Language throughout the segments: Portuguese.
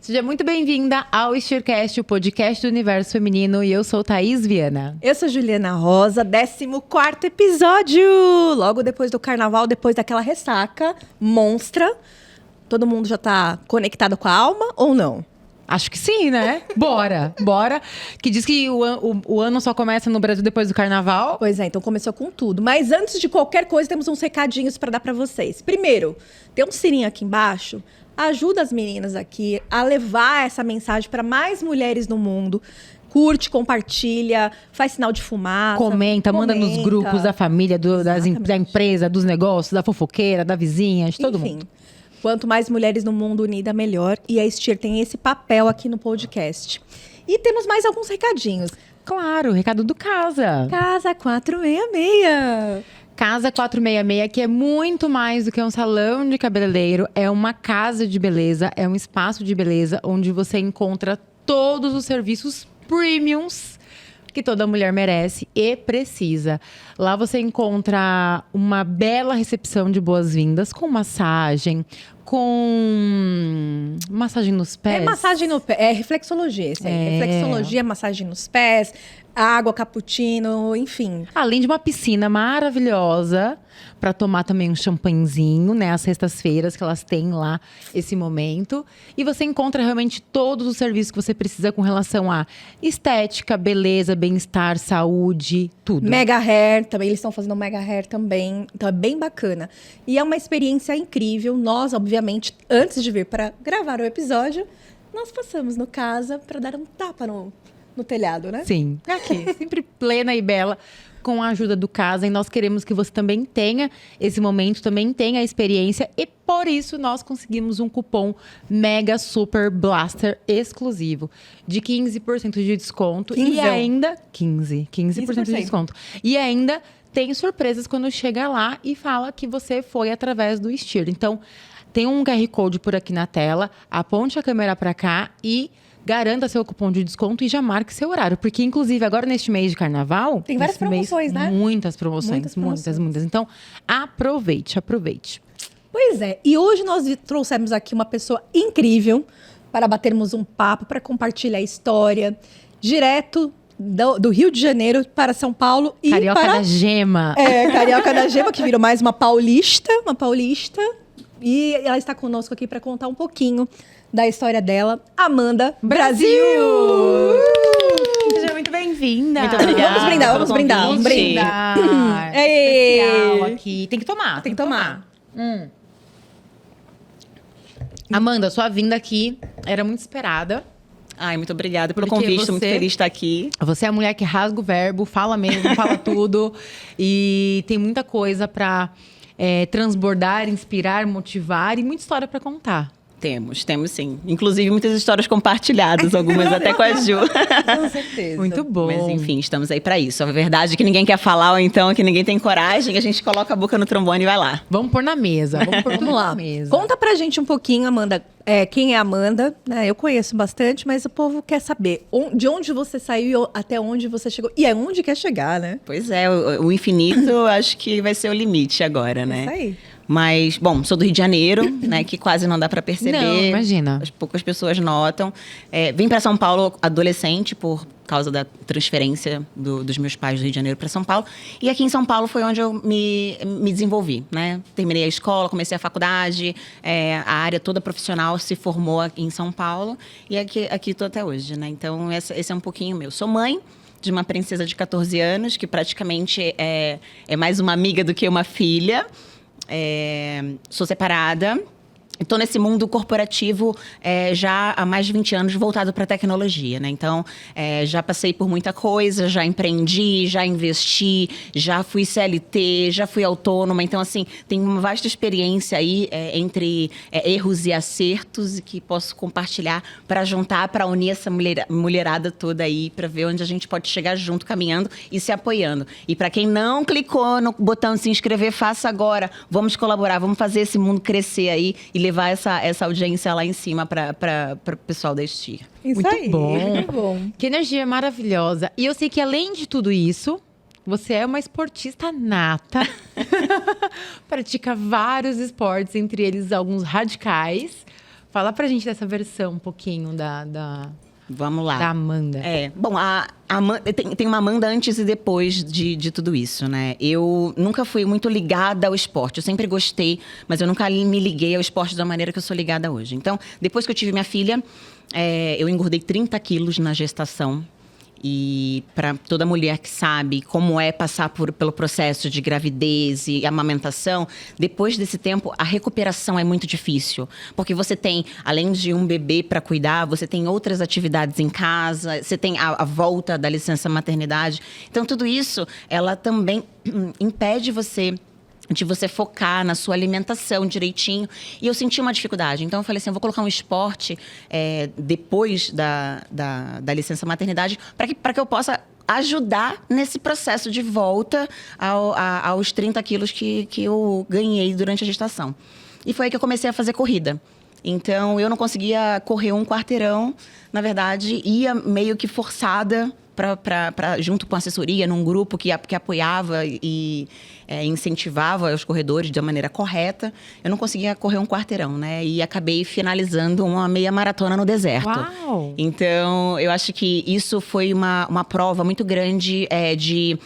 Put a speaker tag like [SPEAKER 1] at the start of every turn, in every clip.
[SPEAKER 1] Seja muito bem-vinda ao Steercast, o podcast do universo feminino. E eu sou Thaís Viana.
[SPEAKER 2] Eu sou Juliana Rosa, 14º episódio! Logo depois do carnaval, depois daquela ressaca monstra. Todo mundo já tá conectado com a alma ou não?
[SPEAKER 1] Acho que sim, né? Bora. Que diz que o ano só começa no Brasil depois do carnaval.
[SPEAKER 2] Pois é, então começou com tudo. Mas antes de qualquer coisa, temos uns recadinhos para dar para vocês. Primeiro, tem um sininho aqui embaixo. Ajuda as meninas aqui a levar essa mensagem para mais mulheres no mundo. Curte, compartilha, faz sinal de fumaça.
[SPEAKER 1] Comenta, manda nos grupos da família, da empresa, dos negócios, da fofoqueira, da vizinha, de todo mundo.
[SPEAKER 2] Quanto mais mulheres no mundo unida, melhor. E a Steer tem esse papel aqui no podcast. E temos mais alguns recadinhos.
[SPEAKER 1] Claro, recado do Casa.
[SPEAKER 2] Casa 466.
[SPEAKER 1] Casa 466, que é muito mais do que um salão de cabeleireiro. É uma casa de beleza, é um espaço de beleza onde você encontra todos os serviços premiums que toda mulher merece e precisa. Lá você encontra uma bela recepção de boas-vindas, com massagem, com massagem nos pés.
[SPEAKER 2] É massagem no pé, é reflexologia, isso aí. Reflexologia, massagem nos pés, água, cappuccino, enfim.
[SPEAKER 1] Além de uma piscina maravilhosa para tomar também um champanhezinho, né? Às sextas-feiras que elas têm lá esse momento. E você encontra realmente todos os serviços que você precisa com relação a estética, beleza, bem-estar, saúde, tudo.
[SPEAKER 2] Mega hair, também eles estão fazendo mega hair também. Então é bem bacana. E é uma experiência incrível. Nós, obviamente, antes de vir para gravar o episódio, nós passamos no Casa para dar um tapa no telhado, né?
[SPEAKER 1] Sim, aqui, sempre plena e bela, com a ajuda do Casa. E nós queremos que você também tenha esse momento, também tenha a experiência. E por isso nós conseguimos um cupom Mega Super Blaster exclusivo de 15% de desconto.
[SPEAKER 2] 15.
[SPEAKER 1] E ainda... 15% de desconto. E ainda tem surpresas quando chega lá e fala que você foi através do Steer. Então, tem um QR Code por aqui na tela, aponte a câmera para cá e garanta seu cupom de desconto e já marque seu horário. Porque, inclusive, agora neste mês de carnaval...
[SPEAKER 2] Tem várias promoções, né?
[SPEAKER 1] Muitas promoções. Muitas. Então, aproveite.
[SPEAKER 2] Pois é. E hoje nós trouxemos aqui uma pessoa incrível para batermos um papo, para compartilhar a história. Direto do Rio de Janeiro para São Paulo. E
[SPEAKER 1] Carioca da Gema.
[SPEAKER 2] Carioca da Gema, que virou mais uma paulista. E ela está conosco aqui para contar um pouquinho da história dela, Amanda Brasil!
[SPEAKER 1] Seja muito bem-vinda.
[SPEAKER 3] Muito obrigada.
[SPEAKER 2] Vamos brindar.
[SPEAKER 1] Especial aqui. Tem que tomar. Amanda, sua vinda aqui era muito esperada.
[SPEAKER 3] Ai, muito obrigada pelo
[SPEAKER 1] Porque
[SPEAKER 3] convite, estou muito feliz de estar aqui.
[SPEAKER 1] Você é a mulher que rasga o verbo, fala mesmo, fala tudo. E tem muita coisa para transbordar, inspirar, motivar e muita história para contar.
[SPEAKER 3] Temos sim. Inclusive, muitas histórias compartilhadas, algumas até com a Ju.
[SPEAKER 2] Com certeza.
[SPEAKER 1] Muito bom.
[SPEAKER 3] Mas, enfim, estamos aí para isso. A verdade é que ninguém quer falar, ou então que ninguém tem coragem, a gente coloca a boca no trombone e vai lá.
[SPEAKER 1] Vamos pôr na mesa.
[SPEAKER 2] Vamos lá. Conta pra gente um pouquinho, Amanda, quem é a Amanda, né? Eu conheço bastante, mas o povo quer saber de onde você saiu e até onde você chegou. E aonde quer chegar, né?
[SPEAKER 3] Pois é, o infinito acho que vai ser o limite agora, né?
[SPEAKER 2] Isso aí.
[SPEAKER 3] Mas, bom, sou do Rio de Janeiro, né? Que quase não dá pra perceber.
[SPEAKER 1] Não, imagina.
[SPEAKER 3] Poucas pessoas notam. Vim pra São Paulo adolescente por causa da transferência dos meus pais do Rio de Janeiro para São Paulo. E aqui em São Paulo foi onde eu me desenvolvi, né? Terminei a escola, comecei a faculdade, a área toda profissional se formou aqui em São Paulo. E aqui estou até hoje, né? Então, esse é um pouquinho meu. Sou mãe de uma princesa de 14 anos, que praticamente é mais uma amiga do que uma filha. Sou separada. Estou nesse mundo corporativo já há mais de 20 anos voltado para a tecnologia, né? Então, já passei por muita coisa, já empreendi, já investi, já fui CLT, já fui autônoma. Então, assim, tenho uma vasta experiência aí entre erros e acertos que posso compartilhar para juntar, para unir essa mulherada toda aí, para ver onde a gente pode chegar junto, caminhando e se apoiando. E para quem não clicou no botão de se inscrever, faça agora. Vamos colaborar, vamos fazer esse mundo crescer aí e levar essa audiência lá em cima para o pessoal da Steer.
[SPEAKER 1] Muito
[SPEAKER 2] aí,
[SPEAKER 1] bom.
[SPEAKER 2] muito bom.
[SPEAKER 1] Que energia maravilhosa. E eu sei que, além de tudo isso, você é uma esportista nata. Pratica vários esportes, entre eles alguns radicais. Fala pra gente dessa versão um pouquinho da
[SPEAKER 3] Vamos lá.
[SPEAKER 1] Amanda.
[SPEAKER 3] Bom, a Amanda, tem uma Amanda antes e depois de tudo isso, né? Eu nunca fui muito ligada ao esporte. Eu sempre gostei, mas eu nunca me liguei ao esporte da maneira que eu sou ligada hoje. Então, depois que eu tive minha filha, eu engordei 30 quilos na gestação. E para toda mulher que sabe como é passar pelo processo de gravidez e amamentação, depois desse tempo, a recuperação é muito difícil. Porque você tem, além de um bebê para cuidar, você tem outras atividades em casa, você tem a volta da licença maternidade. Então, tudo isso, ela também impede de você focar na sua alimentação direitinho. E eu senti uma dificuldade. Então, eu falei assim, eu vou colocar um esporte depois da licença maternidade para que eu possa ajudar nesse processo de volta aos 30 quilos que eu ganhei durante a gestação. E foi aí que eu comecei a fazer corrida. Então, eu não conseguia correr um quarteirão. Na verdade, ia meio que forçada junto com a assessoria, num grupo que apoiava e incentivava os corredores de uma maneira correta. Eu não conseguia correr um quarteirão, né? E acabei finalizando uma meia maratona no deserto.
[SPEAKER 1] Uau!
[SPEAKER 3] Então, eu acho que isso foi uma prova muito grande de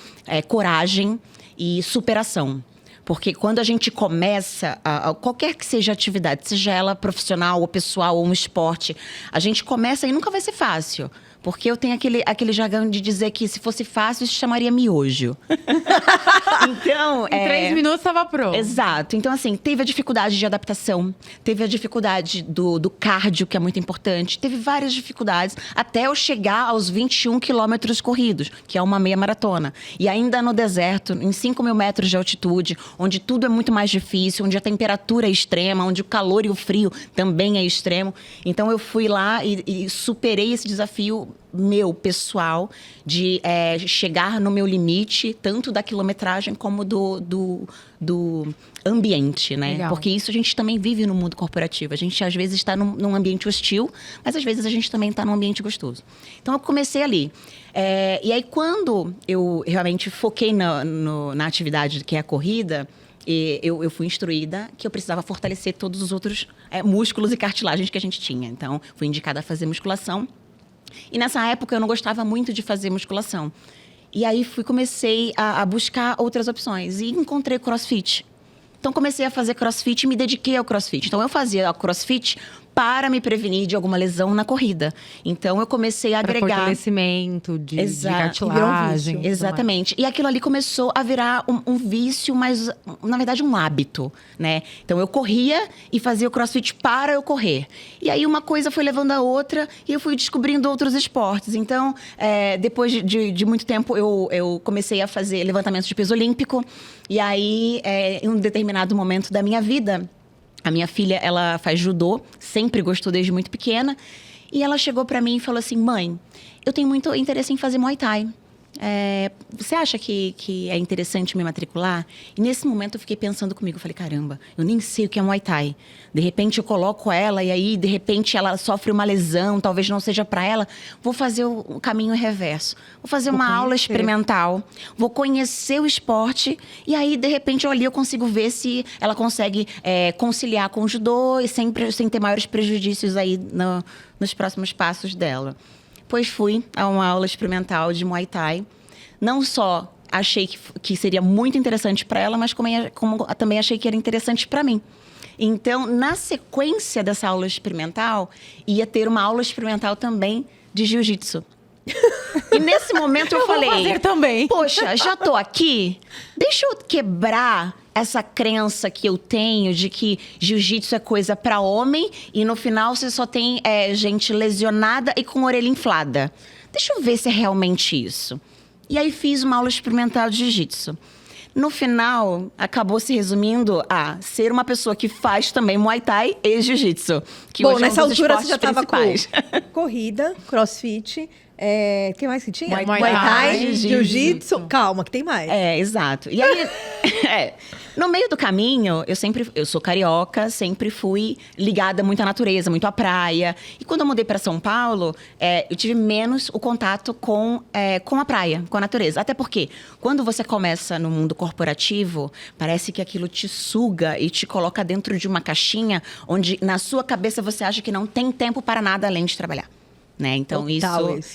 [SPEAKER 3] coragem e superação. Porque quando a gente começa, qualquer que seja a atividade, seja ela profissional ou pessoal ou um esporte, a gente começa e nunca vai ser fácil. Porque eu tenho aquele jargão de dizer que se fosse fácil, isso chamaria miojo. Então,
[SPEAKER 1] em 3 minutos estava pronto.
[SPEAKER 3] Exato. Então, assim, teve a dificuldade de adaptação, teve a dificuldade do cardio, que é muito importante, teve várias dificuldades, até eu chegar aos 21 quilômetros corridos, que é uma meia maratona. E ainda no deserto, em 5.000 metros de altitude, onde tudo é muito mais difícil, onde a temperatura é extrema, onde o calor e o frio também é extremo. Então, eu fui lá e superei esse desafio meu, pessoal, de chegar no meu limite, tanto da quilometragem como do ambiente, né?
[SPEAKER 1] Legal.
[SPEAKER 3] Porque isso a gente também vive no mundo corporativo. A gente, às vezes, está num ambiente hostil, mas, às vezes, a gente também está num ambiente gostoso. Então, eu comecei ali. E aí, quando eu realmente foquei na atividade que é a corrida, eu fui instruída que eu precisava fortalecer todos os outros músculos e cartilagens que a gente tinha. Então, fui indicada a fazer musculação. E nessa época eu não gostava muito de fazer musculação. E aí comecei a buscar outras opções e encontrei CrossFit. Então comecei a fazer CrossFit e me dediquei ao CrossFit. Então eu fazia o CrossFit para me prevenir de alguma lesão na corrida. Então eu comecei a agregar
[SPEAKER 1] fortalecimento de cartilagem.
[SPEAKER 3] Exatamente. E aquilo ali começou a virar um vício, mas na verdade um hábito, né? Então eu corria e fazia o CrossFit para eu correr. E aí uma coisa foi levando a outra e eu fui descobrindo outros esportes. Então, depois de muito tempo, eu comecei a fazer levantamento de peso olímpico. E aí, em um determinado momento da minha vida, a minha filha, ela faz judô, sempre gostou desde muito pequena. E ela chegou pra mim e falou assim, mãe, eu tenho muito interesse em fazer Muay Thai. Você acha que é interessante me matricular? E nesse momento eu fiquei pensando comigo, eu falei, caramba, eu nem sei o que é Muay Thai. De repente eu coloco ela e aí de repente ela sofre uma lesão, talvez não seja para ela. Vou fazer o caminho reverso. Vou fazer uma aula experimental, vou conhecer o esporte e aí de repente ali eu consigo ver se ela consegue conciliar com o judô e sem ter maiores prejuízos aí nos próximos passos dela. Depois fui a uma aula experimental de Muay Thai. Não só achei que seria muito interessante para ela, mas como também achei que era interessante para mim. Então, na sequência dessa aula experimental, ia ter uma aula experimental também de jiu-jitsu. E nesse momento eu falei,
[SPEAKER 1] vou fazer também.
[SPEAKER 3] Poxa, já tô aqui, deixa eu quebrar essa crença que eu tenho de que jiu-jitsu é coisa para homem e no final você só tem gente lesionada e com a orelha inflada. Deixa eu ver se é realmente isso. E aí fiz uma aula experimental de jiu-jitsu. No final, acabou se resumindo a ser uma pessoa que faz também Muay Thai e Jiu-Jitsu.
[SPEAKER 2] Bom, nessa altura você já estava com corrida, CrossFit, O que mais que tinha?
[SPEAKER 1] Muay Thai,
[SPEAKER 2] Jiu-Jitsu. Calma, que tem mais.
[SPEAKER 3] Exato. E aí, no meio do caminho, eu sou carioca, sempre fui ligada muito à natureza, muito à praia. E quando eu mudei para São Paulo, eu tive menos o contato com a praia, com a natureza. Até porque, quando você começa no mundo corporativo, parece que aquilo te suga e te coloca dentro de uma caixinha onde, na sua cabeça, você acha que não tem tempo para nada além de trabalhar. Né? Então,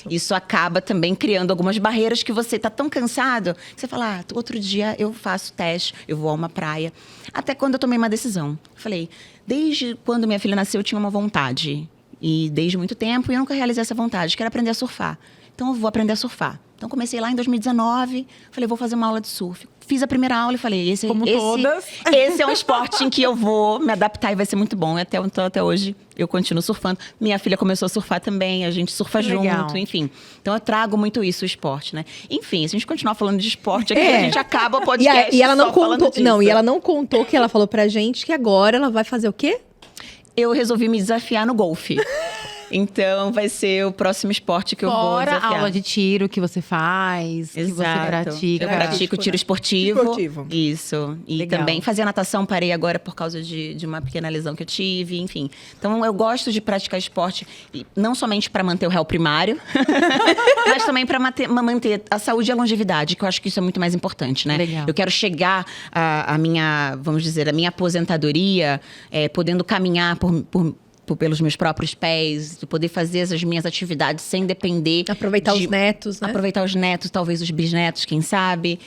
[SPEAKER 3] isso acaba também criando algumas barreiras que você está tão cansado que você fala, outro dia eu faço teste, eu vou a uma praia. Até quando eu tomei uma decisão. Eu falei, desde quando minha filha nasceu, eu tinha uma vontade. E desde muito tempo, eu nunca realizei essa vontade, que era aprender a surfar. Então, eu vou aprender a surfar. Então, comecei lá em 2019, falei, vou fazer uma aula de surf. Fiz a primeira aula e falei, esse é um esporte em que eu vou me adaptar e vai ser muito bom. Até hoje, eu continuo surfando. Minha filha começou a surfar também, a gente surfa junto, enfim. Então, eu trago muito isso, o esporte, né? Enfim, se a gente continuar falando de esporte aqui, a gente acaba o podcast
[SPEAKER 2] e ela não
[SPEAKER 3] só falando disso.
[SPEAKER 2] E ela não contou que ela falou pra gente que agora ela vai fazer o quê?
[SPEAKER 3] Eu resolvi me desafiar no golfe. Então, vai ser o próximo esporte que eu vou desafiar.
[SPEAKER 1] Fora a aula de tiro que você faz,
[SPEAKER 3] Exato.
[SPEAKER 1] que você pratica.
[SPEAKER 3] Eu pratico tiro esportivo. Isso. E
[SPEAKER 1] Legal.
[SPEAKER 3] também fazia natação, parei agora por causa de uma pequena lesão que eu tive, enfim. Então, eu gosto de praticar esporte, não somente para manter o réu primário, mas também para manter a saúde e a longevidade, que eu acho que isso é muito mais importante, né?
[SPEAKER 1] Legal.
[SPEAKER 3] Eu quero chegar à minha, vamos dizer, a minha aposentadoria, podendo caminhar pelos meus próprios pés, de poder fazer as minhas atividades sem depender...
[SPEAKER 2] Aproveitar os netos, né?
[SPEAKER 3] Aproveitar os netos, talvez os bisnetos, quem sabe.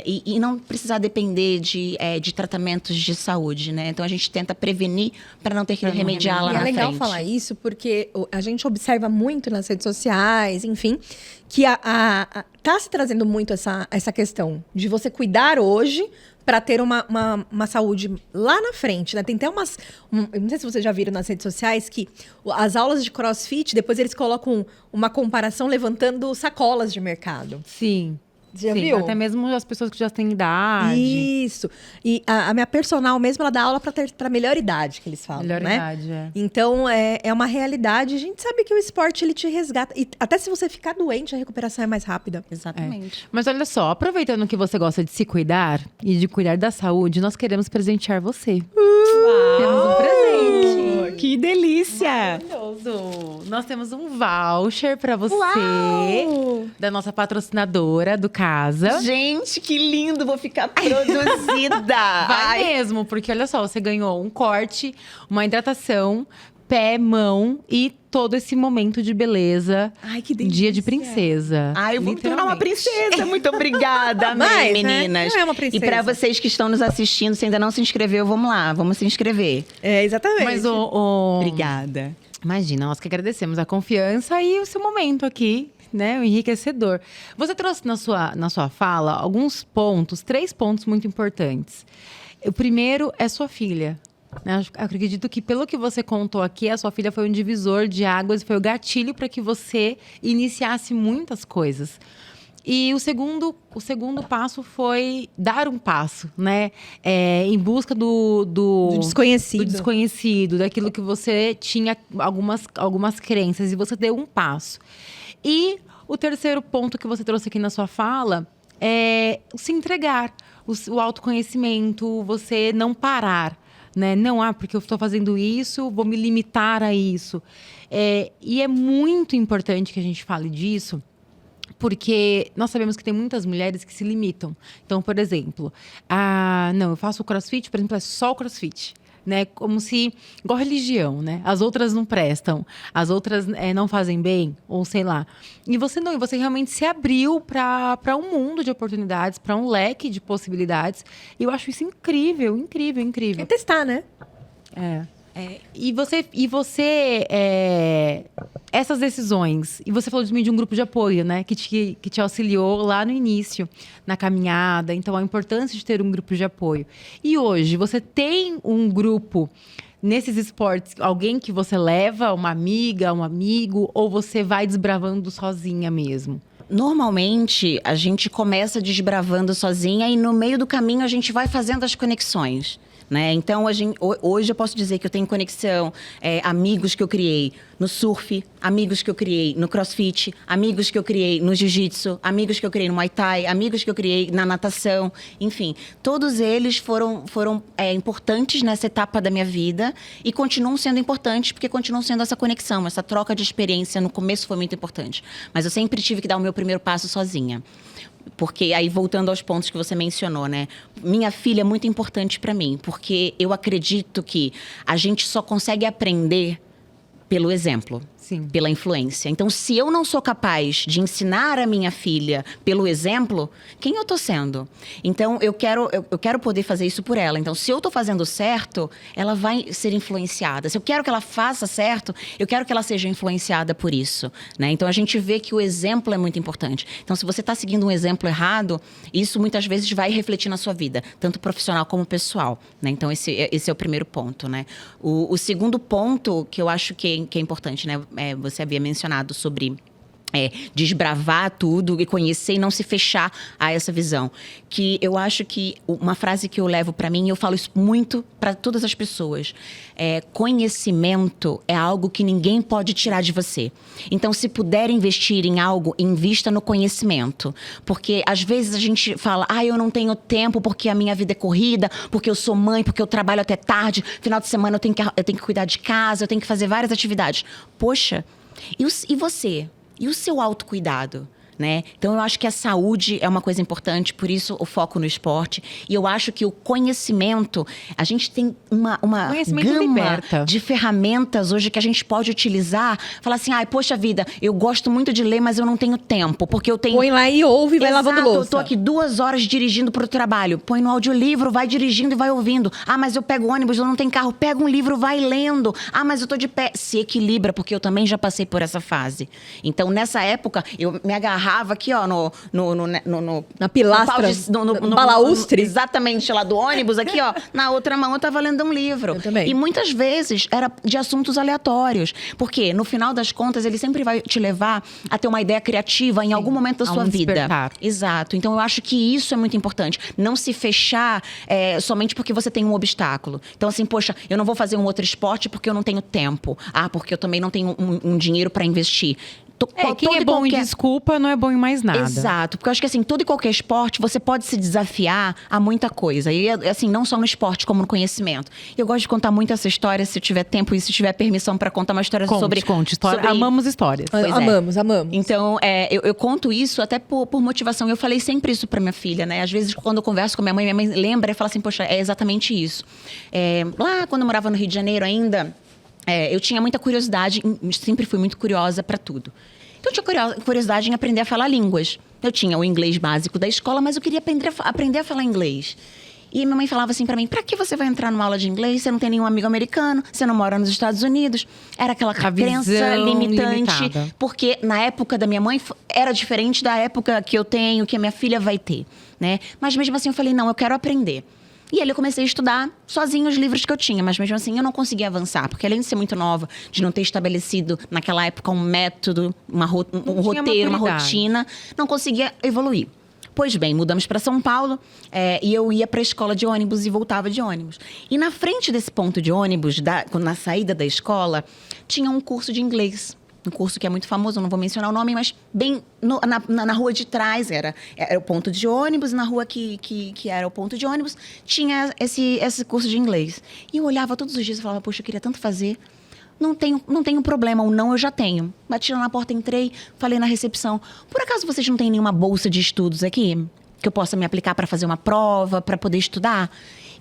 [SPEAKER 3] E não precisar depender de tratamentos de saúde, né? Então, a gente tenta prevenir para não ter que remediar lá na frente.
[SPEAKER 2] E é legal falar isso, porque a gente observa muito nas redes sociais, enfim, que tá se trazendo muito essa questão de você cuidar hoje para ter uma saúde lá na frente, né? Tem até eu não sei se vocês já viram nas redes sociais que as aulas de CrossFit, depois eles colocam uma comparação levantando sacolas de mercado.
[SPEAKER 1] Sim.
[SPEAKER 2] Já viu?
[SPEAKER 1] Até mesmo as pessoas que já têm idade.
[SPEAKER 2] Isso. E a minha personal mesmo, ela dá aula para melhor idade, que eles falam,
[SPEAKER 1] Melhor
[SPEAKER 2] né?
[SPEAKER 1] idade, é.
[SPEAKER 2] Então, é uma realidade. A gente sabe que o esporte, ele te resgata. E até se você ficar doente, a recuperação é mais rápida.
[SPEAKER 3] Exatamente.
[SPEAKER 1] Mas olha só, aproveitando que você gosta de se cuidar e de cuidar da saúde, nós queremos presentear você. Temos um presente.
[SPEAKER 3] Que delícia!
[SPEAKER 1] Maravilhoso! Nós temos um voucher pra você,
[SPEAKER 2] Uau!
[SPEAKER 1] da nossa patrocinadora do Casa.
[SPEAKER 3] Gente, que lindo! Vou ficar produzida!
[SPEAKER 1] Vai mesmo, porque olha só, você ganhou um corte, uma hidratação, pé, mão e todo esse momento de beleza.
[SPEAKER 2] Ai, que delícia!
[SPEAKER 1] Dia de princesa.
[SPEAKER 3] Ai, eu vou me tornar uma
[SPEAKER 1] literalmente.
[SPEAKER 3] princesa. Muito obrigada, amei,
[SPEAKER 2] Mas, né?
[SPEAKER 3] meninas.
[SPEAKER 2] Não é uma princesa.
[SPEAKER 3] E pra vocês que estão nos assistindo, se ainda não se inscreveu, vamos lá, vamos se inscrever.
[SPEAKER 2] Exatamente.
[SPEAKER 1] Mas
[SPEAKER 3] Obrigada.
[SPEAKER 1] Imagina, nós que agradecemos a confiança e o seu momento aqui, né? O enriquecedor. Você trouxe na sua fala alguns pontos, 3 pontos muito importantes. O primeiro é sua filha. Né? Acredito que, pelo que você contou aqui, a sua filha foi um divisor de águas, foi o gatilho para que você iniciasse muitas coisas. E o segundo passo foi dar um passo, né? Em busca do
[SPEAKER 2] desconhecido.
[SPEAKER 1] Do desconhecido, daquilo que você tinha algumas crenças, e você deu um passo. E o terceiro ponto que você trouxe aqui na sua fala é se entregar, o autoconhecimento, você não parar. Né? Não, porque eu estou fazendo isso, vou me limitar a isso. E é muito importante que a gente fale disso, porque nós sabemos que tem muitas mulheres que se limitam. Então, por exemplo, não, eu faço o CrossFit, por exemplo, é só o CrossFit. Né? Como se, igual religião, né? As outras não prestam, as outras não fazem bem, ou sei lá. E você não, você realmente se abriu para um mundo de oportunidades, para um leque de possibilidades. E eu acho isso incrível, incrível, incrível.
[SPEAKER 2] É testar, né?
[SPEAKER 1] E você essas decisões, e você falou de um grupo de apoio, né, que te auxiliou lá no início, na caminhada, então a importância de ter um grupo de apoio. E hoje, você tem um grupo nesses esportes, alguém que você leva, uma amiga, um amigo, ou você vai desbravando sozinha mesmo?
[SPEAKER 3] Normalmente, a gente começa desbravando sozinha e no meio do caminho a gente vai fazendo as conexões. Né? Então, hoje eu posso dizer que eu tenho conexão, amigos que eu criei no surf, amigos que eu criei no crossfit, amigos que eu criei no jiu-jitsu, amigos que eu criei no muay thai, amigos que eu criei na natação, enfim. Todos eles foram importantes nessa etapa da minha vida e continuam sendo importantes porque continuam sendo essa conexão, essa troca de experiência. No começo foi muito importante, mas eu sempre tive que dar o meu primeiro passo sozinha. Porque aí, voltando aos pontos que você mencionou, né? Minha filha é muito importante para mim, porque eu acredito que a gente só consegue aprender pelo exemplo.
[SPEAKER 1] Sim.
[SPEAKER 3] Pela influência. Então, se eu não sou capaz de ensinar a minha filha pelo exemplo, quem eu tô sendo? Então, eu quero poder fazer isso por ela. Então, se eu tô fazendo certo, ela vai ser influenciada. Se eu quero que ela faça certo, eu quero que ela seja influenciada por isso, né? Então, a gente vê que o exemplo é muito importante. Então, se você tá seguindo um exemplo errado, isso muitas vezes vai refletir na sua vida, tanto profissional como pessoal, né? Então, esse é o primeiro ponto, né? O segundo ponto que eu acho que é importante, né? Você havia mencionado sobre desbravar tudo e conhecer e não se fechar a essa visão. Que eu acho que uma frase que eu levo para mim, e eu falo isso muito para todas as pessoas, conhecimento é algo que ninguém pode tirar de você. Então, se puder investir em algo, invista no conhecimento. Porque às vezes a gente fala, eu não tenho tempo porque a minha vida é corrida, porque eu sou mãe, porque eu trabalho até tarde, final de semana eu tenho que cuidar de casa, eu tenho que fazer várias atividades. Poxa, e você? E o seu autocuidado, né? Então, eu acho que a saúde é uma coisa importante, por isso o foco no esporte. E eu acho que o conhecimento, a gente tem uma gama de ferramentas hoje que a gente pode utilizar. Falar assim, poxa vida, eu gosto muito de ler, mas eu não tenho tempo, porque eu tenho...
[SPEAKER 2] Põe lá e ouve e vai lavando louça.
[SPEAKER 3] Eu tô aqui 2 horas dirigindo pro trabalho. Põe no audiolivro, vai dirigindo e vai ouvindo. Mas eu pego ônibus, eu não tenho carro. Pega um livro, vai lendo. Mas eu tô de pé. Se equilibra, porque eu também já passei por essa fase. Então, nessa época, eu me agarrava aqui, ó,
[SPEAKER 2] na pilastra, no balaustre.
[SPEAKER 3] Exatamente, lá do ônibus, aqui, ó. Na outra mão eu tava lendo um livro.
[SPEAKER 2] Eu também.
[SPEAKER 3] E muitas vezes era de assuntos aleatórios. Porque, no final das contas, ele sempre vai te levar a ter uma ideia criativa em algum momento da sua vida.
[SPEAKER 1] Despertar.
[SPEAKER 3] Exato. Então, eu acho que isso é muito importante. Não se fechar somente porque você tem um obstáculo. Então, assim, poxa, eu não vou fazer um outro esporte porque eu não tenho tempo. Porque eu também não tenho um dinheiro para investir.
[SPEAKER 1] Quem é bom em desculpa não é bom em mais nada.
[SPEAKER 3] Exato, porque eu acho que assim, todo e qualquer esporte, você pode se desafiar a muita coisa. E assim, não só no esporte, como no conhecimento. E eu gosto de contar muito essa história, se tiver tempo e se tiver permissão para contar uma história sobre...
[SPEAKER 1] Conte história. Amamos histórias.
[SPEAKER 2] Amamos.
[SPEAKER 3] Então, eu conto isso até por motivação. Eu falei sempre isso para minha filha, né? Às vezes, quando eu converso com minha mãe lembra e fala assim, poxa, é exatamente isso. Lá, quando eu morava no Rio de Janeiro ainda... eu tinha muita curiosidade, sempre fui muito curiosa para tudo. Então, eu tinha curiosidade em aprender a falar línguas. Eu tinha o inglês básico da escola, mas eu queria aprender a falar inglês. E minha mãe falava assim para mim, pra que você vai entrar numa aula de inglês? Você não tem nenhum amigo americano, você não mora nos Estados Unidos. Era aquela crença limitante.
[SPEAKER 1] Limitada.
[SPEAKER 3] Porque na época da minha mãe era diferente da época que eu tenho, que a minha filha vai ter, né? Mas mesmo assim eu falei, não, eu quero aprender. E aí eu comecei a estudar sozinho os livros que eu tinha, mas mesmo assim eu não conseguia avançar, porque além de ser muito nova, de não ter estabelecido naquela época um método, um roteiro, uma rotina, não conseguia evoluir. Pois bem, mudamos para São Paulo e eu ia para a escola de ônibus e voltava de ônibus. E na frente desse ponto de ônibus, na saída da escola, tinha um curso de inglês. Um curso que é muito famoso, eu não vou mencionar o nome, mas bem na rua de trás era o ponto de ônibus, na rua que era o ponto de ônibus, tinha esse curso de inglês. E eu olhava todos os dias e falava, poxa, eu queria tanto fazer. Não tenho problema, ou não, eu já tenho. Bati lá na porta, entrei, falei na recepção, por acaso vocês não têm nenhuma bolsa de estudos aqui? Que eu possa me aplicar para fazer uma prova, para poder estudar?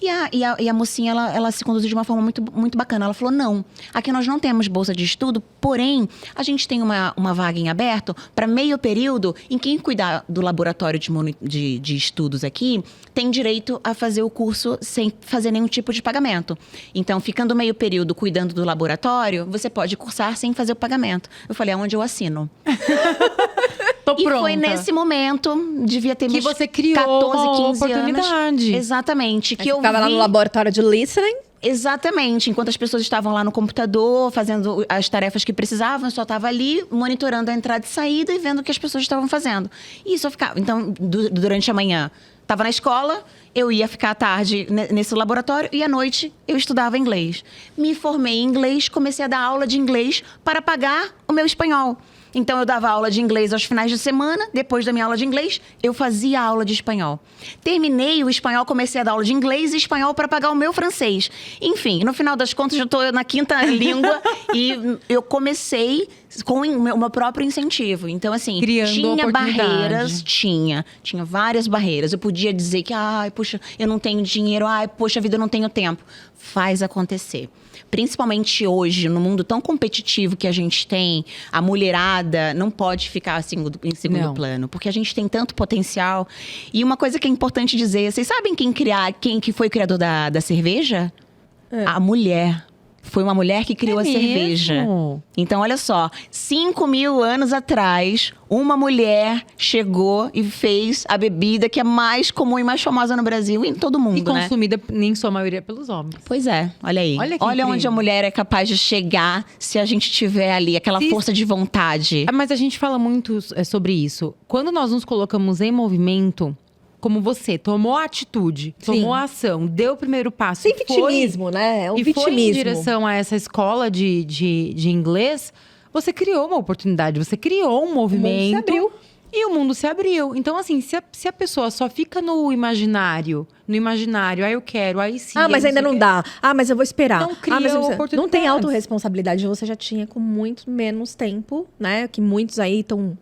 [SPEAKER 3] E a mocinha, ela se conduziu de uma forma muito, muito bacana. Ela falou, não, aqui nós não temos bolsa de estudo, porém, a gente tem uma vaga em aberto para meio período, em quem cuidar do laboratório de estudos aqui, tem direito a fazer o curso sem fazer nenhum tipo de pagamento. Então, ficando meio período cuidando do laboratório, você pode cursar sem fazer o pagamento. Eu falei, aonde eu assino?
[SPEAKER 1] Tô pronta.
[SPEAKER 3] E foi nesse momento, devia ter
[SPEAKER 1] que você criou
[SPEAKER 3] 14, 15
[SPEAKER 1] oportunidade.
[SPEAKER 3] Anos. Exatamente.
[SPEAKER 2] Que eu ficava lá no laboratório de listening.
[SPEAKER 3] Exatamente. Enquanto as pessoas estavam lá no computador, fazendo as tarefas que precisavam, eu só estava ali monitorando a entrada e saída e vendo o que as pessoas estavam fazendo. E isso eu ficava. Então, durante a manhã, tava na escola, eu ia ficar à tarde nesse laboratório e à noite eu estudava inglês. Me formei em inglês, comecei a dar aula de inglês para pagar o meu espanhol. Então, eu dava aula de inglês aos finais de semana. Depois da minha aula de inglês, eu fazia aula de espanhol. Terminei o espanhol, comecei a dar aula de inglês e espanhol para pagar o meu francês. Enfim, no final das contas, eu estou na 5ª língua e eu comecei com o meu próprio incentivo. Então, assim,
[SPEAKER 1] Criando
[SPEAKER 3] tinha
[SPEAKER 1] oportunidade.
[SPEAKER 3] barreiras, tinha várias barreiras. Eu podia dizer que, ai, poxa, eu não tenho dinheiro, ai, poxa vida, eu não tenho tempo. Faz acontecer. Principalmente hoje, no mundo tão competitivo que a gente tem, a mulherada não pode ficar em segundo plano, porque a gente tem tanto potencial. E uma coisa que é importante dizer, vocês sabem quem que foi o criador da cerveja? A mulher. Foi uma mulher que criou a cerveja.
[SPEAKER 1] mesmo?
[SPEAKER 3] Então, olha só, 5.000 anos atrás, uma mulher chegou e fez a bebida que é mais comum e mais famosa no Brasil e em todo mundo,
[SPEAKER 1] E
[SPEAKER 3] né?
[SPEAKER 1] consumida, em sua maioria, pelos homens.
[SPEAKER 3] Pois é, olha aí.
[SPEAKER 1] Olha que
[SPEAKER 3] Olha onde
[SPEAKER 1] incrível.
[SPEAKER 3] a mulher é capaz de chegar se a gente tiver ali aquela
[SPEAKER 1] Se-
[SPEAKER 3] força de vontade.
[SPEAKER 1] Mas a gente fala muito sobre isso. Quando nós nos colocamos em movimento, como você, tomou a atitude, tomou a ação, deu o primeiro passo.
[SPEAKER 2] Sem
[SPEAKER 1] e foi-
[SPEAKER 2] vitimismo, né? É um
[SPEAKER 1] e foi em
[SPEAKER 2] vitimismo.
[SPEAKER 1] direção a essa escola de inglês, você criou uma oportunidade, você criou um movimento.
[SPEAKER 2] se abriu.
[SPEAKER 1] E o mundo se abriu. Então, assim, se a pessoa só fica no imaginário, eu quero, aí sim.
[SPEAKER 2] Mas
[SPEAKER 1] aí
[SPEAKER 2] ainda não dá. Mas eu vou esperar.
[SPEAKER 1] Não cria
[SPEAKER 2] mas eu
[SPEAKER 1] oportunidades.
[SPEAKER 2] não tem autorresponsabilidade, você já tinha com muito menos tempo, né? Que muitos aí estão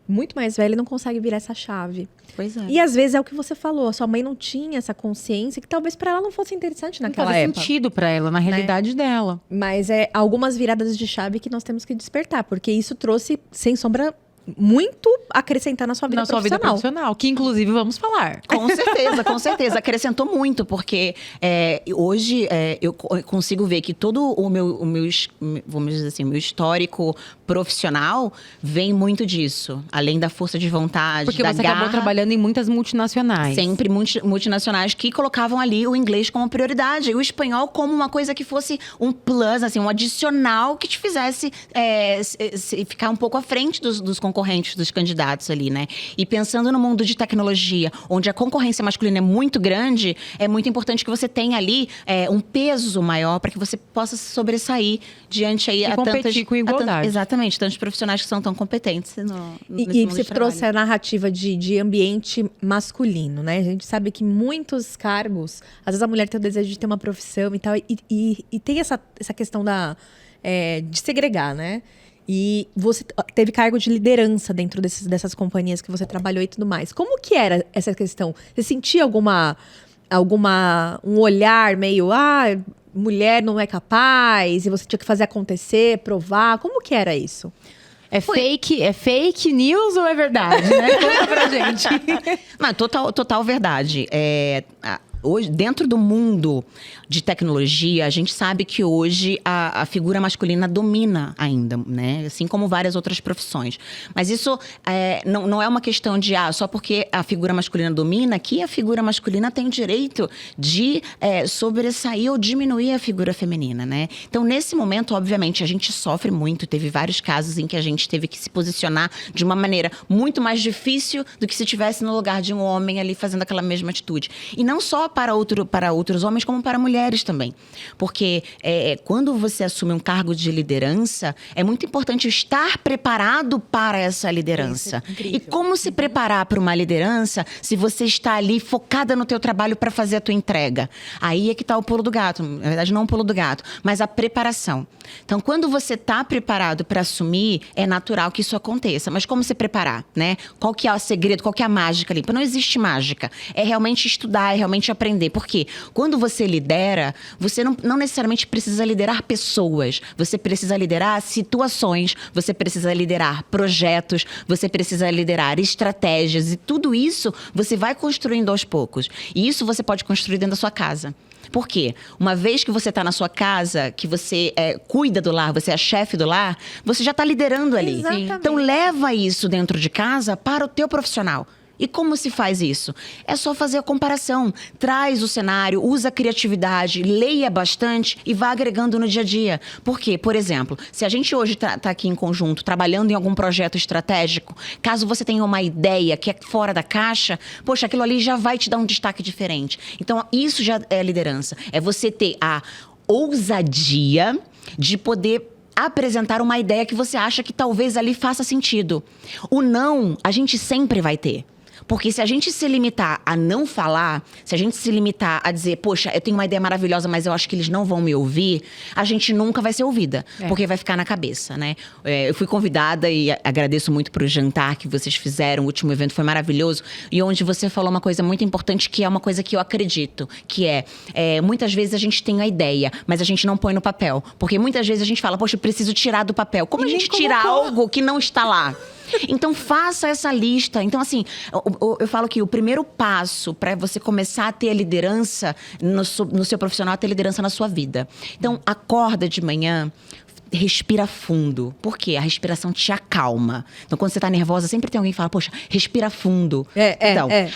[SPEAKER 2] muito mais velhos e não conseguem virar essa chave.
[SPEAKER 3] Pois é.
[SPEAKER 2] E às vezes é o que você falou, a sua mãe não tinha essa consciência que talvez para ela não fosse interessante
[SPEAKER 1] Não
[SPEAKER 2] naquela
[SPEAKER 1] faz
[SPEAKER 2] época.
[SPEAKER 1] sentido pra ela, na realidade dela.
[SPEAKER 2] Mas é algumas viradas de chave que nós temos que despertar, porque isso trouxe, sem sombra, muito a acrescentar na sua vida
[SPEAKER 1] Na sua vida profissional, que inclusive vamos falar.
[SPEAKER 3] Com certeza. Acrescentou muito, porque hoje eu consigo ver que todo o meu, vamos dizer assim, o meu histórico profissional vem muito disso. Além da força de vontade,
[SPEAKER 1] Porque
[SPEAKER 3] da
[SPEAKER 1] você
[SPEAKER 3] garra.
[SPEAKER 1] acabou trabalhando em muitas multinacionais.
[SPEAKER 3] Sempre multinacionais que colocavam ali o inglês como prioridade. E o espanhol como uma coisa que fosse um plus, assim, um adicional que te fizesse ficar um pouco à frente dos concorrentes, dos candidatos ali, né? E pensando no mundo de tecnologia, onde a concorrência masculina é muito grande, é muito importante que você tenha ali um peso maior para que você possa se sobressair diante aí
[SPEAKER 1] E competir com igualdade.
[SPEAKER 3] Exatamente, tantos profissionais que são tão competentes nesse
[SPEAKER 2] E
[SPEAKER 3] mundo
[SPEAKER 2] você
[SPEAKER 3] de
[SPEAKER 2] trouxe
[SPEAKER 3] trabalho.
[SPEAKER 2] a narrativa de ambiente masculino, né? A gente sabe que muitos cargos, às vezes a mulher tem o desejo de ter uma profissão e tal, e tem essa questão de segregar, né? E você teve cargo de liderança dentro dessas companhias que você trabalhou e tudo mais. Como que era essa questão? Você sentia um olhar meio, mulher não é capaz, e você tinha que fazer acontecer, provar? Como que era isso?
[SPEAKER 1] É fake news ou é verdade, né? Conta pra gente.
[SPEAKER 3] Não, total verdade. Hoje, dentro do mundo de tecnologia, a gente sabe que hoje a figura masculina domina ainda, né? Assim como várias outras profissões. Mas isso não é uma questão de, só porque a figura masculina domina, que a figura masculina tem o direito de sobressair ou diminuir a figura feminina, né? Então, nesse momento, obviamente, a gente sofre muito. Teve vários casos em que a gente teve que se posicionar de uma maneira muito mais difícil do que se estivesse no lugar de um homem ali fazendo aquela mesma atitude. E não só para outros homens, como para mulheres também. Porque quando você assume um cargo de liderança, é muito importante estar preparado para essa liderança.
[SPEAKER 2] Isso é incrível.
[SPEAKER 3] E como se preparar para uma liderança se você está ali focada no teu trabalho para fazer a tua entrega? Aí é que está o pulo do gato. Na verdade, não o pulo do gato, mas a preparação. Então, quando você está preparado para assumir, é natural que isso aconteça. Mas como se preparar, né? Qual que é o segredo, qual que é a mágica ali? Porque não existe mágica. É realmente estudar, é realmente aprender. Porque quando você lidera, você não necessariamente precisa liderar pessoas. Você precisa liderar situações, você precisa liderar projetos, você precisa liderar estratégias. E tudo isso você vai construindo aos poucos. E isso você pode construir dentro da sua casa. Por quê? Uma vez que você está na sua casa, que você cuida do lar, você é a chefe do lar, você já está liderando ali.
[SPEAKER 2] Exatamente.
[SPEAKER 3] Então, leva isso dentro de casa para o teu profissional. E como se faz isso? É só fazer a comparação. Traz o cenário, usa a criatividade, leia bastante e vá agregando no dia a dia. Por quê? Por exemplo, se a gente hoje tá aqui em conjunto, trabalhando em algum projeto estratégico, caso você tenha uma ideia que é fora da caixa, poxa, aquilo ali já vai te dar um destaque diferente. Então, isso já é liderança. É você ter a ousadia de poder apresentar uma ideia que você acha que talvez ali faça sentido. O não, a gente sempre vai ter. Porque se a gente se limitar a não falar, se a gente se limitar a dizer, poxa, eu tenho uma ideia maravilhosa, mas eu acho que eles não vão me ouvir, a gente nunca vai ser ouvida. Porque vai ficar na cabeça, né? Eu fui convidada e agradeço muito pro jantar que vocês fizeram. O último evento foi maravilhoso. E onde você falou uma coisa muito importante, que é uma coisa que eu acredito. Que muitas vezes a gente tem a ideia, mas a gente não põe no papel. Porque muitas vezes a gente fala, poxa, eu preciso tirar do papel. Como a gente tira algo que não está lá? Então, faça essa lista. Então, assim, eu falo que o primeiro passo para você começar a ter a liderança no seu profissional é ter liderança na sua vida. Então, acorda de manhã, respira fundo. Por quê? A respiração te acalma. Então, quando você tá nervosa, sempre tem alguém que fala, poxa, respira fundo.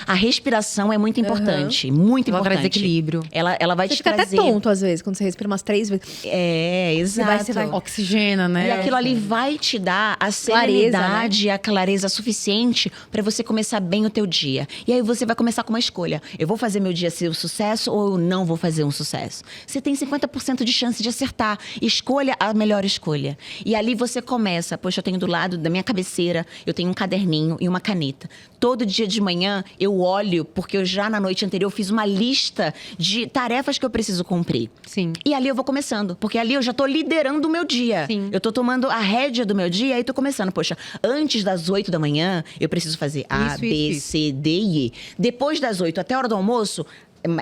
[SPEAKER 3] A respiração é muito importante. Muito importante.
[SPEAKER 1] Ela traz equilíbrio.
[SPEAKER 3] Ela vai
[SPEAKER 2] Você
[SPEAKER 3] te
[SPEAKER 2] fica
[SPEAKER 3] trazer...
[SPEAKER 2] até tonto, às vezes, quando você respira umas 3 vezes.
[SPEAKER 3] Exato.
[SPEAKER 2] Você vai...
[SPEAKER 1] Oxigena, né?
[SPEAKER 3] E aquilo ali vai te dar a serenidade, a clareza suficiente para você começar bem o teu dia. E aí você vai começar com uma escolha. Eu vou fazer meu dia ser um sucesso ou eu não vou fazer um sucesso? Você tem 50% de chance de acertar. Escolha a melhor escolha. E ali você começa, poxa, eu tenho do lado da minha cabeceira, eu tenho um caderninho e uma caneta. Todo dia de manhã eu olho, porque eu já na noite anterior fiz uma lista de tarefas que eu preciso cumprir.
[SPEAKER 1] Sim.
[SPEAKER 3] E ali eu vou começando, porque ali eu já tô liderando o meu dia.
[SPEAKER 1] Sim.
[SPEAKER 3] Eu tô tomando a rédea do meu dia e tô começando. Poxa, antes das 8 da manhã, eu preciso fazer A, B, C, D e E. Depois das 8 até a hora do almoço,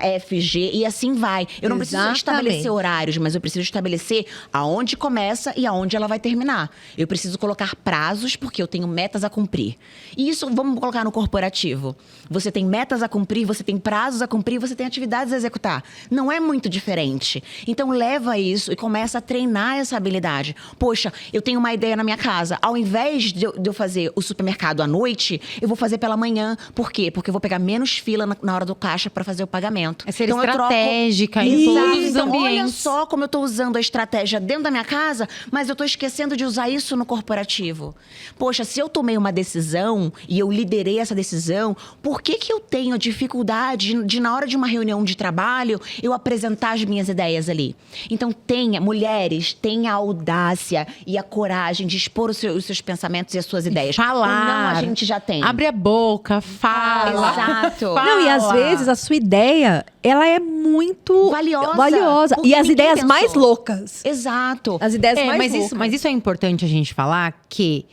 [SPEAKER 3] F, G e assim vai. Eu não preciso estabelecer horários, mas eu preciso estabelecer aonde começa e aonde ela vai terminar. Eu preciso colocar prazos, porque eu tenho metas a cumprir. E isso, vamos colocar no corporativo. Você tem metas a cumprir, você tem prazos a cumprir, você tem atividades a executar. Não é muito diferente. Então, leva isso e começa a treinar essa habilidade. Poxa, eu tenho uma ideia na minha casa. Ao invés de eu fazer o supermercado à noite, eu vou fazer pela manhã. Por quê? Porque eu vou pegar menos fila na hora do caixa para fazer o pagamento.
[SPEAKER 1] É ser estratégica em todos os ambientes.
[SPEAKER 3] Olha só como eu estou usando a estratégia dentro da minha casa, mas eu estou esquecendo de usar isso no corporativo. Poxa, se eu tomei uma decisão e eu liderei essa decisão, por que eu tenho dificuldade de na hora de uma reunião de trabalho, eu apresentar as minhas ideias ali? Então, mulheres, tenha a audácia e a coragem de expor os seus pensamentos e as suas ideias.
[SPEAKER 1] Falar.
[SPEAKER 3] O não a gente já tem.
[SPEAKER 1] Abre a boca, fala.
[SPEAKER 3] Exato.
[SPEAKER 1] Fala.
[SPEAKER 2] Não, e às vezes a sua ideia, ela é muito valiosa.
[SPEAKER 3] Porque
[SPEAKER 2] E as
[SPEAKER 3] ninguém
[SPEAKER 2] ideias
[SPEAKER 3] pensou.
[SPEAKER 2] mais loucas.
[SPEAKER 3] Exato.
[SPEAKER 2] As ideias mais loucas.
[SPEAKER 1] Mas isso é importante a gente falar, que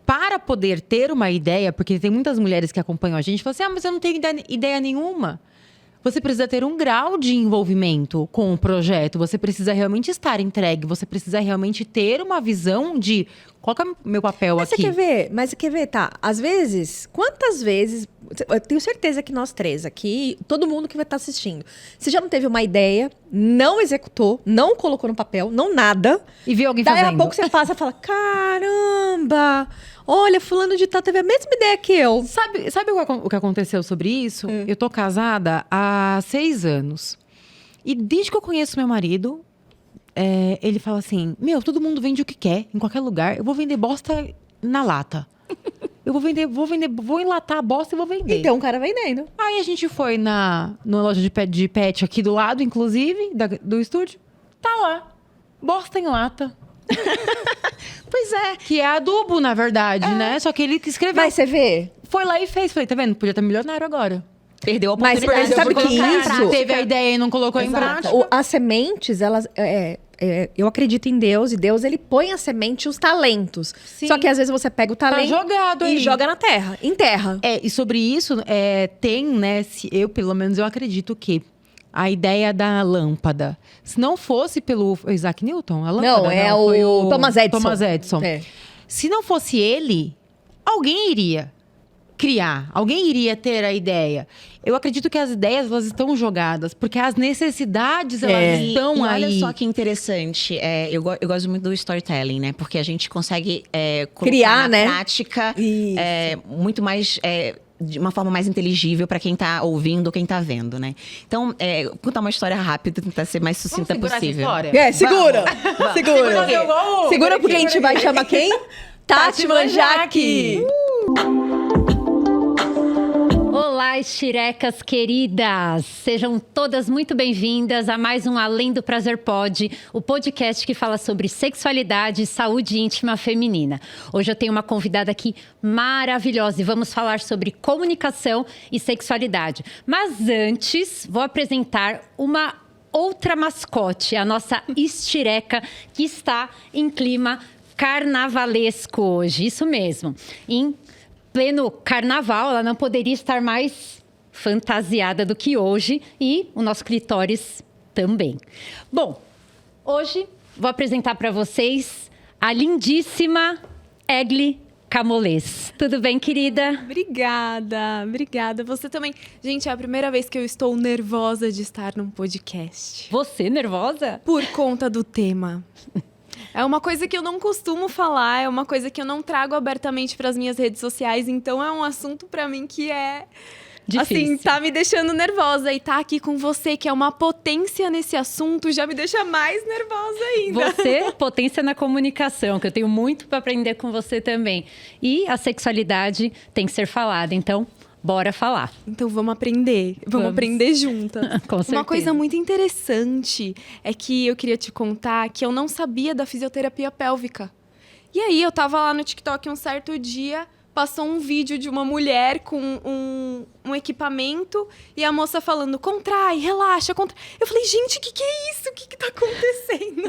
[SPEAKER 1] para poder ter uma ideia, porque tem muitas mulheres que acompanham a gente e falam assim, mas eu não tenho ideia nenhuma. Você precisa ter um grau de envolvimento com o projeto. Você precisa realmente estar entregue. Você precisa realmente ter uma visão de qual que é o meu papel
[SPEAKER 2] Mas
[SPEAKER 1] aqui.
[SPEAKER 2] você quer ver, tá? Às vezes, quantas vezes... Eu tenho certeza que nós três aqui, todo mundo que vai estar assistindo, você já não teve uma ideia, não executou, não colocou no papel, não nada.
[SPEAKER 1] E viu alguém
[SPEAKER 2] Daí
[SPEAKER 1] fazendo.
[SPEAKER 2] a pouco você passa e fala, caramba, olha, fulano de tal teve a mesma ideia que eu.
[SPEAKER 1] Sabe o que aconteceu sobre isso? Eu tô casada há 6 anos. E desde que eu conheço meu marido, ele fala assim, todo mundo vende o que quer, em qualquer lugar. Eu vou vender bosta na lata. Vou enlatar a bosta e vou vender.
[SPEAKER 2] Então o cara vendendo.
[SPEAKER 1] Aí a gente foi numa loja de pet aqui do lado, inclusive, do estúdio. Tá lá. Bosta em lata.
[SPEAKER 3] Pois é.
[SPEAKER 1] Que é adubo, na verdade, né? Só que ele que escreveu.
[SPEAKER 2] Mas você vê...
[SPEAKER 1] Foi lá e fez. Falei, tá vendo? Podia estar milionário agora.
[SPEAKER 3] Perdeu a
[SPEAKER 2] Mas
[SPEAKER 3] oportunidade.
[SPEAKER 2] sabe que isso...
[SPEAKER 1] Teve a ideia e não colocou em prática.
[SPEAKER 2] As sementes, elas... eu acredito em Deus, e Deus, ele põe a semente e os talentos.
[SPEAKER 1] Sim.
[SPEAKER 2] Só que às vezes você pega o talento
[SPEAKER 1] jogado
[SPEAKER 2] e
[SPEAKER 1] aí.
[SPEAKER 2] joga na terra, em terra.
[SPEAKER 1] E sobre isso, tem, né? Pelo menos, eu acredito que a ideia da lâmpada, se não fosse pelo Isaac Newton, a lâmpada...
[SPEAKER 2] Não,
[SPEAKER 1] foi
[SPEAKER 2] o Thomas Edison.
[SPEAKER 1] Thomas Edison. Se não fosse ele, alguém iria criar, alguém iria ter a ideia. Eu acredito que as ideias, elas estão jogadas, porque as necessidades, elas estão
[SPEAKER 3] e
[SPEAKER 1] aí.
[SPEAKER 3] olha só que interessante, eu gosto muito do storytelling, né? Porque a gente consegue colocar
[SPEAKER 2] Criar,
[SPEAKER 3] na
[SPEAKER 2] né?
[SPEAKER 3] prática muito mais de uma forma mais inteligível para quem tá ouvindo ou quem tá vendo, né? Então, contar uma história rápida, tentar ser mais sucinta possível.
[SPEAKER 2] Segura!
[SPEAKER 3] Vamos.
[SPEAKER 2] Segura! Segura porque a gente vai chamar quem? Tati Manjaki!
[SPEAKER 4] Olá, estirecas queridas! Sejam todas muito bem-vindas a mais um Além do Prazer Pod, o podcast que fala sobre sexualidade e saúde íntima feminina. Hoje eu tenho uma convidada aqui maravilhosa e vamos falar sobre comunicação e sexualidade. Mas antes, vou apresentar uma outra mascote, a nossa estireca, que está em clima carnavalesco hoje. Isso mesmo, em pleno carnaval, ela não poderia estar mais fantasiada do que hoje e o nosso clitóris também. Bom, hoje vou apresentar para vocês a lindíssima Egli Camolês. Tudo bem, querida?
[SPEAKER 5] Obrigada. Você também. Gente, é a primeira vez que eu estou nervosa de estar num podcast.
[SPEAKER 4] Você nervosa?
[SPEAKER 5] Por conta do tema. É uma coisa que eu não costumo falar, é uma coisa que eu não trago abertamente para as minhas redes sociais, então é um assunto para mim que é
[SPEAKER 4] difícil.
[SPEAKER 5] Assim, tá me deixando nervosa, e tá aqui com você, que é uma potência nesse assunto, já me deixa mais nervosa ainda.
[SPEAKER 4] Você, potência na comunicação, que eu tenho muito para aprender com você também. E a sexualidade tem que ser falada, então bora falar.
[SPEAKER 5] Então vamos aprender. Vamos aprender juntas.
[SPEAKER 4] Com certeza.
[SPEAKER 5] Uma coisa muito interessante é que eu queria te contar que eu não sabia da fisioterapia pélvica. E aí eu tava lá no TikTok um certo dia, passou um vídeo de uma mulher com um equipamento e a moça falando, contrai, relaxa, contrai. Eu falei, gente, o que é isso? O que tá acontecendo?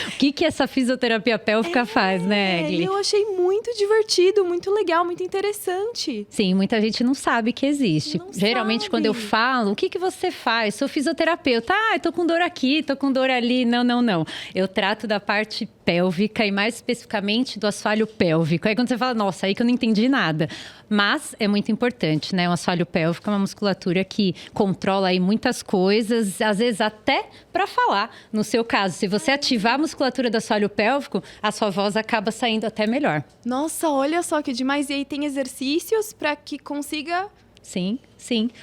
[SPEAKER 4] O que essa fisioterapia pélvica faz, né, Egli?
[SPEAKER 5] Eu achei muito divertido, muito legal, muito interessante.
[SPEAKER 4] Sim, muita gente não sabe que existe.
[SPEAKER 5] Não
[SPEAKER 4] Geralmente,
[SPEAKER 5] sabe.
[SPEAKER 4] quando eu falo, o que você faz? Sou fisioterapeuta. Eu tô com dor aqui, tô com dor ali. Não. Eu trato da parte pélvica e mais especificamente do assoalho pélvico. Aí quando você fala, nossa, aí que eu não entendi nada. Mas é muito importante, né? O assoalho pélvico é uma musculatura que controla aí muitas coisas, às vezes até para falar. No seu caso, se você ativar a musculatura do assoalho pélvico, a sua voz acaba saindo até melhor.
[SPEAKER 5] Nossa, olha só que demais. E aí tem exercícios para que consiga...
[SPEAKER 4] Sim.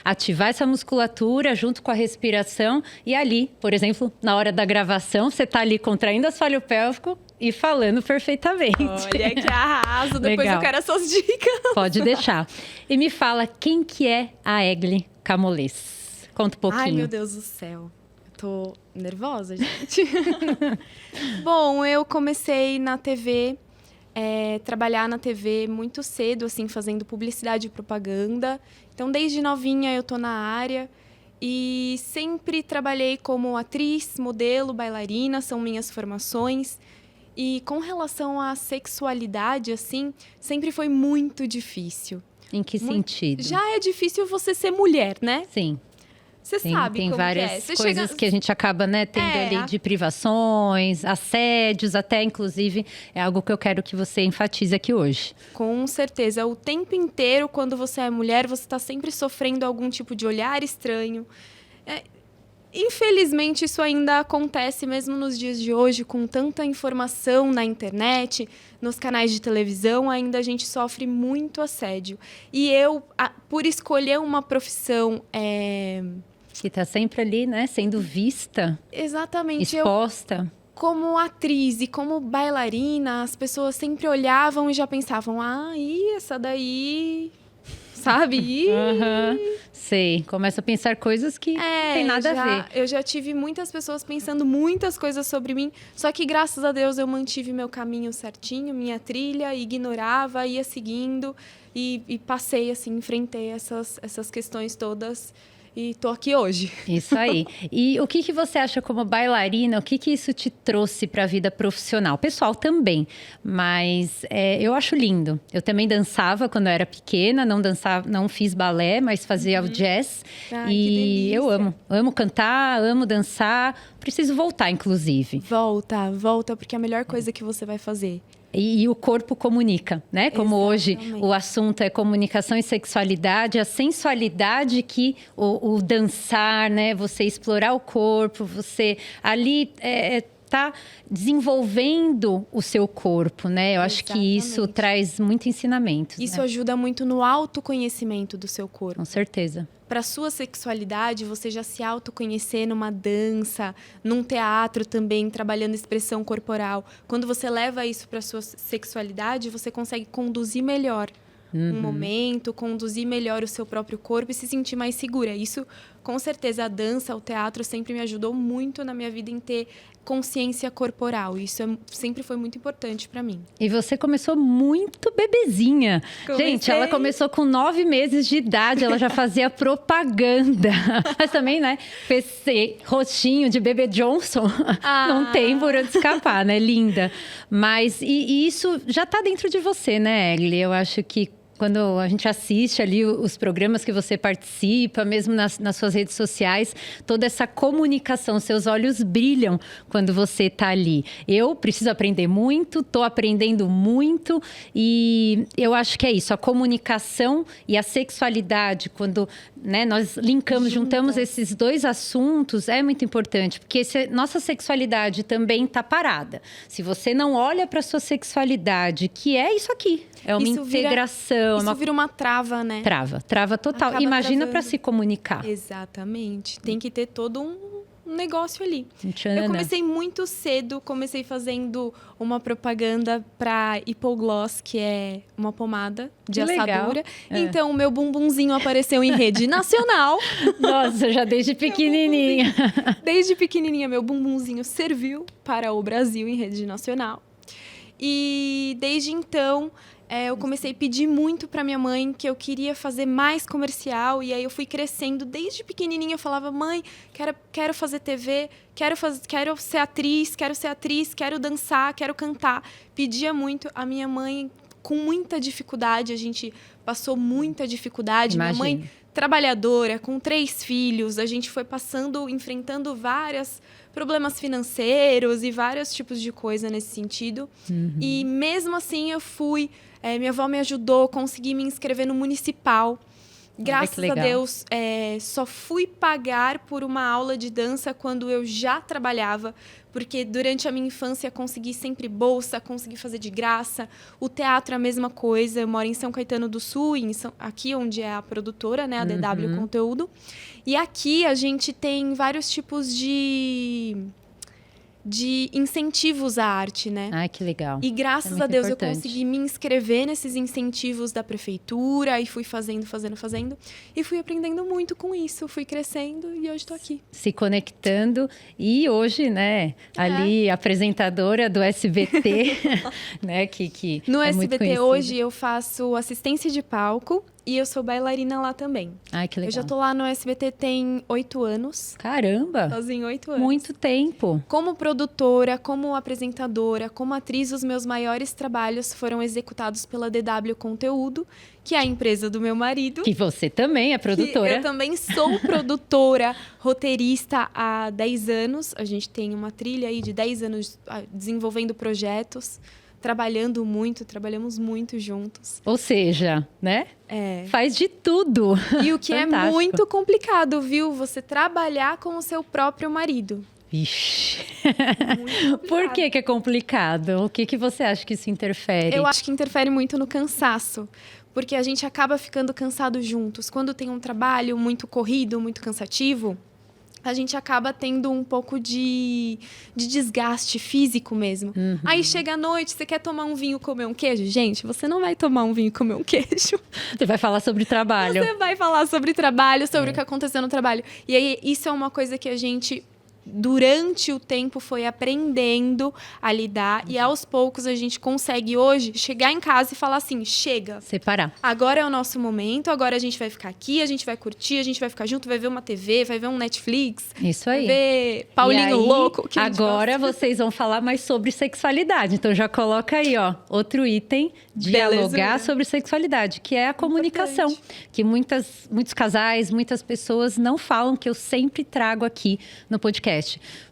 [SPEAKER 4] Ativar essa musculatura junto com a respiração e ali, por exemplo, na hora da gravação, você tá ali contraindo o assoalho pélvico e falando perfeitamente.
[SPEAKER 5] Olha que arraso, depois
[SPEAKER 4] Legal.
[SPEAKER 5] eu quero as suas dicas.
[SPEAKER 4] Pode deixar. E me fala, quem que é a Egli Camolês? Conta um pouquinho.
[SPEAKER 5] Ai, meu Deus do céu. Eu tô nervosa, gente. Bom, eu comecei na TV, trabalhar na TV muito cedo, assim, fazendo publicidade e propaganda. Então, desde novinha eu tô na área e sempre trabalhei como atriz, modelo, bailarina, são minhas formações. E com relação à sexualidade, assim, sempre foi muito difícil.
[SPEAKER 4] Em que sentido?
[SPEAKER 5] Já é difícil você ser mulher, né?
[SPEAKER 4] Sim.
[SPEAKER 5] Você sabe
[SPEAKER 4] tem
[SPEAKER 5] como
[SPEAKER 4] várias
[SPEAKER 5] que é. Você
[SPEAKER 4] coisas
[SPEAKER 5] chega...
[SPEAKER 4] que a gente acaba, né, tendo ali de privações, assédios, até inclusive é algo que eu quero que você enfatize aqui hoje.
[SPEAKER 5] Com certeza. O tempo inteiro, quando você é mulher, você está sempre sofrendo algum tipo de olhar estranho. Infelizmente, isso ainda acontece mesmo nos dias de hoje, com tanta informação na internet, nos canais de televisão, ainda a gente sofre muito assédio. E eu, por escolher uma profissão...
[SPEAKER 4] Que está sempre ali, né, sendo vista,
[SPEAKER 5] Exatamente.
[SPEAKER 4] exposta.
[SPEAKER 5] Como atriz e como bailarina, as pessoas sempre olhavam e já pensavam, essa daí... Sabe?
[SPEAKER 4] Sei, começa a pensar coisas que não tem nada a ver.
[SPEAKER 5] Eu já tive muitas pessoas pensando muitas coisas sobre mim, só que graças a Deus eu mantive meu caminho certinho, minha trilha, ignorava, ia seguindo e passei, assim, enfrentei essas questões todas. E tô aqui hoje.
[SPEAKER 4] Isso aí. E o que você acha como bailarina? O que isso te trouxe para a vida profissional? Pessoal também, mas eu acho lindo. Eu também dançava quando eu era pequena, não fiz balé, mas fazia o jazz.
[SPEAKER 5] Ai,
[SPEAKER 4] e
[SPEAKER 5] que
[SPEAKER 4] eu amo cantar, amo dançar. Preciso voltar, inclusive.
[SPEAKER 5] Volta, porque é a melhor coisa que você vai fazer.
[SPEAKER 4] E o corpo comunica, né? Como hoje
[SPEAKER 5] Exatamente.
[SPEAKER 4] o assunto é comunicação e sexualidade, a sensualidade que o dançar, né? Você explorar o corpo, você ali está desenvolvendo o seu corpo, né? Eu acho que isso
[SPEAKER 5] Exatamente.
[SPEAKER 4] traz muito ensinamento.
[SPEAKER 5] Isso
[SPEAKER 4] né?
[SPEAKER 5] ajuda muito no autoconhecimento do seu corpo.
[SPEAKER 4] Com certeza.
[SPEAKER 5] Para sua sexualidade, você já se autoconhecer numa dança, num teatro também, trabalhando expressão corporal. Quando você leva isso para sua sexualidade, você consegue conduzir melhor um momento, conduzir melhor o seu próprio corpo e se sentir mais segura. Isso, com certeza, a dança, o teatro sempre me ajudou muito na minha vida em ter consciência corporal. Isso sempre foi muito importante para mim.
[SPEAKER 4] E você começou muito bebezinha. Gente, ela começou com 9 meses de idade, ela já fazia propaganda. Mas também, né, esse rostinho de Bebê Johnson não tem por onde escapar, né? Linda. Mas, e isso já tá dentro de você, né, Egli? Eu acho que quando a gente assiste ali os programas que você participa, mesmo nas suas redes sociais, toda essa comunicação, seus olhos brilham quando você está ali. Eu preciso aprender muito, estou aprendendo muito e eu acho que é isso, a comunicação e a sexualidade, quando né, nós juntamos esses dois assuntos, é muito importante, porque nossa sexualidade também está parada. Se você não olha para a sua sexualidade, que é isso aqui, é uma integração.
[SPEAKER 5] Isso vira uma trava, né?
[SPEAKER 4] Trava total.
[SPEAKER 5] Acaba
[SPEAKER 4] Imagina para
[SPEAKER 5] travando.
[SPEAKER 4] se comunicar.
[SPEAKER 5] Exatamente. Tem que ter todo um negócio ali.
[SPEAKER 4] Tchanana.
[SPEAKER 5] Eu comecei muito cedo, comecei fazendo uma propaganda para Hipogloss, que é uma pomada de
[SPEAKER 4] Que legal.
[SPEAKER 5] assadura.
[SPEAKER 4] É.
[SPEAKER 5] Então, o meu bumbumzinho apareceu em rede nacional.
[SPEAKER 4] Nossa, já desde pequenininha.
[SPEAKER 5] Desde pequenininha, meu bumbumzinho serviu para o Brasil em rede nacional. E desde então, eu comecei a pedir muito para minha mãe que eu queria fazer mais comercial. E aí eu fui crescendo. Desde pequenininha eu falava, mãe, quero fazer TV, quero ser atriz, quero dançar, quero cantar. Pedia muito. A minha mãe, com muita dificuldade, a gente passou muita dificuldade.
[SPEAKER 4] Imagino.
[SPEAKER 5] Minha mãe, trabalhadora, com 3 filhos, a gente foi enfrentando vários problemas financeiros e vários tipos de coisa nesse sentido. E mesmo assim eu fui... minha avó me ajudou, consegui me inscrever no municipal. Graças a Deus, só fui pagar por uma aula de dança quando eu já trabalhava, porque durante a minha infância consegui sempre bolsa, consegui fazer de graça. O teatro é a mesma coisa. Eu moro em São Caetano do Sul, aqui onde é a produtora, né, a DW Conteúdo. E aqui a gente tem vários tipos de incentivos à arte, né?
[SPEAKER 4] Ai, que legal.
[SPEAKER 5] E graças a Deus eu consegui me inscrever nesses incentivos da prefeitura e fui fazendo. E fui aprendendo muito com isso, fui crescendo e hoje estou aqui.
[SPEAKER 4] Se conectando e hoje, né, ali apresentadora do SBT, né, que
[SPEAKER 5] no
[SPEAKER 4] é
[SPEAKER 5] SBT
[SPEAKER 4] muito conhecida.
[SPEAKER 5] hoje eu faço assistência de palco e eu sou bailarina lá também.
[SPEAKER 4] Ai, que legal.
[SPEAKER 5] Eu já tô lá no SBT tem 8 anos.
[SPEAKER 4] Caramba!
[SPEAKER 5] Sozinho 8 anos.
[SPEAKER 4] Muito tempo.
[SPEAKER 5] Como produtora, como apresentadora, como atriz, os meus maiores trabalhos foram executados pela DW Conteúdo, que é a empresa do meu marido.
[SPEAKER 4] Que você também é produtora.
[SPEAKER 5] Eu também sou produtora, roteirista há 10 anos. A gente tem uma trilha aí de 10 anos desenvolvendo projetos, trabalhamos muito juntos.
[SPEAKER 4] Ou seja, né? Faz de tudo.
[SPEAKER 5] E o que é muito complicado, viu? Você trabalhar com o seu próprio marido.
[SPEAKER 4] Ixi.
[SPEAKER 5] Muito
[SPEAKER 4] Por que é complicado? O que você acha que isso interfere?
[SPEAKER 5] Eu acho que interfere muito no cansaço. Porque a gente acaba ficando cansado juntos. Quando tem um trabalho muito corrido, muito cansativo, a gente acaba tendo um pouco de desgaste físico mesmo. Aí chega a noite, você quer tomar um vinho, comer um queijo? Gente, você não vai tomar um vinho e comer um queijo.
[SPEAKER 4] Você vai falar sobre trabalho.
[SPEAKER 5] Você vai falar sobre trabalho, sobre o que aconteceu no trabalho. E aí, isso é uma coisa que a gente, durante o tempo, foi aprendendo a lidar. E aos poucos a gente consegue hoje chegar em casa e falar assim, chega.
[SPEAKER 4] Separar.
[SPEAKER 5] Agora é o nosso momento, agora a gente vai ficar aqui, a gente vai curtir, a gente vai ficar junto, vai ver uma TV, vai ver um Netflix.
[SPEAKER 4] Isso aí.
[SPEAKER 5] Vai ver Paulinho
[SPEAKER 4] E aí,
[SPEAKER 5] Louco. Que a gente
[SPEAKER 4] agora
[SPEAKER 5] gosta.
[SPEAKER 4] vocês vão falar mais sobre sexualidade. Então já coloca aí, ó, outro item, dialogar
[SPEAKER 5] Beleza.
[SPEAKER 4] sobre sexualidade, que é a comunicação. Que muitos casais, muitas pessoas não falam, que eu sempre trago aqui no podcast.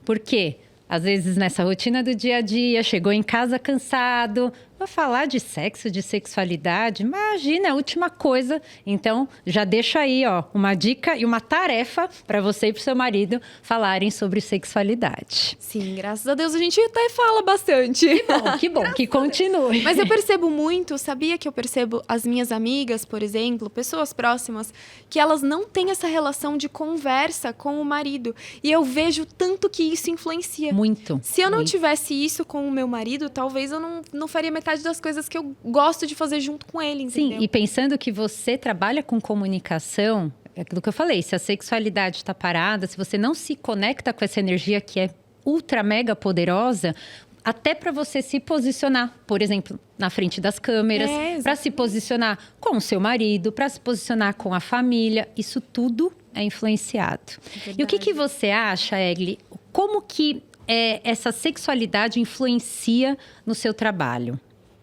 [SPEAKER 4] Por quê? Às vezes, nessa rotina do dia a dia, chegou em casa cansado, Pra falar de sexo, de sexualidade, imagina, é a última coisa. Então, já deixa aí, ó, uma dica e uma tarefa para você e pro seu marido falarem sobre sexualidade.
[SPEAKER 5] Sim, graças a Deus a gente até fala bastante.
[SPEAKER 4] Que bom, que continue.
[SPEAKER 5] Mas eu percebo muito, sabia que eu percebo as minhas amigas, por exemplo, pessoas próximas, que elas não têm essa relação de conversa com o marido. E eu vejo tanto que isso influencia.
[SPEAKER 4] Muito.
[SPEAKER 5] Se eu não
[SPEAKER 4] muito.
[SPEAKER 5] tivesse isso com o meu marido, talvez eu não faria metade das coisas que eu gosto de fazer junto com ele, entendeu?
[SPEAKER 4] Sim, e pensando que você trabalha com comunicação, é aquilo que eu falei, se a sexualidade está parada, se você não se conecta com essa energia que é ultra mega poderosa, até para você se posicionar, por exemplo, na frente das câmeras, para se posicionar com o seu marido, para se posicionar com a família, isso tudo é influenciado. E o que você acha, Egli? Como que essa sexualidade influencia no seu trabalho?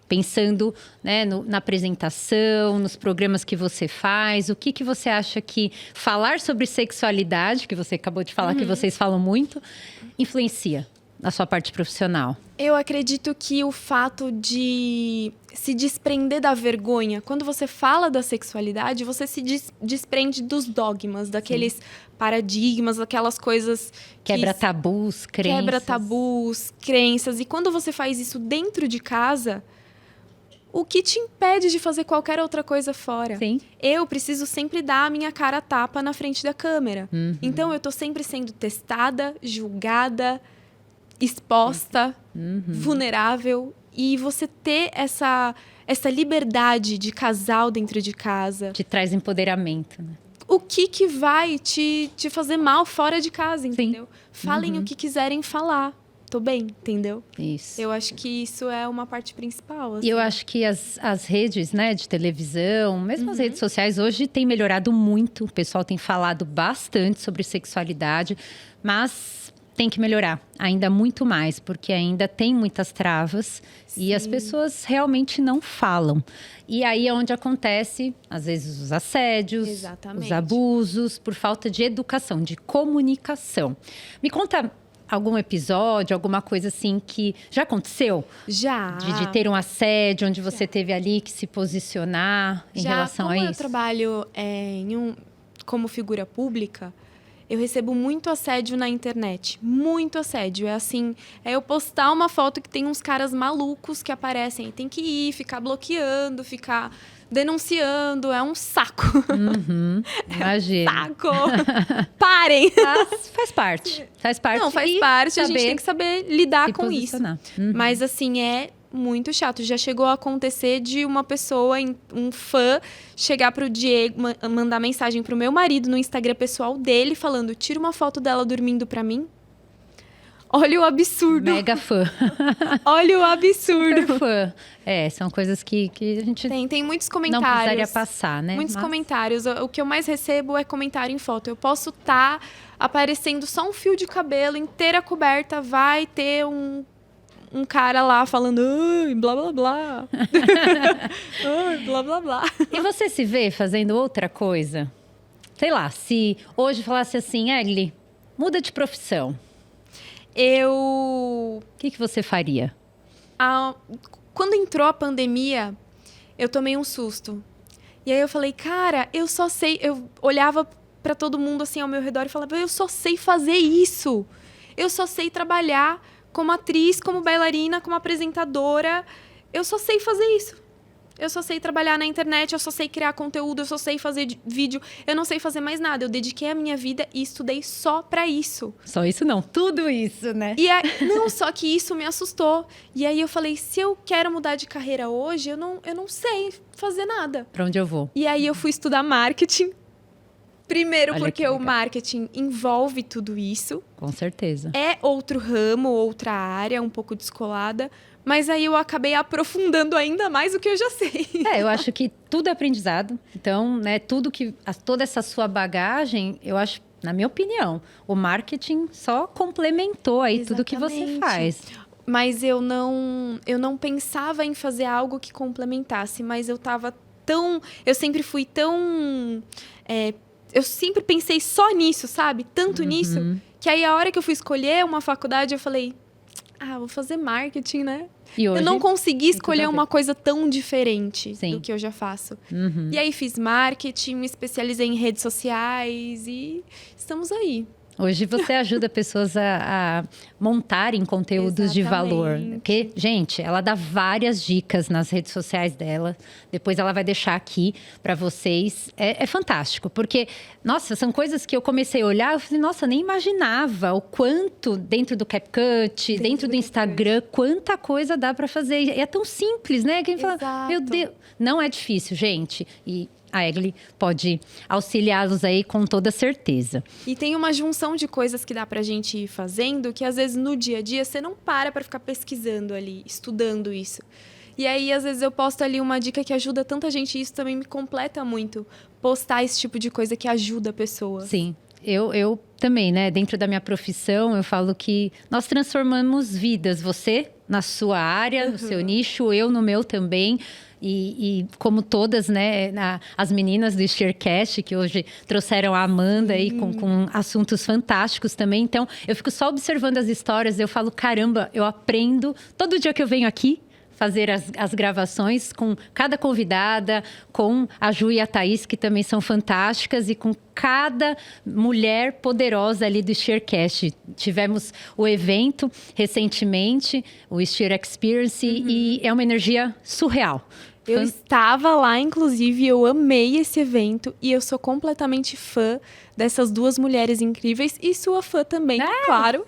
[SPEAKER 4] Pensando, né, na apresentação, nos programas que você faz, o que você acha que falar sobre sexualidade, que você acabou de falar que vocês falam muito, influencia na sua parte profissional?
[SPEAKER 5] Eu acredito que o fato de se desprender da vergonha, quando você fala da sexualidade, você se desprende dos dogmas, daqueles paradigmas, daquelas coisas que
[SPEAKER 4] Quebra tabus, crenças.
[SPEAKER 5] Quebra tabus, crenças. E quando você faz isso dentro de casa, o que te impede de fazer qualquer outra coisa fora?
[SPEAKER 4] Sim.
[SPEAKER 5] Eu preciso sempre dar a minha cara a tapa na frente da câmera. Então, eu tô sempre sendo testada, julgada, exposta, vulnerável. E você ter essa liberdade de casal dentro de casa.
[SPEAKER 4] Te traz empoderamento, né?
[SPEAKER 5] O que vai te fazer mal fora de casa, entendeu? Falem o que quiserem falar. Tô bem, entendeu?
[SPEAKER 4] Isso.
[SPEAKER 5] Eu acho que isso é uma parte principal. Assim.
[SPEAKER 4] E eu acho que as redes, né, de televisão, mesmo as redes sociais, hoje têm melhorado muito. O pessoal tem falado bastante sobre sexualidade, mas tem que melhorar ainda muito mais, porque ainda tem muitas travas e as pessoas realmente não falam. E aí é onde acontece, às vezes, os assédios, os abusos, por falta de educação, de comunicação. Me conta algum episódio, alguma coisa assim que já aconteceu?
[SPEAKER 5] Já.
[SPEAKER 4] De ter um assédio, onde você teve ali que se posicionar em relação a isso?
[SPEAKER 5] Como eu trabalho como figura pública, eu recebo muito assédio na internet. Muito assédio. É assim, eu postar uma foto que tem uns caras malucos que aparecem. Tem que ir, ficar bloqueando, ficar denunciando. É um saco.
[SPEAKER 4] Imagina.
[SPEAKER 5] Saco. Parem.
[SPEAKER 4] Mas faz parte. Faz parte.
[SPEAKER 5] Não, faz parte. A gente tem que saber lidar com isso. Mas assim, é muito chato. Já chegou a acontecer de uma pessoa, um fã, chegar pro Diego, mandar mensagem pro meu marido no Instagram pessoal dele, falando: tira uma foto dela dormindo pra mim. Olha o absurdo.
[SPEAKER 4] Mega fã.
[SPEAKER 5] Olha o absurdo.
[SPEAKER 4] Super fã. São coisas que a gente
[SPEAKER 5] tem muitos comentários.
[SPEAKER 4] Não precisaria passar, né?
[SPEAKER 5] Muitos comentários. O que eu mais recebo é comentário em foto. Eu posso estar aparecendo só um fio de cabelo, inteira coberta, vai ter um cara lá falando ai, blá, blá, blá. Ai, blá, blá, blá.
[SPEAKER 4] E você se vê fazendo outra coisa? Sei lá, se hoje falasse assim, Egli, muda de profissão. O que você faria?
[SPEAKER 5] Quando entrou a pandemia, eu tomei um susto. E aí eu falei, cara, eu só sei... Eu olhava pra todo mundo assim ao meu redor e falava, eu só sei fazer isso. Eu só sei trabalhar como atriz, como bailarina, como apresentadora. Eu só sei fazer isso. Eu só sei trabalhar na internet, eu só sei criar conteúdo, eu só sei fazer vídeo. Eu não sei fazer mais nada. Eu dediquei a minha vida e estudei só pra isso.
[SPEAKER 4] Só isso não, tudo isso, né?
[SPEAKER 5] Não, só que isso me assustou. E aí eu falei, se eu quero mudar de carreira hoje, eu não sei fazer nada.
[SPEAKER 4] Pra onde eu vou?
[SPEAKER 5] E aí eu fui estudar marketing. Primeiro,
[SPEAKER 4] Olha
[SPEAKER 5] porque o marketing envolve tudo isso.
[SPEAKER 4] Com certeza.
[SPEAKER 5] É outro ramo, outra área, um pouco descolada. Mas aí eu acabei aprofundando ainda mais o que eu já sei.
[SPEAKER 4] Eu acho que tudo é aprendizado. Então, né, toda essa sua bagagem, eu acho, na minha opinião, o marketing só complementou aí tudo que você faz.
[SPEAKER 5] Mas eu não pensava em fazer algo que complementasse, mas eu sempre fui tão... eu sempre pensei só nisso, sabe? Tanto nisso, que aí a hora que eu fui escolher uma faculdade, eu falei... vou fazer marketing, né?
[SPEAKER 4] E hoje,
[SPEAKER 5] eu não consegui
[SPEAKER 4] tudo a
[SPEAKER 5] escolher
[SPEAKER 4] ver.
[SPEAKER 5] uma coisa tão diferente
[SPEAKER 4] Sim.
[SPEAKER 5] do que eu já faço.
[SPEAKER 4] Uhum.
[SPEAKER 5] E aí fiz marketing, me especializei em redes sociais e estamos aí.
[SPEAKER 4] Hoje você ajuda pessoas a montarem conteúdos de valor.
[SPEAKER 5] Exatamente.
[SPEAKER 4] Porque, gente, ela dá várias dicas nas redes sociais dela. Depois ela vai deixar aqui para vocês. É fantástico, porque, nossa, são coisas que eu comecei a olhar. Eu falei, nossa, nem imaginava o quanto dentro do CapCut, dentro do Instagram, quanta coisa dá para fazer. E é tão simples, né? Quem fala,
[SPEAKER 5] Exato.
[SPEAKER 4] meu Deus, não é difícil, gente. E a Egli pode auxiliá-los aí com toda certeza.
[SPEAKER 5] E tem uma junção de coisas que dá pra gente ir fazendo que às vezes no dia a dia você não para ficar pesquisando ali, estudando isso. E aí, às vezes, eu posto ali uma dica que ajuda tanta gente e isso também me completa muito. Postar esse tipo de coisa que ajuda a pessoa.
[SPEAKER 4] Sim. Eu também, né? Dentro da minha profissão, eu falo que nós transformamos vidas. Você na sua área, no seu nicho, eu no meu também. E como todas, né, as meninas do Sharecast, que hoje trouxeram a Amanda aí com assuntos fantásticos também. Então, eu fico só observando as histórias, eu falo, caramba, eu aprendo todo dia que eu venho aqui fazer as gravações com cada convidada, com a Ju e a Thaís, que também são fantásticas, e com cada mulher poderosa ali do Sharecast. Tivemos o evento recentemente, o Share Experience, e é uma energia surreal.
[SPEAKER 5] Eu estava lá, inclusive, eu amei esse evento e eu sou completamente fã dessas duas mulheres incríveis e sua fã também, claro.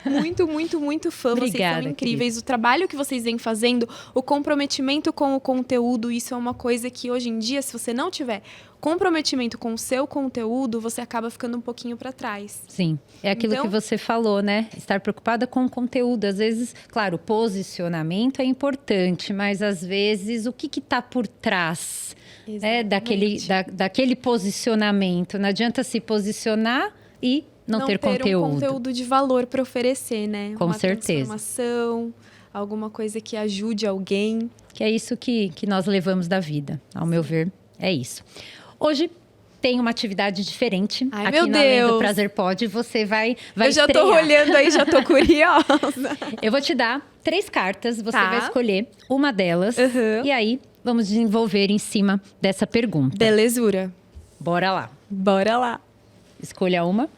[SPEAKER 5] Muito, muito, muito fã.
[SPEAKER 4] Obrigada,
[SPEAKER 5] vocês são incríveis. O trabalho que vocês vêm fazendo, o comprometimento com o conteúdo, isso é uma coisa que hoje em dia, se você não tiver comprometimento com o seu conteúdo, você acaba ficando um pouquinho para trás.
[SPEAKER 4] Sim, é aquilo
[SPEAKER 5] Então-
[SPEAKER 4] que você falou, né? Estar preocupada com o conteúdo. Às vezes, claro, o posicionamento é importante, mas às vezes o que está por trás, né, daquele posicionamento? Não adianta se posicionar e não ter conteúdo.
[SPEAKER 5] um conteúdo de valor para oferecer, né?
[SPEAKER 4] Com
[SPEAKER 5] uma
[SPEAKER 4] certeza.
[SPEAKER 5] transformação, alguma coisa que ajude alguém.
[SPEAKER 4] Que é isso que nós levamos da vida, ao meu ver, é isso. Hoje tem uma atividade diferente
[SPEAKER 5] Ai,
[SPEAKER 4] aqui
[SPEAKER 5] meu
[SPEAKER 4] na Além do
[SPEAKER 5] Deus.
[SPEAKER 4] Prazer Pod. Você vai
[SPEAKER 5] Eu já tô
[SPEAKER 4] estrear.
[SPEAKER 5] olhando aí, já tô curiosa.
[SPEAKER 4] Eu vou te dar 3 cartas, você
[SPEAKER 5] Tá.
[SPEAKER 4] vai escolher uma delas.
[SPEAKER 5] Uhum.
[SPEAKER 4] E aí, vamos desenvolver em cima dessa pergunta.
[SPEAKER 5] Belezura.
[SPEAKER 4] Bora lá.
[SPEAKER 5] Bora lá.
[SPEAKER 4] Escolha uma.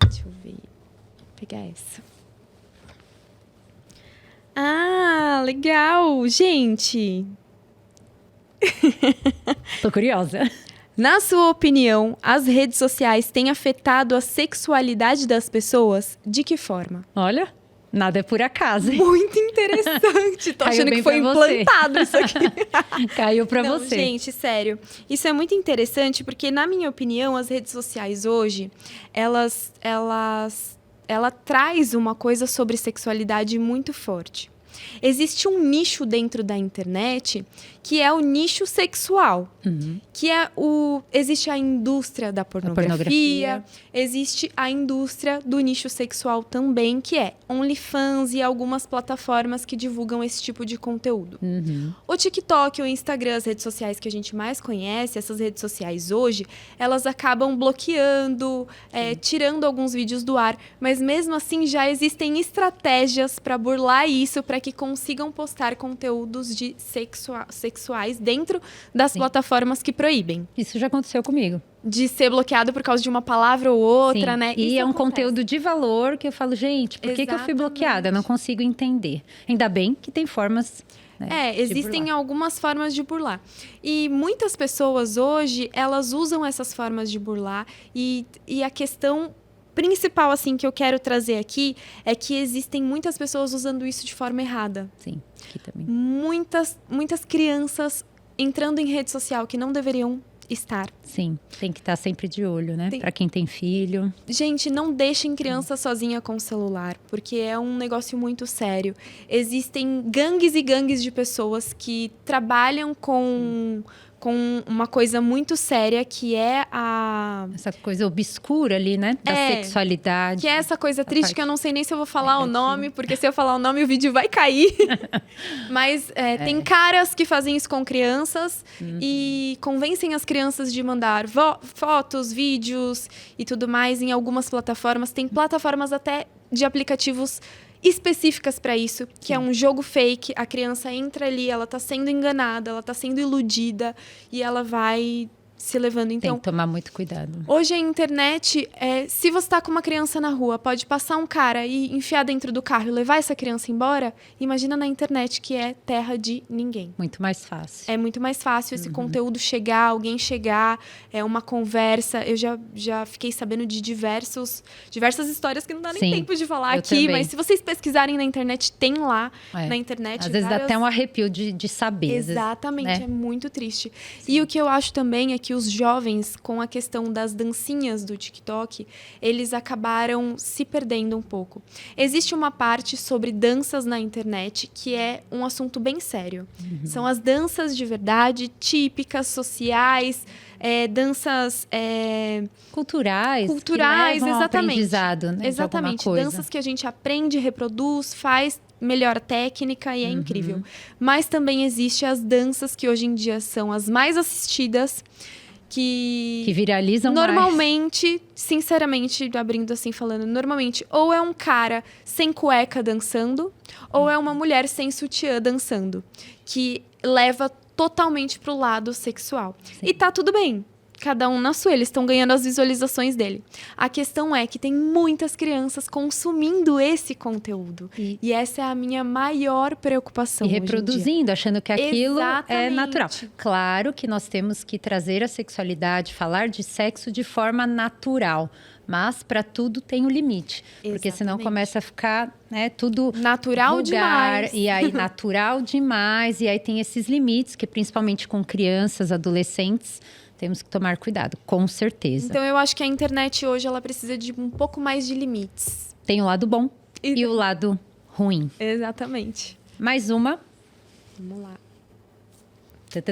[SPEAKER 5] Deixa eu ver. Vou pegar essa. Ah, legal. Gente,
[SPEAKER 4] Tô curiosa.
[SPEAKER 5] na sua opinião, as redes sociais têm afetado a sexualidade das pessoas? De que forma?
[SPEAKER 4] Olha, nada é por acaso, hein?
[SPEAKER 5] Muito interessante. Tô
[SPEAKER 4] Caiu
[SPEAKER 5] achando
[SPEAKER 4] bem
[SPEAKER 5] que foi
[SPEAKER 4] pra você.
[SPEAKER 5] implantado isso aqui.
[SPEAKER 4] Caiu pra
[SPEAKER 5] Não,
[SPEAKER 4] você.
[SPEAKER 5] gente, sério. Isso é muito interessante porque, na minha opinião, as redes sociais hoje, ela traz uma coisa sobre sexualidade muito forte. Existe um nicho dentro da internet que é o nicho sexual, que é existe a indústria da pornografia, existe a indústria do nicho sexual também, que é OnlyFans e algumas plataformas que divulgam esse tipo de conteúdo. O TikTok, o Instagram, as redes sociais que a gente mais conhece, essas redes sociais hoje, elas acabam bloqueando, tirando alguns vídeos do ar, mas mesmo assim já existem estratégias para burlar isso, para que consigam postar conteúdos de sexuais dentro das plataformas que proíbem.
[SPEAKER 4] Isso já aconteceu comigo.
[SPEAKER 5] De ser bloqueado por causa de uma palavra ou outra,
[SPEAKER 4] Sim.
[SPEAKER 5] né?
[SPEAKER 4] E
[SPEAKER 5] Isso
[SPEAKER 4] é um
[SPEAKER 5] acontece.
[SPEAKER 4] conteúdo de valor que eu falo, gente, por que eu fui bloqueada? Eu não consigo entender. Ainda bem que tem formas, né, de
[SPEAKER 5] existem
[SPEAKER 4] burlar.
[SPEAKER 5] algumas formas de burlar. E muitas pessoas hoje, elas usam essas formas de burlar. E a questão principal, assim, que eu quero trazer aqui é que existem muitas pessoas usando isso de forma errada.
[SPEAKER 4] Sim, aqui também.
[SPEAKER 5] Muitas crianças entrando em rede social que não deveriam estar.
[SPEAKER 4] Sim, tem que estar sempre de olho, né?
[SPEAKER 5] Tem-
[SPEAKER 4] Pra quem tem filho.
[SPEAKER 5] Gente, não deixem criança sozinha com o celular, porque é um negócio muito sério. Existem gangues e gangues de pessoas que trabalham com uma coisa muito séria, que é
[SPEAKER 4] Essa coisa obscura ali, né? Da sexualidade.
[SPEAKER 5] Que é essa coisa triste
[SPEAKER 4] parte
[SPEAKER 5] que eu não sei nem se eu vou falar o
[SPEAKER 4] negativa.
[SPEAKER 5] nome, porque se eu falar o nome o vídeo vai cair. Mas tem caras que fazem isso com crianças e convencem as crianças de mandar fotos, vídeos e tudo mais em algumas plataformas. Tem plataformas até de aplicativos específicas para isso, que é um jogo fake. A criança entra ali, ela tá sendo enganada, ela tá sendo iludida e ela vai se levando.
[SPEAKER 4] Tem
[SPEAKER 5] Então,
[SPEAKER 4] que tomar muito cuidado.
[SPEAKER 5] hoje a internet, se você tá com uma criança na rua, pode passar um cara e enfiar dentro do carro e levar essa criança embora. Imagina na internet, que é terra de ninguém.
[SPEAKER 4] Muito mais fácil.
[SPEAKER 5] É muito mais fácil esse conteúdo chegar, alguém chegar, é uma conversa. Eu já fiquei sabendo de diversas histórias que não dá nem
[SPEAKER 4] Sim,
[SPEAKER 5] tempo de falar
[SPEAKER 4] eu
[SPEAKER 5] aqui,
[SPEAKER 4] também.
[SPEAKER 5] mas se vocês pesquisarem na internet, tem lá na internet.
[SPEAKER 4] Às vezes dá até um arrepio de saber. às vezes,
[SPEAKER 5] Exatamente,
[SPEAKER 4] né?
[SPEAKER 5] é muito triste. E o que eu acho também é que os jovens, com a questão das dancinhas do TikTok, eles acabaram se perdendo um pouco. Existe uma parte sobre danças na internet que é um assunto bem sério. São as danças de verdade, típicas, sociais, danças...
[SPEAKER 4] Culturais, que
[SPEAKER 5] Culturais,
[SPEAKER 4] levam ao
[SPEAKER 5] exatamente.
[SPEAKER 4] aprendizado, né,
[SPEAKER 5] Exatamente.
[SPEAKER 4] de alguma coisa.
[SPEAKER 5] Danças que a gente aprende, reproduz, faz, melhora a técnica e é incrível. Mas também existe as danças que hoje em dia são as mais assistidas, que
[SPEAKER 4] viralizam mais.
[SPEAKER 5] normalmente, sinceramente, abrindo assim, falando, normalmente, ou é um cara sem cueca dançando, ou é uma mulher sem sutiã dançando, que leva totalmente pro lado sexual. E tá tudo bem. Cada um na sua, eles estão ganhando as visualizações dele. A questão é que tem muitas crianças consumindo esse conteúdo. E essa é a minha maior preocupação
[SPEAKER 4] E
[SPEAKER 5] hoje em dia.
[SPEAKER 4] reproduzindo, achando que aquilo é
[SPEAKER 5] Exatamente.
[SPEAKER 4] natural. Claro que nós temos que trazer a sexualidade, falar de sexo de forma natural. Mas para tudo tem um limite. Porque senão
[SPEAKER 5] Exatamente.
[SPEAKER 4] começa a ficar, né, tudo
[SPEAKER 5] Natural
[SPEAKER 4] vulgar,
[SPEAKER 5] demais.
[SPEAKER 4] E aí natural demais. E aí tem esses limites que principalmente com crianças, adolescentes, temos que tomar cuidado, com certeza.
[SPEAKER 5] Então eu acho que a internet hoje ela precisa de um pouco mais de limites.
[SPEAKER 4] Tem o lado bom e o lado ruim.
[SPEAKER 5] Exatamente.
[SPEAKER 4] Mais uma.
[SPEAKER 5] Vamos lá.
[SPEAKER 4] Tã.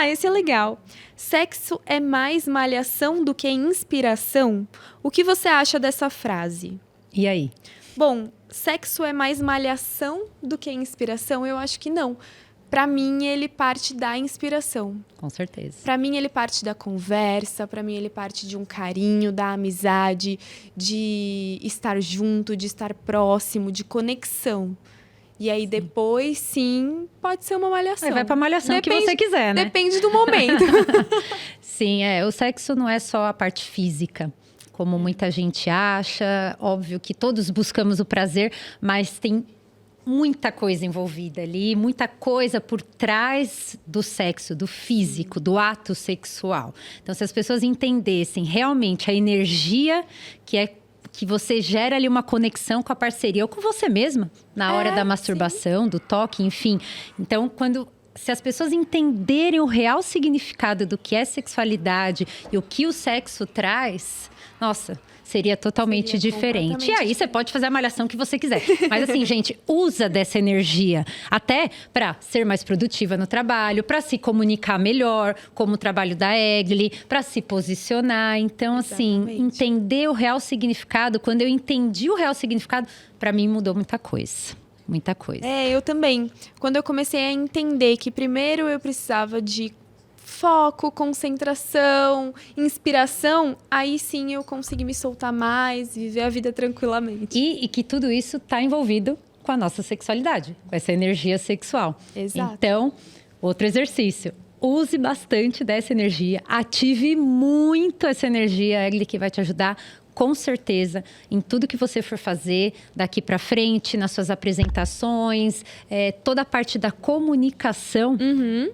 [SPEAKER 5] Esse é legal. Sexo é mais malhação do que inspiração? O que você acha dessa frase?
[SPEAKER 4] E aí?
[SPEAKER 5] Bom, sexo é mais malhação do que inspiração? Eu acho que não. Pra mim, ele parte da inspiração.
[SPEAKER 4] Com certeza.
[SPEAKER 5] Pra mim, ele parte da conversa, pra mim, ele parte de um carinho, da amizade, de estar junto, de estar próximo, de conexão. E aí, depois, sim, pode ser uma malhação.
[SPEAKER 4] Aí vai pra malhação que você quiser, né?
[SPEAKER 5] Depende do momento.
[SPEAKER 4] Sim, o sexo não é só a parte física, como muita gente acha. Óbvio que todos buscamos o prazer, mas tem muita coisa envolvida ali, muita coisa por trás do sexo, do físico, do ato sexual. Então, se as pessoas entendessem realmente a energia que você gera ali uma conexão com a parceria ou com você mesma, na hora da masturbação, do toque, enfim. Então, se as pessoas entenderem o real significado do que é sexualidade e o que o sexo traz, nossa, seria totalmente diferente. E aí você pode fazer a malhação que você quiser. Mas assim, gente, usa dessa energia até para ser mais produtiva no trabalho, para se comunicar melhor, como o trabalho da Egli, para se posicionar. Então, assim, entender o real significado. Quando eu entendi o real significado, para mim mudou muita coisa. Muita coisa.
[SPEAKER 5] Eu também. Quando eu comecei a entender que primeiro eu precisava de foco, concentração, inspiração, aí sim eu consegui me soltar mais, viver a vida tranquilamente.
[SPEAKER 4] E que tudo isso está envolvido com a nossa sexualidade, com essa energia sexual.
[SPEAKER 5] Exato.
[SPEAKER 4] Então, outro exercício. Use bastante dessa energia, ative muito essa energia, Egli, que vai te ajudar com certeza em tudo que você for fazer daqui para frente, nas suas apresentações, toda a parte da comunicação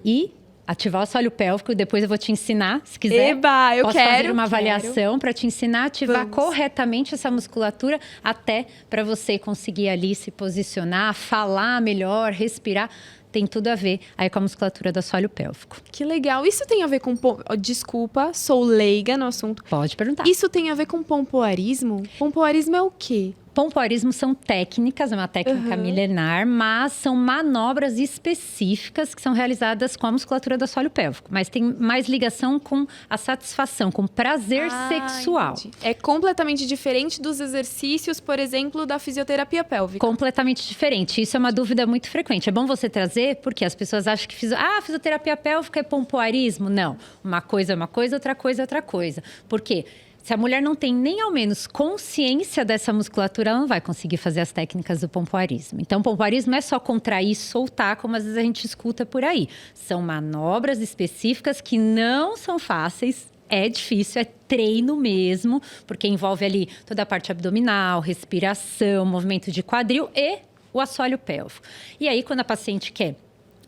[SPEAKER 4] e ativar o assoalho pélvico. Depois eu vou te ensinar, se quiser.
[SPEAKER 5] Eba, eu
[SPEAKER 4] posso
[SPEAKER 5] quero.
[SPEAKER 4] fazer uma avaliação para te ensinar a ativar corretamente essa musculatura, até para você conseguir ali se posicionar, falar melhor, respirar. Tem tudo a ver aí com a musculatura do assoalho pélvico.
[SPEAKER 5] Que legal. Isso tem a ver com... Desculpa, sou leiga no assunto.
[SPEAKER 4] Pode perguntar.
[SPEAKER 5] Isso tem a ver com pompoarismo? Pompoarismo é o quê?
[SPEAKER 4] Pompoarismo são técnicas, é uma técnica milenar, mas são manobras específicas que são realizadas com a musculatura do assoalho pélvico. Mas tem mais ligação com a satisfação, com prazer sexual.
[SPEAKER 5] Entendi. É completamente diferente dos exercícios, por exemplo, da fisioterapia pélvica.
[SPEAKER 4] Completamente diferente. Isso é uma dúvida muito frequente. É bom você trazer, porque as pessoas acham que fisioterapia pélvica é pompoarismo. Não. Uma coisa é uma coisa, outra coisa é outra coisa. Por quê? Se a mulher não tem nem ao menos consciência dessa musculatura, ela não vai conseguir fazer as técnicas do pompoarismo. Então, o pompoarismo não é só contrair e soltar, como às vezes a gente escuta por aí. São manobras específicas que não são fáceis. É difícil, é treino mesmo, porque envolve ali toda a parte abdominal, respiração, movimento de quadril e o assoalho pélvico. E aí, quando a paciente quer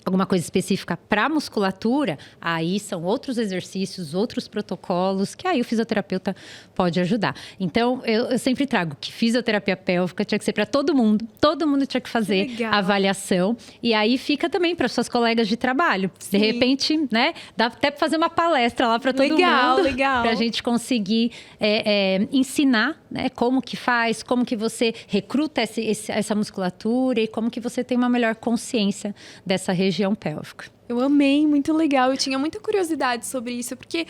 [SPEAKER 4] alguma coisa específica para musculatura, aí são outros exercícios, outros protocolos, que aí o fisioterapeuta pode ajudar. Então, eu sempre trago que fisioterapia pélvica tinha que ser para todo mundo tinha que fazer
[SPEAKER 5] legal.
[SPEAKER 4] a avaliação, e aí fica também para suas colegas de trabalho.
[SPEAKER 5] Sim.
[SPEAKER 4] De repente, né, dá até para fazer uma palestra lá para todo mundo,
[SPEAKER 5] Legal.
[SPEAKER 4] para a gente conseguir ensinar, né, como que faz, como que você recruta essa musculatura e como que você tem uma melhor consciência dessa região pélvica.
[SPEAKER 5] Eu amei, muito legal. Eu tinha muita curiosidade sobre isso, porque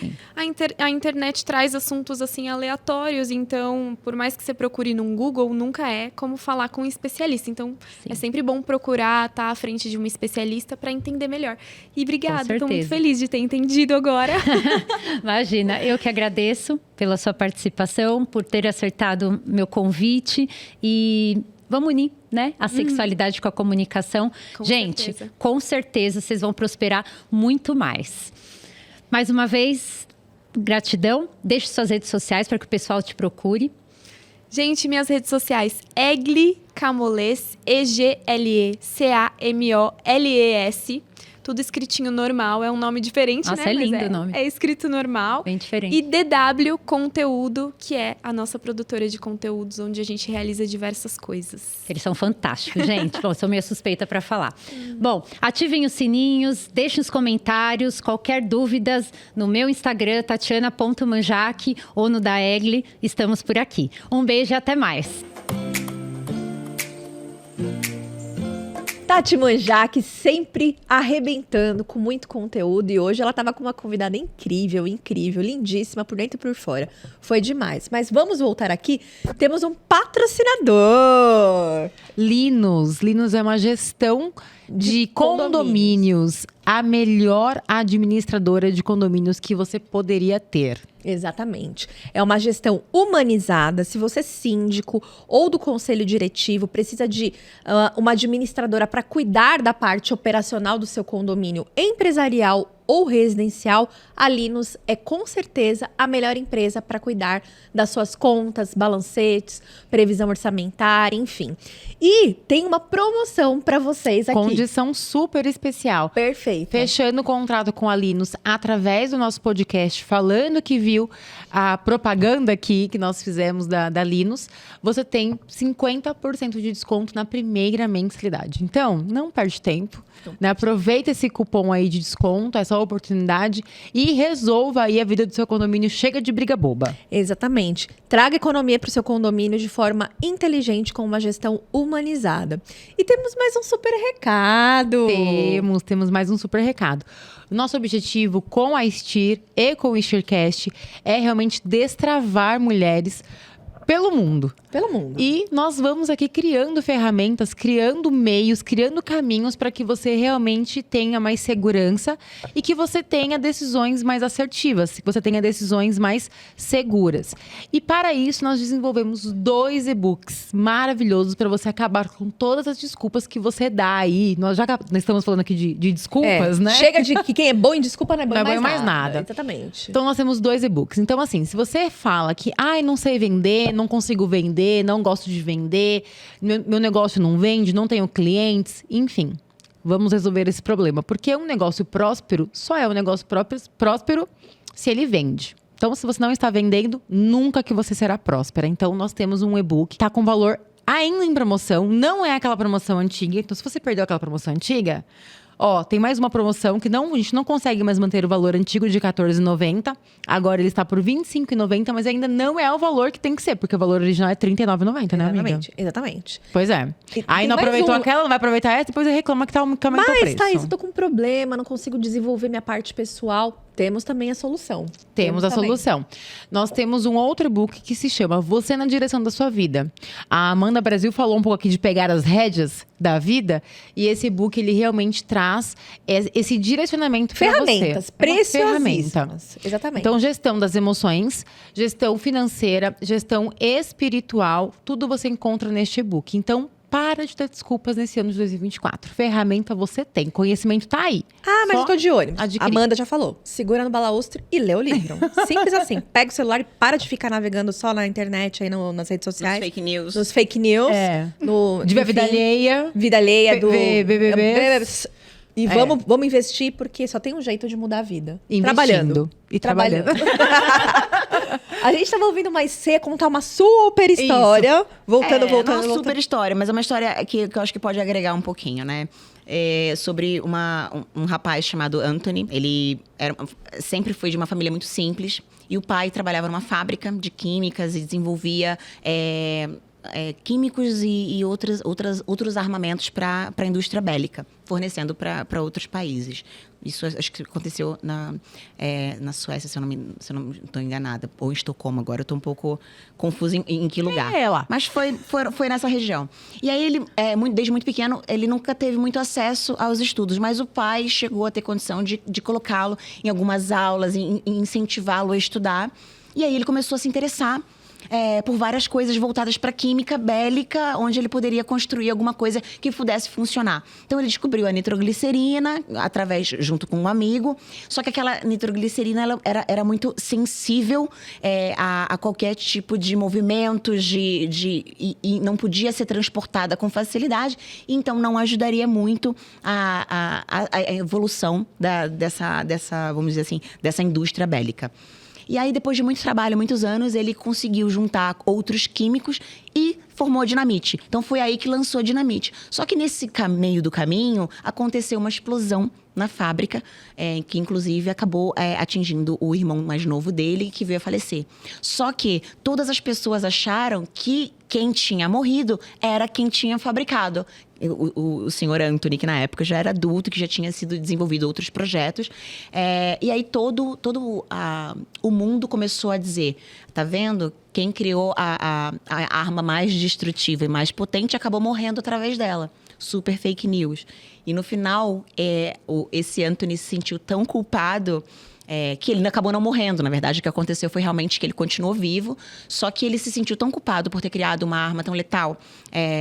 [SPEAKER 5] a internet traz assuntos assim aleatórios, então, por mais que você procure num Google, nunca é como falar com um especialista. Então, é sempre bom procurar estar à frente de um especialista para entender melhor. E obrigada, estou muito feliz de ter entendido agora.
[SPEAKER 4] Imagina, eu que agradeço pela sua participação, por ter acertado meu convite e vamos unir, né, a sexualidade com a comunicação.
[SPEAKER 5] Com
[SPEAKER 4] Gente,
[SPEAKER 5] certeza.
[SPEAKER 4] com certeza vocês vão prosperar muito mais. Mais uma vez, gratidão. Deixe suas redes sociais para que o pessoal te procure.
[SPEAKER 5] Gente, minhas redes sociais, Egli Camoles, EGLECAMOLES. Tudo escritinho normal, é um nome diferente,
[SPEAKER 4] Nossa,
[SPEAKER 5] né?
[SPEAKER 4] é lindo
[SPEAKER 5] Mas
[SPEAKER 4] o nome.
[SPEAKER 5] É escrito normal.
[SPEAKER 4] Bem diferente.
[SPEAKER 5] E DW Conteúdo, que é a nossa produtora de conteúdos, onde a gente realiza diversas coisas.
[SPEAKER 4] Eles são fantásticos, gente. Bom, sou meio suspeita para falar. Bom, ativem os sininhos, deixem os comentários, qualquer dúvidas no meu Instagram, tatiana.manjac, ou no da Egli, estamos por aqui. Um beijo e até mais.
[SPEAKER 2] Tati Manjac sempre arrebentando com muito conteúdo, e hoje ela estava com uma convidada incrível, lindíssima por dentro e por fora. Foi demais. Mas vamos voltar aqui. Temos um patrocinador.
[SPEAKER 1] Linus é uma gestão de condomínios. A melhor administradora de condomínios que você poderia ter.
[SPEAKER 2] Exatamente. É uma gestão humanizada. Se você é síndico ou do conselho diretivo, precisa de uma administradora para cuidar da parte operacional do seu condomínio empresarial ou residencial, a Linus é com certeza a melhor empresa para cuidar das suas contas, balancetes, previsão orçamentária, enfim. E tem uma promoção para vocês aqui.
[SPEAKER 1] Condição super especial.
[SPEAKER 2] Perfeito.
[SPEAKER 1] Fechando o contrato com a Linus através do nosso podcast, falando que viu a propaganda aqui que nós fizemos da Linus, você tem 50% de desconto na primeira mensalidade. Então, não perde tempo, né? Aproveita esse cupom aí de desconto, essa oportunidade e resolva aí a vida do seu condomínio. Chega de briga boba.
[SPEAKER 2] Exatamente. Traga economia para o seu condomínio de forma inteligente, com uma gestão humanizada. E temos mais um super recado.
[SPEAKER 1] Temos mais um super recado. O nosso objetivo com a STIR e com o STIRcast é realmente destravar mulheres pelo mundo.
[SPEAKER 2] Pelo mundo.
[SPEAKER 1] E nós vamos aqui criando ferramentas, criando meios, criando caminhos para que você realmente tenha mais segurança e que você tenha decisões mais assertivas, que você tenha decisões mais seguras. E para isso, nós desenvolvemos 2 e-books maravilhosos para você acabar com todas as desculpas que você dá aí. Nós estamos falando aqui de desculpas, né?
[SPEAKER 2] Chega de que quem é bom em desculpa não é bom
[SPEAKER 1] Não
[SPEAKER 2] em
[SPEAKER 1] é bom mais nada.
[SPEAKER 2] Exatamente.
[SPEAKER 1] Então, nós temos 2 e-books. Então, assim, se você fala que, não sei vender, não consigo vender, não gosto de vender, meu negócio não vende, não tenho clientes, enfim, vamos resolver esse problema. Porque um negócio próspero só é um negócio próspero se ele vende. Então, se você não está vendendo, nunca que você será próspera. Então, nós temos um e-book que está com valor ainda em promoção, não é aquela promoção antiga. Então, se você perdeu aquela promoção antiga, tem mais uma promoção que a gente não consegue mais manter o valor antigo de R$14,90. Agora ele está por R$25,90, mas ainda não é o valor que tem que ser, porque o valor original é R$39,90, né, amiga?
[SPEAKER 2] Exatamente.
[SPEAKER 1] Pois é.
[SPEAKER 2] E
[SPEAKER 1] Aí
[SPEAKER 2] tem
[SPEAKER 1] não
[SPEAKER 2] mais
[SPEAKER 1] aproveitou
[SPEAKER 2] um.
[SPEAKER 1] aquela, não vai aproveitar essa, depois reclama que aumentou o preço.
[SPEAKER 2] Mas, Thaís, eu tô com um problema, não consigo desenvolver minha parte pessoal. temos também a solução.
[SPEAKER 1] Temos a
[SPEAKER 2] também.
[SPEAKER 1] solução. Nós temos um outro e-book que se chama Você na Direção da Sua Vida. A Amanda Brasil falou um pouco aqui de pegar as rédeas da vida. E esse e-book, ele realmente traz esse direcionamento para você.
[SPEAKER 2] Ferramentas preciosíssimas. Exatamente.
[SPEAKER 1] Então, gestão das emoções, gestão financeira, gestão espiritual, tudo você encontra neste e-book. Então, para de ter desculpas nesse ano de 2024. Ferramenta você tem, conhecimento tá aí.
[SPEAKER 2] Ah, mas
[SPEAKER 1] Só
[SPEAKER 2] eu tô de olho.
[SPEAKER 1] adquirir.
[SPEAKER 2] Amanda já falou. Segura no balaústre e lê o livro. Simples assim. Pega o celular e para de ficar navegando só na internet, aí nas redes
[SPEAKER 3] Nos
[SPEAKER 2] sociais.
[SPEAKER 3] fake news.
[SPEAKER 2] Nos fake news.
[SPEAKER 1] De ver a vida
[SPEAKER 2] enfim,
[SPEAKER 1] alheia.
[SPEAKER 2] Vida alheia do...
[SPEAKER 1] BBBs.
[SPEAKER 2] E vamos investir, porque só tem um jeito de mudar a vida.
[SPEAKER 1] Investindo.
[SPEAKER 2] Trabalhando.
[SPEAKER 1] E trabalhando.
[SPEAKER 2] A gente tava ouvindo mais C contar uma super história. Voltando.
[SPEAKER 3] Não é uma super história, mas é uma história que eu acho que pode agregar um pouquinho, né? Sobre um rapaz chamado Anthony. Ele sempre foi de uma família muito simples. E o pai trabalhava numa fábrica de químicas e desenvolvia químicos e outros armamentos para a indústria bélica, fornecendo para outros países. Isso acho que aconteceu na Suécia, se eu não estou enganada, ou em Estocolmo agora. Eu estou um pouco confusa em que lugar.
[SPEAKER 1] Lá.
[SPEAKER 3] Mas foi nessa região. E aí ele, desde muito pequeno, ele nunca teve muito acesso aos estudos, mas o pai chegou a ter condição de colocá-lo em algumas aulas, em incentivá-lo a estudar. E aí ele começou a se interessar por várias coisas voltadas para química bélica, onde ele poderia construir alguma coisa que pudesse funcionar. Então ele descobriu a nitroglicerina junto com um amigo. Só que aquela nitroglicerina ela era muito sensível a qualquer tipo de movimentos e não podia ser transportada com facilidade. Então não ajudaria muito a evolução dessa, vamos dizer assim, dessa indústria bélica. E aí, depois de muito trabalho, muitos anos, ele conseguiu juntar outros químicos e formou a dinamite. Então, foi aí que lançou a dinamite. Só que nesse meio do caminho, aconteceu uma explosão na fábrica, que inclusive acabou atingindo o irmão mais novo dele, que veio a falecer. Só que todas as pessoas acharam que quem tinha morrido era quem tinha fabricado. O senhor Anthony, que na época já era adulto, que já tinha sido desenvolvido outros projetos. E aí todo o mundo começou a dizer, tá vendo? Quem criou a arma mais destrutiva e mais potente acabou morrendo através dela. Super fake news. E no final, esse Anthony se sentiu tão culpado que ele acabou não morrendo. Na verdade, o que aconteceu foi realmente que ele continuou vivo, só que ele se sentiu tão culpado por ter criado uma arma tão letal.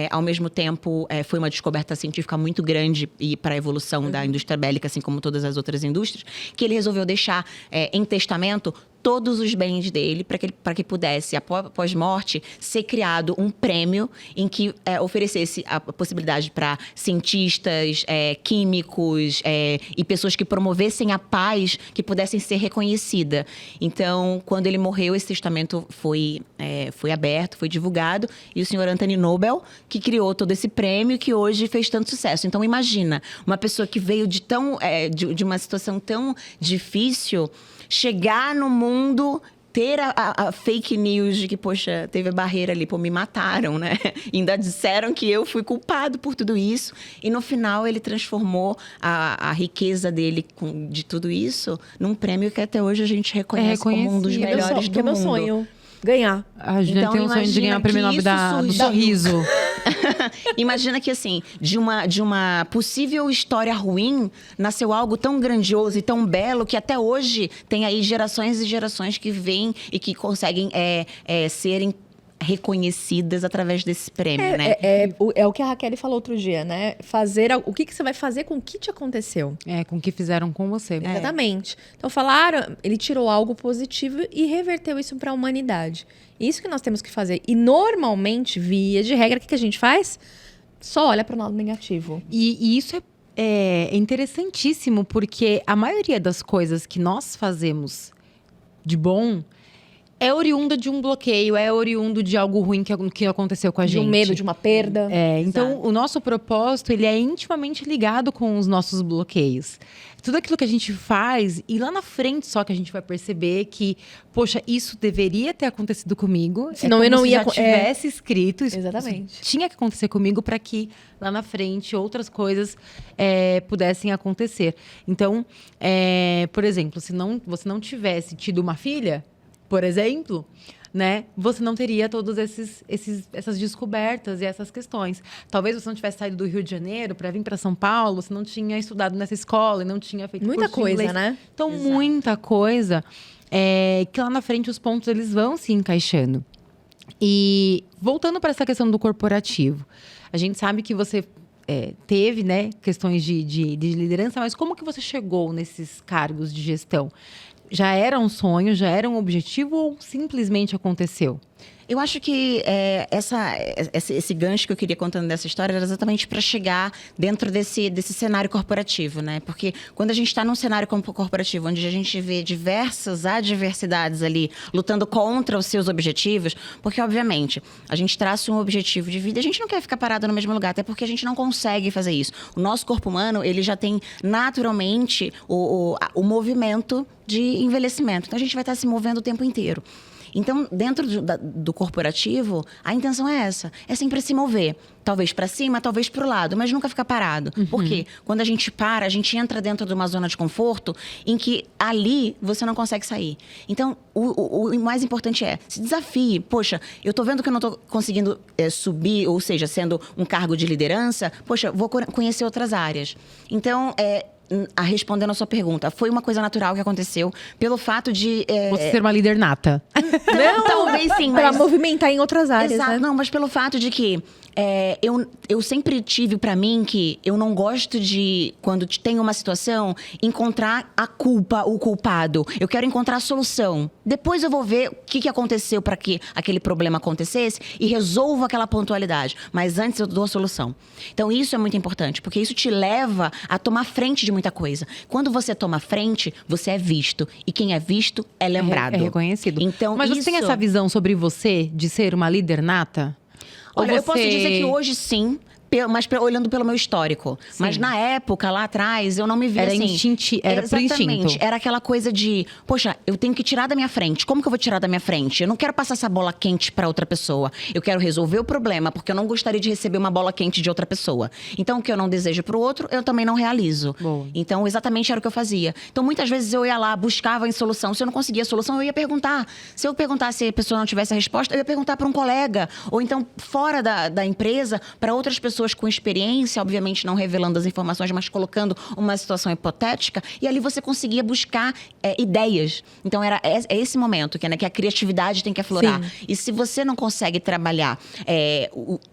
[SPEAKER 3] Ao mesmo tempo, foi uma descoberta científica muito grande e para a evolução da indústria bélica, assim como todas as outras indústrias, que ele resolveu deixar em testamento todos os bens dele para que pudesse, após morte, ser criado um prêmio em que oferecesse a possibilidade para cientistas, químicos e pessoas que promovessem a paz, que pudessem ser reconhecidas. Então, quando ele morreu, esse testamento foi aberto, foi divulgado, e o senhor Anthony Nobel, que criou todo esse prêmio que hoje fez tanto sucesso. Então, imagina, uma pessoa que veio de uma situação tão difícil, chegar no mundo, ter a fake news de que, poxa, teve a barreira ali, me mataram, né? E ainda disseram que eu fui culpado por tudo isso. E no final ele transformou a riqueza dele de tudo isso num prêmio que até hoje a gente reconhece como um dos melhores do mundo.
[SPEAKER 2] Que é meu sonho. Ganhar.
[SPEAKER 1] A Juliana tem um sonho de ganhar o prêmio Nobel do sorriso.
[SPEAKER 3] Imagina que, assim, de uma possível história ruim, nasceu algo tão grandioso e tão belo que até hoje tem aí gerações e gerações que vêm e que conseguem serem reconhecidas através desse prêmio, né?
[SPEAKER 2] É o que a Raquel falou outro dia, né? O que você vai fazer com o que te aconteceu.
[SPEAKER 1] Com o que fizeram com você.
[SPEAKER 2] Exatamente. Então falaram, ele tirou algo positivo e reverteu isso para a humanidade. Isso que nós temos que fazer. E normalmente, via de regra, o que a gente faz? Só olha para o lado negativo.
[SPEAKER 1] E isso é interessantíssimo, porque a maioria das coisas que nós fazemos de bom é oriunda de um bloqueio, é oriundo de algo ruim que aconteceu com a gente.
[SPEAKER 2] De um medo, de uma perda.
[SPEAKER 1] Então, o nosso propósito, ele é intimamente ligado com os nossos bloqueios. tudo aquilo que a gente faz e lá na frente só que a gente vai perceber que, poxa, isso deveria ter acontecido comigo.
[SPEAKER 2] Senão eu não ia...
[SPEAKER 1] Se já tivesse escrito, isso
[SPEAKER 2] Exatamente.
[SPEAKER 1] tinha que acontecer comigo para que lá na frente outras coisas pudessem acontecer. Então, por exemplo, se você não tivesse tido uma filha, por exemplo, né, você não teria todas essas descobertas e essas questões. Talvez você não tivesse saído do Rio de Janeiro para vir para São Paulo, você não tinha estudado nessa escola e não tinha feito
[SPEAKER 2] Muita
[SPEAKER 1] curso de
[SPEAKER 2] coisa,
[SPEAKER 1] inglês.
[SPEAKER 2] né?
[SPEAKER 1] Então, muita coisa que lá na frente os pontos eles vão se encaixando. E voltando para essa questão do corporativo, a gente sabe que você teve, né, questões de liderança, mas como que você chegou nesses cargos de gestão? Já era um sonho, já era um objetivo ou simplesmente aconteceu?
[SPEAKER 3] Eu acho que esse gancho que eu queria contando dessa história era exatamente para chegar dentro desse cenário corporativo, né? Porque quando a gente está num cenário corporativo, onde a gente vê diversas adversidades ali lutando contra os seus objetivos, porque, obviamente, a gente traça um objetivo de vida e a gente não quer ficar parado no mesmo lugar, até porque a gente não consegue fazer isso. O nosso corpo humano, ele já tem naturalmente o movimento de envelhecimento. Então, a gente vai estar se movendo o tempo inteiro. Então, dentro do corporativo, a intenção é essa. É sempre se mover. Talvez para cima, talvez para o lado, mas nunca ficar parado. Por quê? Quando a gente para, a gente entra dentro de uma zona de conforto em que ali você não consegue sair. Então, o mais importante é, se desafie. Poxa, eu tô vendo que eu não tô conseguindo subir, ou seja, sendo um cargo de liderança, poxa, vou conhecer outras áreas. Então, respondendo a sua pergunta, foi uma coisa natural que aconteceu pelo fato de...
[SPEAKER 1] Você ser uma líder nata.
[SPEAKER 3] Não, talvez sim,
[SPEAKER 2] Para
[SPEAKER 3] mas...
[SPEAKER 2] movimentar em outras áreas,
[SPEAKER 3] Exato,
[SPEAKER 2] né?
[SPEAKER 3] não, mas pelo fato de que eu sempre tive pra mim que eu não gosto de, quando tem uma situação, encontrar a culpa, o culpado. Eu quero encontrar a solução. Depois eu vou ver o que aconteceu para que aquele problema acontecesse e resolvo aquela pontualidade. Mas antes eu dou a solução. Então isso é muito importante, porque isso te leva a tomar frente de muita coisa. Quando você toma frente, você é visto. E quem é visto é lembrado.
[SPEAKER 1] É reconhecido.
[SPEAKER 3] Então,
[SPEAKER 1] mas você tem essa visão sobre você de ser uma líder nata?
[SPEAKER 3] Olha, eu posso dizer que hoje sim, mas olhando pelo meu histórico.
[SPEAKER 1] Sim.
[SPEAKER 3] Mas na época, lá atrás, eu não me via
[SPEAKER 1] Era
[SPEAKER 3] assim.
[SPEAKER 1] era pro instinto.
[SPEAKER 3] Era aquela coisa de, poxa, eu tenho que tirar da minha frente. Como que eu vou tirar da minha frente? Eu não quero passar essa bola quente para outra pessoa. Eu quero resolver o problema, porque eu não gostaria de receber uma bola quente de outra pessoa. Então, o que eu não desejo pro outro, eu também não realizo.
[SPEAKER 1] Boa.
[SPEAKER 3] Então, exatamente era o que eu fazia. Então, muitas vezes eu ia lá, buscava a solução. Se eu não conseguia a solução, eu ia perguntar. Se eu perguntasse e a pessoa não tivesse a resposta, eu ia perguntar para um colega. Ou então, fora da empresa, para outras pessoas com experiência, obviamente não revelando as informações, mas colocando uma situação hipotética, e ali você conseguia buscar ideias. Então, é esse momento que a criatividade tem que aflorar.
[SPEAKER 2] Sim.
[SPEAKER 3] E se você não consegue trabalhar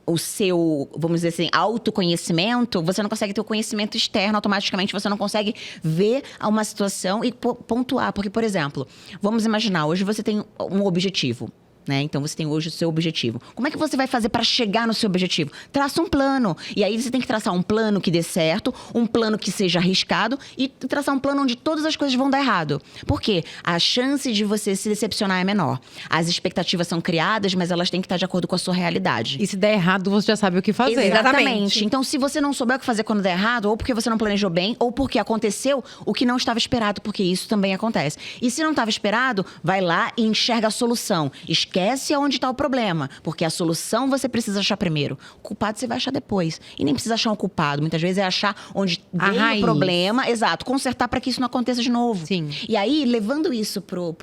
[SPEAKER 3] o seu, vamos dizer assim, autoconhecimento, você não consegue ter o conhecimento externo, automaticamente você não consegue ver uma situação e pontuar. Porque, por exemplo, vamos imaginar, hoje você tem um objetivo. Né? Então, você tem hoje o seu objetivo. Como é que você vai fazer para chegar no seu objetivo? Traça um plano. E aí, você tem que traçar um plano que dê certo, um plano que seja arriscado e traçar um plano onde todas as coisas vão dar errado. Por quê? A chance de você se decepcionar é menor. As expectativas são criadas, mas elas têm que estar de acordo com a sua realidade.
[SPEAKER 1] E se der errado, você já sabe o que fazer.
[SPEAKER 3] Exatamente. Então, se você não souber o que fazer quando der errado, ou porque você não planejou bem, ou porque aconteceu o que não estava esperado, porque isso também acontece. E se não estava esperado, vai lá e enxerga a solução. Esquece aonde está o problema, porque a solução você precisa achar primeiro. O culpado você vai achar depois. E nem precisa achar um culpado. Muitas vezes é achar onde veio o problema. Exato. Consertar para que isso não aconteça de novo.
[SPEAKER 1] Sim.
[SPEAKER 3] E aí, levando isso pro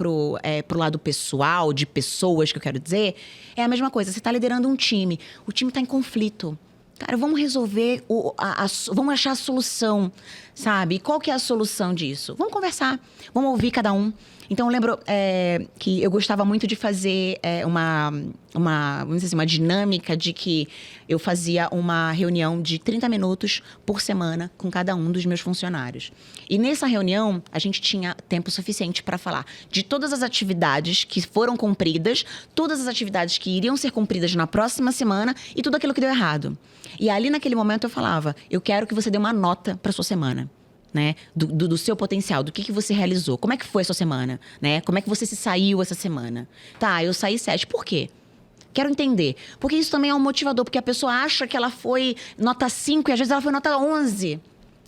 [SPEAKER 3] lado pessoal, de pessoas, que eu quero dizer, é a mesma coisa. Você está liderando um time. O time está em conflito. Cara, vamos resolver, vamos achar a solução, sabe? E qual que é a solução disso? Vamos conversar, vamos ouvir cada um. Então, eu lembro que eu gostava muito de fazer vamos dizer assim, uma dinâmica de que eu fazia uma reunião de 30 minutos por semana com cada um dos meus funcionários. E nessa reunião, a gente tinha tempo suficiente para falar de todas as atividades que foram cumpridas, todas as atividades que iriam ser cumpridas na próxima semana e tudo aquilo que deu errado. E ali, naquele momento, eu falava, eu quero que você dê uma nota para sua semana. Né? Do seu potencial, do que você realizou. Como é que foi a sua semana? Né? Como é que você se saiu essa semana? Tá, eu saí 7. Por quê? Quero entender. Porque isso também é um motivador. Porque a pessoa acha que ela foi nota 5 e às vezes ela foi nota 11.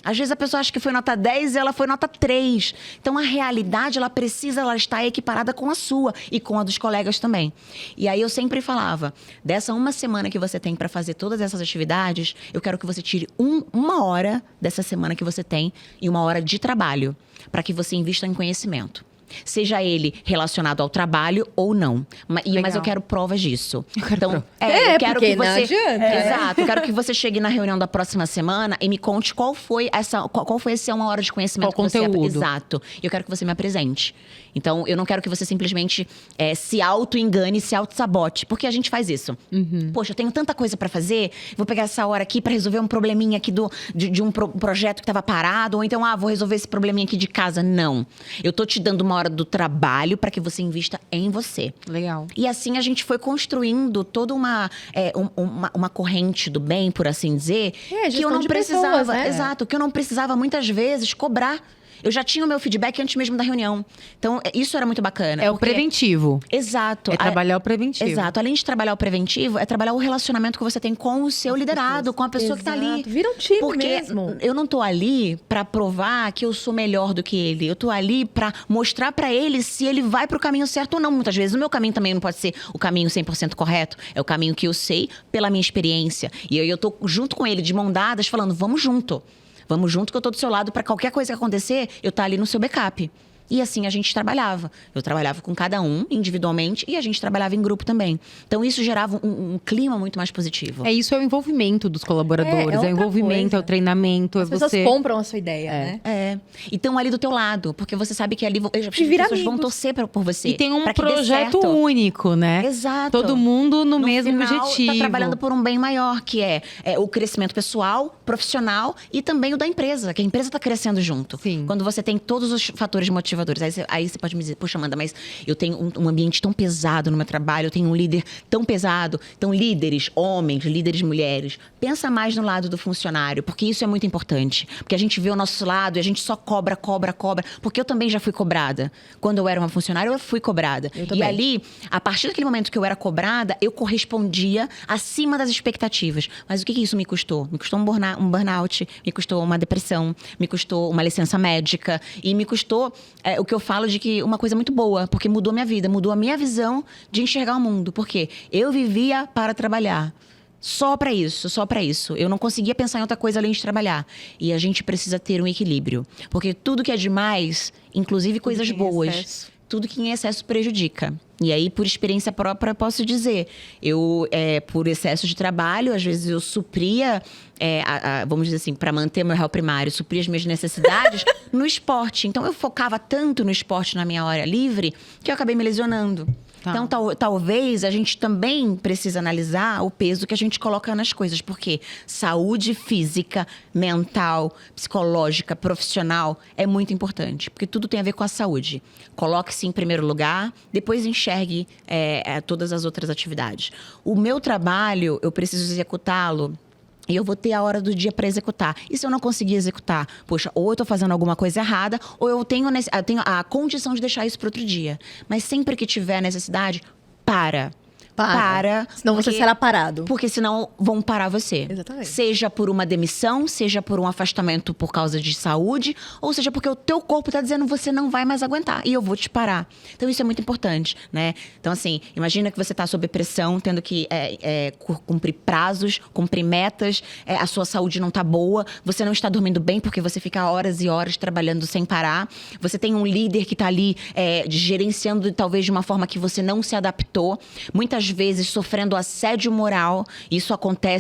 [SPEAKER 3] Às vezes a pessoa acha que foi nota 10 e ela foi nota 3. Então, a realidade, ela está equiparada com a sua e com a dos colegas também. E aí, eu sempre falava, dessa uma semana que você tem para fazer todas essas atividades, eu quero que você tire uma hora dessa semana que você tem e uma hora de trabalho, para que você invista em conhecimento. Seja ele relacionado ao trabalho ou não. Mas eu quero provas disso. Eu quero
[SPEAKER 2] porque
[SPEAKER 3] que você.
[SPEAKER 2] não adianta.
[SPEAKER 3] Exato. Eu quero que você chegue na reunião da próxima semana e me conte qual foi essa uma hora de conhecimento
[SPEAKER 1] Qual
[SPEAKER 3] que você.
[SPEAKER 1] conteúdo.
[SPEAKER 3] Exato. Eu quero que você me apresente. Então, eu não quero que você simplesmente se auto-engane, se auto-sabote. Porque a gente faz isso. Poxa, eu tenho tanta coisa pra fazer, vou pegar essa hora aqui pra resolver um probleminha aqui de um projeto que tava parado. Ou então, vou resolver esse probleminha aqui de casa. Não. Eu tô te dando uma hora do trabalho para que você invista em você.
[SPEAKER 1] Legal.
[SPEAKER 3] E assim a gente foi construindo toda uma corrente do bem, por assim dizer, que eu
[SPEAKER 2] gestão
[SPEAKER 3] não
[SPEAKER 2] de
[SPEAKER 3] precisava,
[SPEAKER 2] pessoas, né?
[SPEAKER 3] exato, que eu não precisava muitas vezes cobrar. Eu já tinha o meu feedback antes mesmo da reunião. Então, isso era muito bacana.
[SPEAKER 1] É o preventivo.
[SPEAKER 3] Exato.
[SPEAKER 1] É trabalhar o preventivo.
[SPEAKER 3] Exato. Além de trabalhar o preventivo, é trabalhar o relacionamento que você tem com o seu liderado, com a pessoa que tá ali.
[SPEAKER 2] Exato. Vira um time
[SPEAKER 3] Porque
[SPEAKER 2] mesmo.
[SPEAKER 3] eu não tô ali pra provar que eu sou melhor do que ele. Eu tô ali pra mostrar pra ele se ele vai pro caminho certo ou não. Muitas vezes o meu caminho também não pode ser o caminho 100% correto. É o caminho que eu sei pela minha experiência. E eu tô junto com ele, de mão dadas, falando, vamos junto. Vamos junto que eu tô do seu lado para qualquer coisa que acontecer, eu tá ali no seu backup. E assim a gente trabalhava. Eu trabalhava com cada um individualmente e a gente trabalhava em grupo também. Então isso gerava um clima muito mais positivo.
[SPEAKER 1] Isso é o envolvimento dos colaboradores, é o
[SPEAKER 2] outra
[SPEAKER 1] envolvimento,
[SPEAKER 2] coisa.
[SPEAKER 1] é o treinamento,
[SPEAKER 2] As
[SPEAKER 1] é
[SPEAKER 2] pessoas
[SPEAKER 1] você...
[SPEAKER 2] compram a sua ideia, né?
[SPEAKER 3] E estão ali do teu lado, porque você sabe que ali as
[SPEAKER 2] vira
[SPEAKER 3] pessoas vão
[SPEAKER 2] amigos.
[SPEAKER 3] torcer por você.
[SPEAKER 1] E tem um
[SPEAKER 3] pra que dê
[SPEAKER 1] projeto
[SPEAKER 3] certo.
[SPEAKER 1] único, né?
[SPEAKER 3] Exato.
[SPEAKER 1] Todo mundo no mesmo
[SPEAKER 3] final,
[SPEAKER 1] objetivo.
[SPEAKER 3] Tá trabalhando por um bem maior, que é o crescimento pessoal, profissional e também o da empresa, que a empresa tá crescendo junto.
[SPEAKER 1] Sim.
[SPEAKER 3] Quando você tem todos os fatores motivadores. Aí você pode me dizer, poxa, Amanda, mas eu tenho um ambiente tão pesado no meu trabalho, eu tenho um líder tão pesado. Então, líderes homens, líderes mulheres, pensa mais no lado do funcionário, porque isso é muito importante. Porque a gente vê o nosso lado e a gente só cobra. Porque eu também já fui cobrada. Quando eu era uma funcionária, eu fui cobrada. E ali, a partir daquele momento que eu era cobrada, eu correspondia acima das expectativas. Mas o que isso me custou? Me custou um burnout, me custou uma depressão, me custou uma licença médica e me custou o que eu falo de que uma coisa muito boa, porque mudou minha vida, mudou a minha visão de enxergar o mundo. Porque eu vivia para trabalhar. Só para isso. Eu não conseguia pensar em outra coisa além de trabalhar. E a gente precisa ter um equilíbrio. Porque tudo que é demais, inclusive coisas boas, tudo que em excesso prejudica. E aí, por experiência própria, eu posso dizer, por excesso de trabalho, às vezes eu supria, vamos dizer assim, para manter meu réu primário, supria as minhas necessidades no esporte. Então, eu focava tanto no esporte na minha hora livre, que eu acabei me lesionando.
[SPEAKER 1] Tá.
[SPEAKER 3] Então, talvez a gente também precise analisar o peso que a gente coloca nas coisas. Porque saúde física, mental, psicológica, profissional é muito importante. Porque tudo tem a ver com a saúde. Coloque-se em primeiro lugar, depois enxergue todas as outras atividades. O meu trabalho, eu preciso executá-lo. E eu vou ter a hora do dia para executar. E se eu não conseguir executar? Poxa, ou eu estou fazendo alguma coisa errada, ou eu tenho a condição de deixar isso para outro dia. Mas sempre que tiver necessidade, para.
[SPEAKER 2] Senão você será parado.
[SPEAKER 3] Porque senão vão parar você.
[SPEAKER 2] Exatamente.
[SPEAKER 3] Seja por uma demissão, seja por um afastamento por causa de saúde, ou seja porque o teu corpo está dizendo você não vai mais aguentar e eu vou te parar. Então isso é muito importante, né? Então assim, imagina que você está sob pressão, tendo que cumprir prazos, cumprir metas, a sua saúde não está boa, você não está dormindo bem porque você fica horas e horas trabalhando sem parar. Você tem um líder que está ali gerenciando talvez de uma forma que você não se adaptou. Muitas vezes sofrendo assédio moral. Isso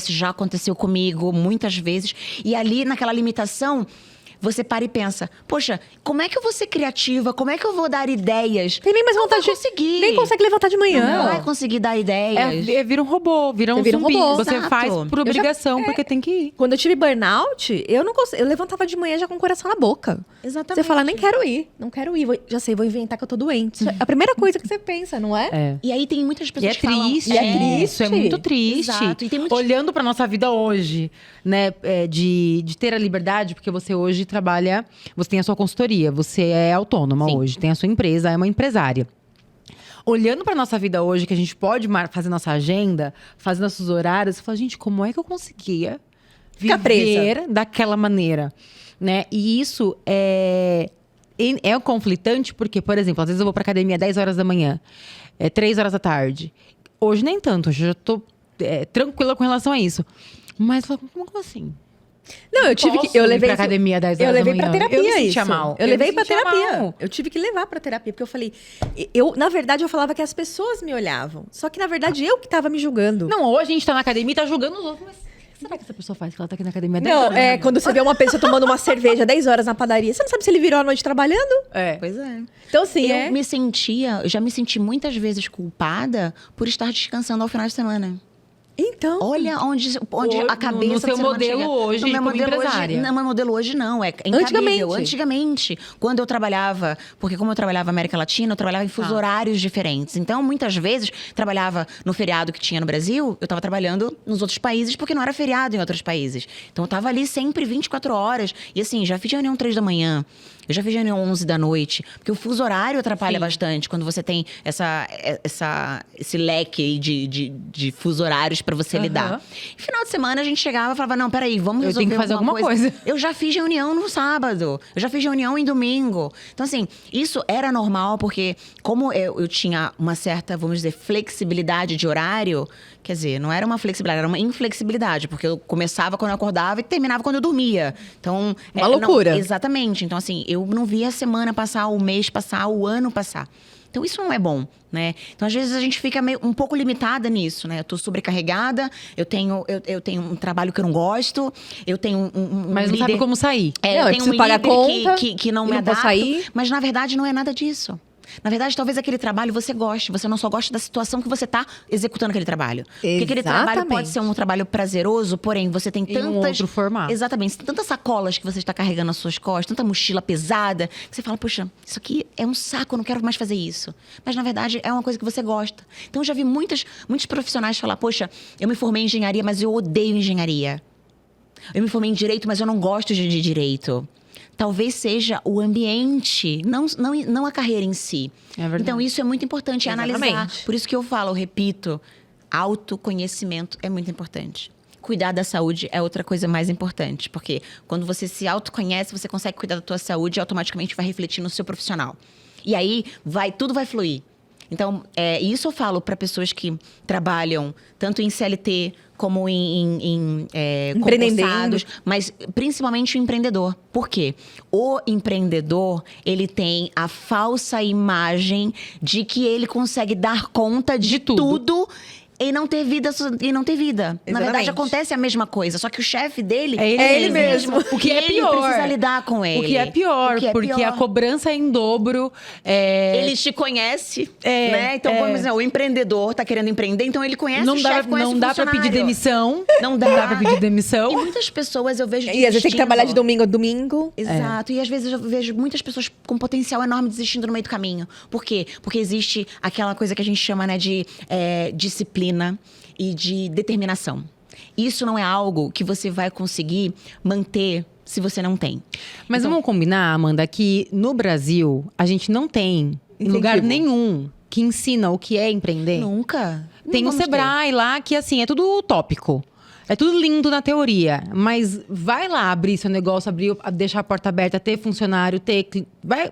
[SPEAKER 3] já aconteceu comigo muitas vezes. E ali, naquela limitação, você para e pensa, poxa, como é que eu vou ser criativa? Como é que eu vou dar ideias?
[SPEAKER 2] Tem nem mais vontade de
[SPEAKER 3] conseguir.
[SPEAKER 2] Nem consegue levantar de manhã.
[SPEAKER 3] Não vai conseguir dar ideias.
[SPEAKER 1] Vira um robô, vira um
[SPEAKER 2] vira um
[SPEAKER 1] zumbi.
[SPEAKER 2] robô.
[SPEAKER 1] Você
[SPEAKER 3] Exato.
[SPEAKER 1] faz por obrigação, porque tem que ir.
[SPEAKER 2] Quando eu tive burnout, eu não consegui. Eu levantava de manhã já com o coração na boca.
[SPEAKER 3] Exatamente.
[SPEAKER 2] Você fala, nem quero ir, não quero ir. Já sei, vou inventar que eu tô doente. Isso é a primeira coisa que você pensa, não é?
[SPEAKER 3] E aí tem muitas
[SPEAKER 1] E
[SPEAKER 3] pessoas
[SPEAKER 1] é
[SPEAKER 3] que falam...
[SPEAKER 1] triste.
[SPEAKER 2] E é triste.
[SPEAKER 1] Isso é muito triste.
[SPEAKER 3] Exato. E tem muitos...
[SPEAKER 1] Olhando pra nossa vida hoje, né? De ter a liberdade, porque você hoje trabalha... Você tem a sua consultoria, você é autônoma
[SPEAKER 3] Sim.
[SPEAKER 1] hoje, tem a sua empresa, é uma empresária. Olhando pra nossa vida hoje, que a gente pode fazer nossa agenda, fazer nossos horários, você fala, gente, como é que eu conseguia
[SPEAKER 2] Ficar
[SPEAKER 1] viver daquela maneira? né? E isso é conflitante porque, por exemplo, às vezes eu vou pra academia 10 horas da manhã, 3 horas da tarde. Hoje nem tanto, hoje eu já tô tranquila com relação a isso. Mas como assim?
[SPEAKER 2] Não, eu tive que. Eu levei
[SPEAKER 1] pra academia 10 horas
[SPEAKER 2] Eu levei
[SPEAKER 1] da manhã.
[SPEAKER 2] pra terapia
[SPEAKER 1] Eu me
[SPEAKER 2] isso.
[SPEAKER 1] sentia mal.
[SPEAKER 2] Eu levei
[SPEAKER 1] me
[SPEAKER 2] pra
[SPEAKER 1] sentia
[SPEAKER 2] terapia.
[SPEAKER 1] mal.
[SPEAKER 2] Eu tive que levar pra terapia, porque eu falei. Na verdade, eu falava que as pessoas me olhavam. Só que, na verdade, eu que tava me julgando.
[SPEAKER 1] Não, ou a gente tá na academia e tá julgando os outros, mas o que será que essa pessoa faz que ela tá aqui na academia 10
[SPEAKER 2] Não,
[SPEAKER 1] horas da manhã?
[SPEAKER 2] quando você vê uma pessoa tomando uma cerveja 10 horas na padaria, você não sabe se ele virou a noite trabalhando?
[SPEAKER 3] Pois é.
[SPEAKER 2] Então, assim,
[SPEAKER 3] Eu já me senti muitas vezes culpada por estar descansando ao final de semana.
[SPEAKER 2] Então.
[SPEAKER 3] Olha onde a cabeça
[SPEAKER 1] no
[SPEAKER 3] do
[SPEAKER 1] seu
[SPEAKER 3] ser humano
[SPEAKER 1] modelo
[SPEAKER 3] chega.
[SPEAKER 1] hoje
[SPEAKER 3] No meu
[SPEAKER 1] como
[SPEAKER 3] modelo
[SPEAKER 1] empresária.
[SPEAKER 3] hoje, não, meu modelo hoje não, é incabível.
[SPEAKER 2] Antigamente.
[SPEAKER 3] Antigamente, quando eu trabalhava, porque como eu trabalhava na América Latina, eu trabalhava em fusos horários diferentes. Então, muitas vezes, trabalhava no feriado que tinha no Brasil, eu estava trabalhando nos outros países, porque não era feriado em outros países. Então, eu estava ali sempre 24 horas. E assim, já fiz reunião 3 da manhã. Eu já fiz reunião 11 da noite. Porque o fuso horário atrapalha bastante. Quando você tem esse leque aí de fuso horários para você lidar. E final de semana, a gente chegava e falava, não, peraí, vamos
[SPEAKER 1] Eu
[SPEAKER 3] resolver
[SPEAKER 1] tenho que fazer alguma coisa.
[SPEAKER 3] Eu já fiz reunião no sábado. Eu já fiz reunião em domingo. Então, assim, isso era normal, porque como eu tinha uma certa, vamos dizer, flexibilidade de horário, quer dizer, não era uma flexibilidade, era uma inflexibilidade, porque eu começava quando eu acordava e terminava quando eu dormia. Então,
[SPEAKER 2] uma loucura.
[SPEAKER 3] Exatamente. Então, assim, eu não via a semana passar, o mês passar, o ano passar. Então, isso não é bom, né? Então, às vezes, a gente fica um pouco limitada nisso, né? Eu tô sobrecarregada, eu tenho um trabalho que eu não gosto, eu tenho
[SPEAKER 1] Mas não sabe como sair.
[SPEAKER 2] Não, eu
[SPEAKER 3] eu tenho
[SPEAKER 2] preciso
[SPEAKER 3] um
[SPEAKER 2] pagar
[SPEAKER 3] líder
[SPEAKER 2] conta,
[SPEAKER 3] que não
[SPEAKER 2] e
[SPEAKER 3] me
[SPEAKER 2] não posso
[SPEAKER 3] adapta.
[SPEAKER 2] sair.
[SPEAKER 3] Mas, na verdade, não é nada disso. Na verdade, talvez aquele trabalho você goste. Você não só gosta da situação que você está executando aquele trabalho. Porque aquele trabalho pode ser um trabalho prazeroso, porém, você tem tantas...
[SPEAKER 1] Em um outro formato.
[SPEAKER 3] Exatamente. Você tem tantas sacolas que você está carregando nas suas costas, tanta mochila pesada, que você fala, poxa, isso aqui é um saco, eu não quero mais fazer isso. Mas, na verdade, é uma coisa que você gosta. Então, eu já vi muitos profissionais falar, poxa, eu me formei em engenharia, mas eu odeio engenharia. Eu me formei em direito, mas eu não gosto de direito. Talvez seja o ambiente, não a carreira em si.
[SPEAKER 1] É verdade.
[SPEAKER 3] Então, isso é muito importante analisar.
[SPEAKER 2] Exatamente.
[SPEAKER 3] Por isso que eu falo, eu repito, autoconhecimento é muito importante. Cuidar da saúde é outra coisa mais importante. Porque quando você se autoconhece, você consegue cuidar da tua saúde e automaticamente vai refletir no seu profissional. E aí, tudo vai fluir. Então, isso eu falo para pessoas que trabalham tanto em CLT como em concursados, mas principalmente o empreendedor. Por quê? O empreendedor, ele tem a falsa imagem de que ele consegue dar conta de tudo e não ter vida. Na verdade, acontece a mesma coisa, só que o chefe dele
[SPEAKER 2] É ele mesmo.
[SPEAKER 1] O que é pior.
[SPEAKER 3] Precisa lidar com ele.
[SPEAKER 1] O que é pior, porque a cobrança é em dobro.
[SPEAKER 3] Ele te conhece, né? Então, vamos dizer, o empreendedor tá querendo empreender, então ele conhece o chefe, conhece o
[SPEAKER 1] Não dá pra
[SPEAKER 3] funcionário.
[SPEAKER 1] pedir demissão.
[SPEAKER 3] Não dá.
[SPEAKER 1] Pra pedir demissão.
[SPEAKER 3] E muitas pessoas eu vejo
[SPEAKER 2] E às vezes tem que
[SPEAKER 3] desistindo.
[SPEAKER 2] trabalhar de domingo a domingo.
[SPEAKER 3] Exato. E às vezes eu vejo muitas pessoas com potencial enorme desistindo no meio do caminho. Por quê? Porque existe aquela coisa que a gente chama, né, de disciplina e de determinação. Isso não é algo que você vai conseguir manter se você não tem.
[SPEAKER 1] Mas vamos combinar, Amanda, que no Brasil a gente não tem lugar nenhum que ensina o que é empreender.
[SPEAKER 3] Nunca.
[SPEAKER 1] Tem o Sebrae lá que, assim, é tudo utópico. É tudo lindo na teoria, mas vai lá abrir seu negócio, deixar a porta aberta, ter funcionário,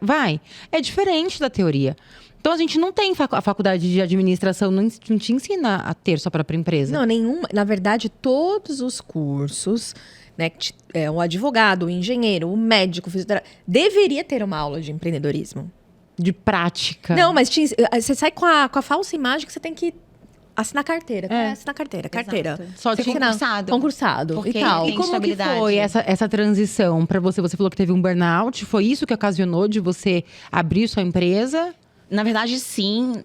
[SPEAKER 1] vai. É diferente da teoria. Então, a gente não tem a faculdade de administração, não te ensina a ter sua própria empresa.
[SPEAKER 2] Não, nenhuma. Na verdade, todos os cursos, né? O advogado, o engenheiro, o médico, o fisioterapeuta, deveria ter uma aula de empreendedorismo.
[SPEAKER 1] De prática.
[SPEAKER 2] Não, mas você sai com a falsa imagem que você tem que assinar carteira. Assinar carteira.
[SPEAKER 1] Só
[SPEAKER 2] Você
[SPEAKER 1] de
[SPEAKER 2] tem que assinar
[SPEAKER 3] concursado.
[SPEAKER 2] Concursado
[SPEAKER 3] Porque
[SPEAKER 2] e tal.
[SPEAKER 1] E
[SPEAKER 3] tem
[SPEAKER 1] como que
[SPEAKER 3] estabilidade.
[SPEAKER 1] foi essa transição pra você? Você falou que teve um burnout. Foi isso que ocasionou de você abrir sua empresa?
[SPEAKER 3] Na verdade, sim.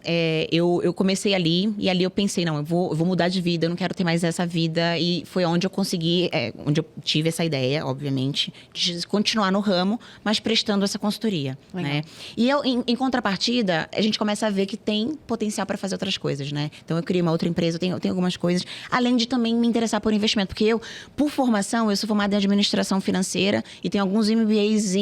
[SPEAKER 3] Eu comecei ali. E ali eu pensei, não, eu vou mudar de vida. Eu não quero ter mais essa vida. E foi onde eu consegui... onde eu tive essa ideia, obviamente, de continuar no ramo, mas prestando essa consultoria, né? E em contrapartida, a gente começa a ver que tem potencial para fazer outras coisas, né? Então, eu criei uma outra empresa, eu tenho algumas coisas. Além de também me interessar por investimento. Porque por formação, eu sou formada em administração financeira e tenho alguns MBAs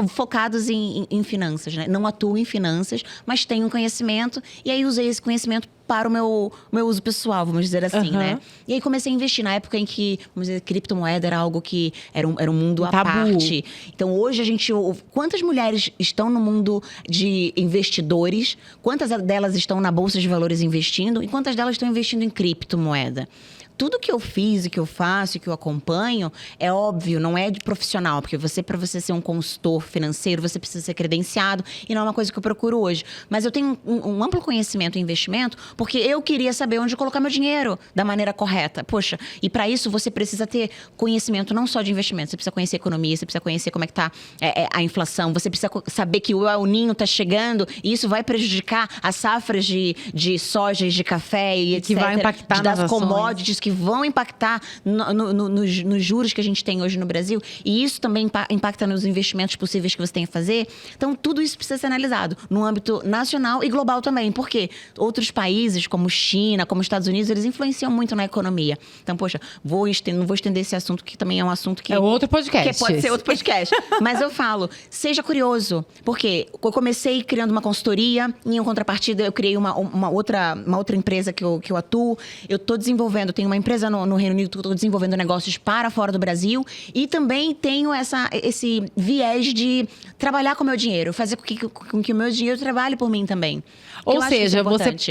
[SPEAKER 3] focados em finanças, né? Não atuo em finanças, mas tenho um conhecimento. E aí, usei esse conhecimento para o meu uso pessoal, vamos dizer assim, né? E aí comecei a investir na época em que, vamos dizer, criptomoeda era algo que era um mundo à
[SPEAKER 1] Tabu.
[SPEAKER 3] parte. Então, hoje a gente... Quantas mulheres estão no mundo de investidores? Quantas delas estão na Bolsa de Valores investindo? E quantas delas estão investindo em criptomoeda? Tudo que eu fiz e que eu faço e que eu acompanho, é óbvio, não é de profissional. Porque para você ser um consultor financeiro, você precisa ser credenciado. E não é uma coisa que eu procuro hoje. Mas eu tenho um amplo conhecimento em investimento, porque eu queria saber onde colocar meu dinheiro da maneira correta. Poxa, e para isso você precisa ter conhecimento não só de investimento. Você precisa conhecer economia, você precisa conhecer como é que está a inflação. Você precisa saber que o El Niño está chegando e isso vai prejudicar as safras de soja e de café e etc.
[SPEAKER 1] Que vai impactar nas
[SPEAKER 3] das
[SPEAKER 1] ações.
[SPEAKER 3] commodities que vão impactar nos juros que a gente tem hoje no Brasil. E isso também impacta nos investimentos possíveis que você tem a fazer. Então, tudo isso precisa ser analisado no âmbito nacional e global também. Por quê? Outros países, como China, como Estados Unidos, eles influenciam muito na economia. Então, poxa, não vou estender esse assunto, que também é um assunto que...
[SPEAKER 1] É outro podcast.
[SPEAKER 3] Que pode ser outro podcast. Mas eu falo, seja curioso. Porque eu comecei criando uma consultoria, em contrapartida eu criei uma outra empresa que eu atuo. Eu estou desenvolvendo, tenho uma empresa no Reino Unido, estou desenvolvendo negócios para fora do Brasil. E também tenho esse viés de trabalhar com o meu dinheiro. Fazer com que o meu dinheiro trabalhe por mim também.
[SPEAKER 1] Ou seja,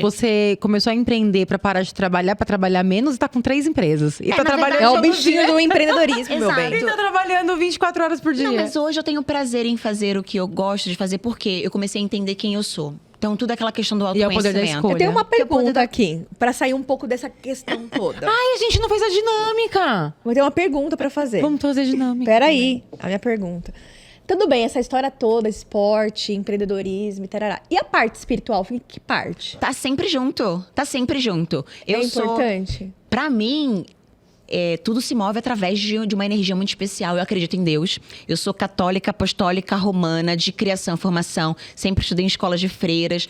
[SPEAKER 1] você começou a empreender para parar de trabalhar, para trabalhar menos e tá com 3 empresas. E tá
[SPEAKER 3] na
[SPEAKER 1] trabalhando
[SPEAKER 3] verdade,
[SPEAKER 2] É o bichinho do empreendedorismo, meu bem.
[SPEAKER 1] E tá trabalhando 24 horas por dia.
[SPEAKER 3] Não, mas hoje eu tenho prazer em fazer o que eu gosto de fazer, porque eu comecei a entender quem eu sou. Então, tudo é aquela questão do
[SPEAKER 1] E é o poder da
[SPEAKER 3] autoconhecimento.
[SPEAKER 1] escolha.
[SPEAKER 2] Eu tenho uma
[SPEAKER 3] Que eu
[SPEAKER 2] pergunta
[SPEAKER 3] poder-
[SPEAKER 2] aqui, pra sair um pouco dessa questão toda.
[SPEAKER 1] Ai, a gente não fez a dinâmica.
[SPEAKER 2] Eu tenho uma pergunta pra fazer.
[SPEAKER 1] Vamos fazer a dinâmica.
[SPEAKER 2] Peraí, a minha pergunta. Tudo bem, essa história toda, esporte, empreendedorismo e tarará. E a parte espiritual, em que parte?
[SPEAKER 3] Tá sempre junto. Tá sempre junto.
[SPEAKER 2] É importante?
[SPEAKER 3] Pra mim, tudo se move através de uma energia muito especial. Eu acredito em Deus. Eu sou católica, apostólica, romana, de criação, formação. Sempre estudei em escolas de freiras.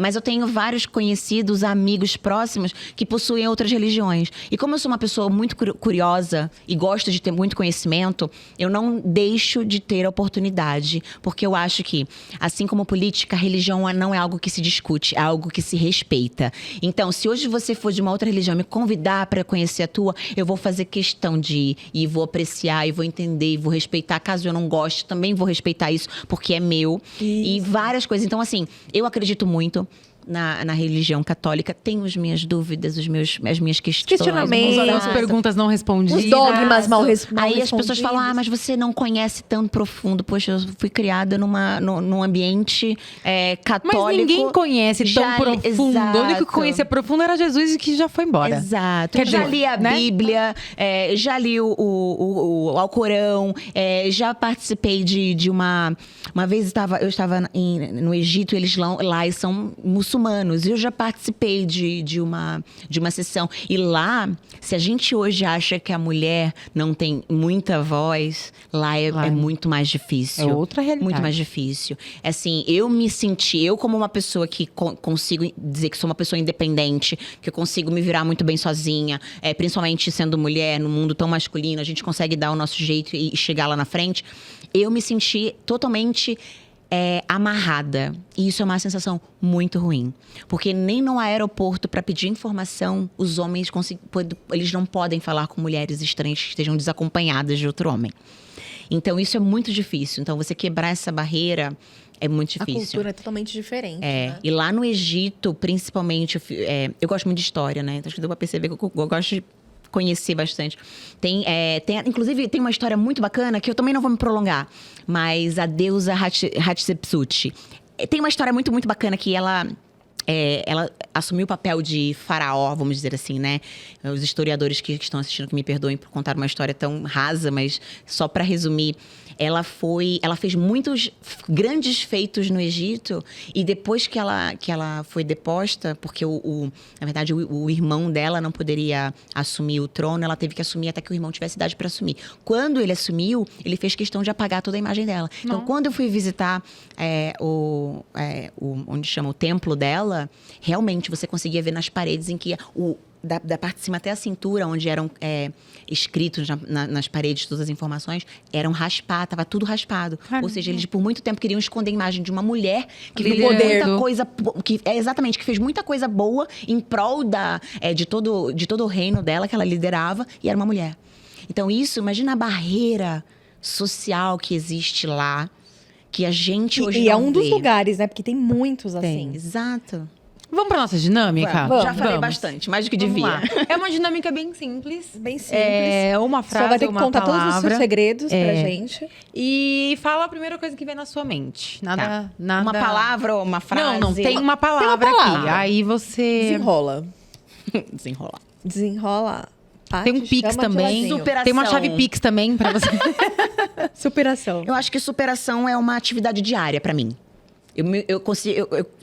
[SPEAKER 3] Mas eu tenho vários conhecidos, amigos próximos que possuem outras religiões. E como eu sou uma pessoa muito curiosa e gosto de ter muito conhecimento, eu não deixo de ter a oportunidade. Porque eu acho que, assim como política, religião não é algo que se discute, é algo que se respeita. Então, se hoje você for de uma outra religião e me convidar para conhecer a tua, eu vou fazer questão de ir e vou apreciar e vou entender e vou respeitar. Caso eu não goste, também vou respeitar isso, porque é meu. E várias coisas. Então, assim, eu acredito muito na religião católica. Tenho as minhas dúvidas, as minhas questões.
[SPEAKER 2] Questionamentos.
[SPEAKER 1] As perguntas não respondidas.
[SPEAKER 2] Os dogmas mal
[SPEAKER 3] Aí
[SPEAKER 2] respondidos.
[SPEAKER 3] as pessoas falam, mas você não conhece tão profundo. Poxa, eu fui criada num ambiente católico.
[SPEAKER 1] Mas ninguém conhece tão profundo. O único que conhecia profundo era Jesus e que já foi embora.
[SPEAKER 3] Exato.
[SPEAKER 1] Quer
[SPEAKER 3] Já
[SPEAKER 1] dizer,
[SPEAKER 3] li a
[SPEAKER 1] né?
[SPEAKER 3] Bíblia, já li o Alcorão, já participei de uma... Uma vez eu estava no Egito, eles lá são muçulmanos. E eu já participei de uma sessão. E lá, se a gente hoje acha que a mulher não tem muita voz, lá é muito mais difícil.
[SPEAKER 1] É outra realidade.
[SPEAKER 3] Muito mais difícil. Assim, eu como uma pessoa que consigo dizer que sou uma pessoa independente, que eu consigo me virar muito bem sozinha, principalmente sendo mulher, num mundo tão masculino, a gente consegue dar o nosso jeito e chegar lá na frente. Eu me senti totalmente amarrada. E isso é uma sensação muito ruim. Porque nem no aeroporto, para pedir informação, os homens eles não podem falar com mulheres estranhas que estejam desacompanhadas de outro homem. Então, isso é muito difícil. Então, você quebrar essa barreira é muito
[SPEAKER 2] A
[SPEAKER 3] difícil.
[SPEAKER 2] cultura é totalmente diferente, né?
[SPEAKER 3] E lá no Egito, principalmente, eu gosto muito de história, né? Então, acho que deu pra perceber que eu gosto de conhecer bastante. Inclusive, tem uma história muito bacana que eu também não vou me prolongar. Mas a deusa Hatshepsut. Tem uma história muito, muito bacana que ela assumiu o papel de faraó, vamos dizer assim, né? Os historiadores que estão assistindo, que me perdoem por contar uma história tão rasa, mas só para resumir, ela fez muitos grandes feitos no Egito e depois que ela foi deposta, porque na verdade o irmão dela não poderia assumir o trono, ela teve que assumir até que o irmão tivesse idade para assumir. Quando ele assumiu, ele fez questão de apagar toda a imagem dela. Então, quando eu fui visitar onde chama o templo dela, realmente você conseguia ver nas paredes em que da parte de cima até a cintura, onde eram escritos nas paredes todas as informações, eram raspadas, tava tudo raspado.
[SPEAKER 1] Caramba.
[SPEAKER 3] Ou seja, eles por muito tempo queriam esconder a imagem de uma mulher que fez
[SPEAKER 1] Liderando.
[SPEAKER 3] muita coisa, exatamente, que fez muita coisa boa em prol de todo o reino dela que ela liderava, e era uma mulher. Então isso, imagina a barreira social que existe lá, que a gente hoje
[SPEAKER 2] E é
[SPEAKER 3] não
[SPEAKER 2] um dos
[SPEAKER 3] vê.
[SPEAKER 2] lugares, né? Porque tem muitos assim.
[SPEAKER 3] Exato.
[SPEAKER 1] Vamos pra nossa dinâmica?
[SPEAKER 2] Vamos.
[SPEAKER 3] Já falei bastante, mais do que
[SPEAKER 1] Vamos
[SPEAKER 3] devia.
[SPEAKER 1] lá. É uma dinâmica bem simples.
[SPEAKER 2] Bem simples.
[SPEAKER 1] É uma frase,
[SPEAKER 2] Só vai ter que
[SPEAKER 1] uma
[SPEAKER 2] contar
[SPEAKER 1] palavra.
[SPEAKER 2] todos os seus segredos pra gente.
[SPEAKER 1] E fala a primeira coisa que vem na sua mente. Nada.
[SPEAKER 3] Uma palavra ou uma frase?
[SPEAKER 1] Não, tem uma palavra,
[SPEAKER 2] palavra.
[SPEAKER 1] aqui. Aí você.
[SPEAKER 2] Desenrola.
[SPEAKER 3] Desenrolar.
[SPEAKER 2] Desenrola.
[SPEAKER 1] Tem um
[SPEAKER 2] Pix
[SPEAKER 1] Pix também.
[SPEAKER 3] Superação.
[SPEAKER 1] Tem uma chave Pix também pra você.
[SPEAKER 2] Superação.
[SPEAKER 3] Eu acho que superação é uma atividade diária pra mim. Eu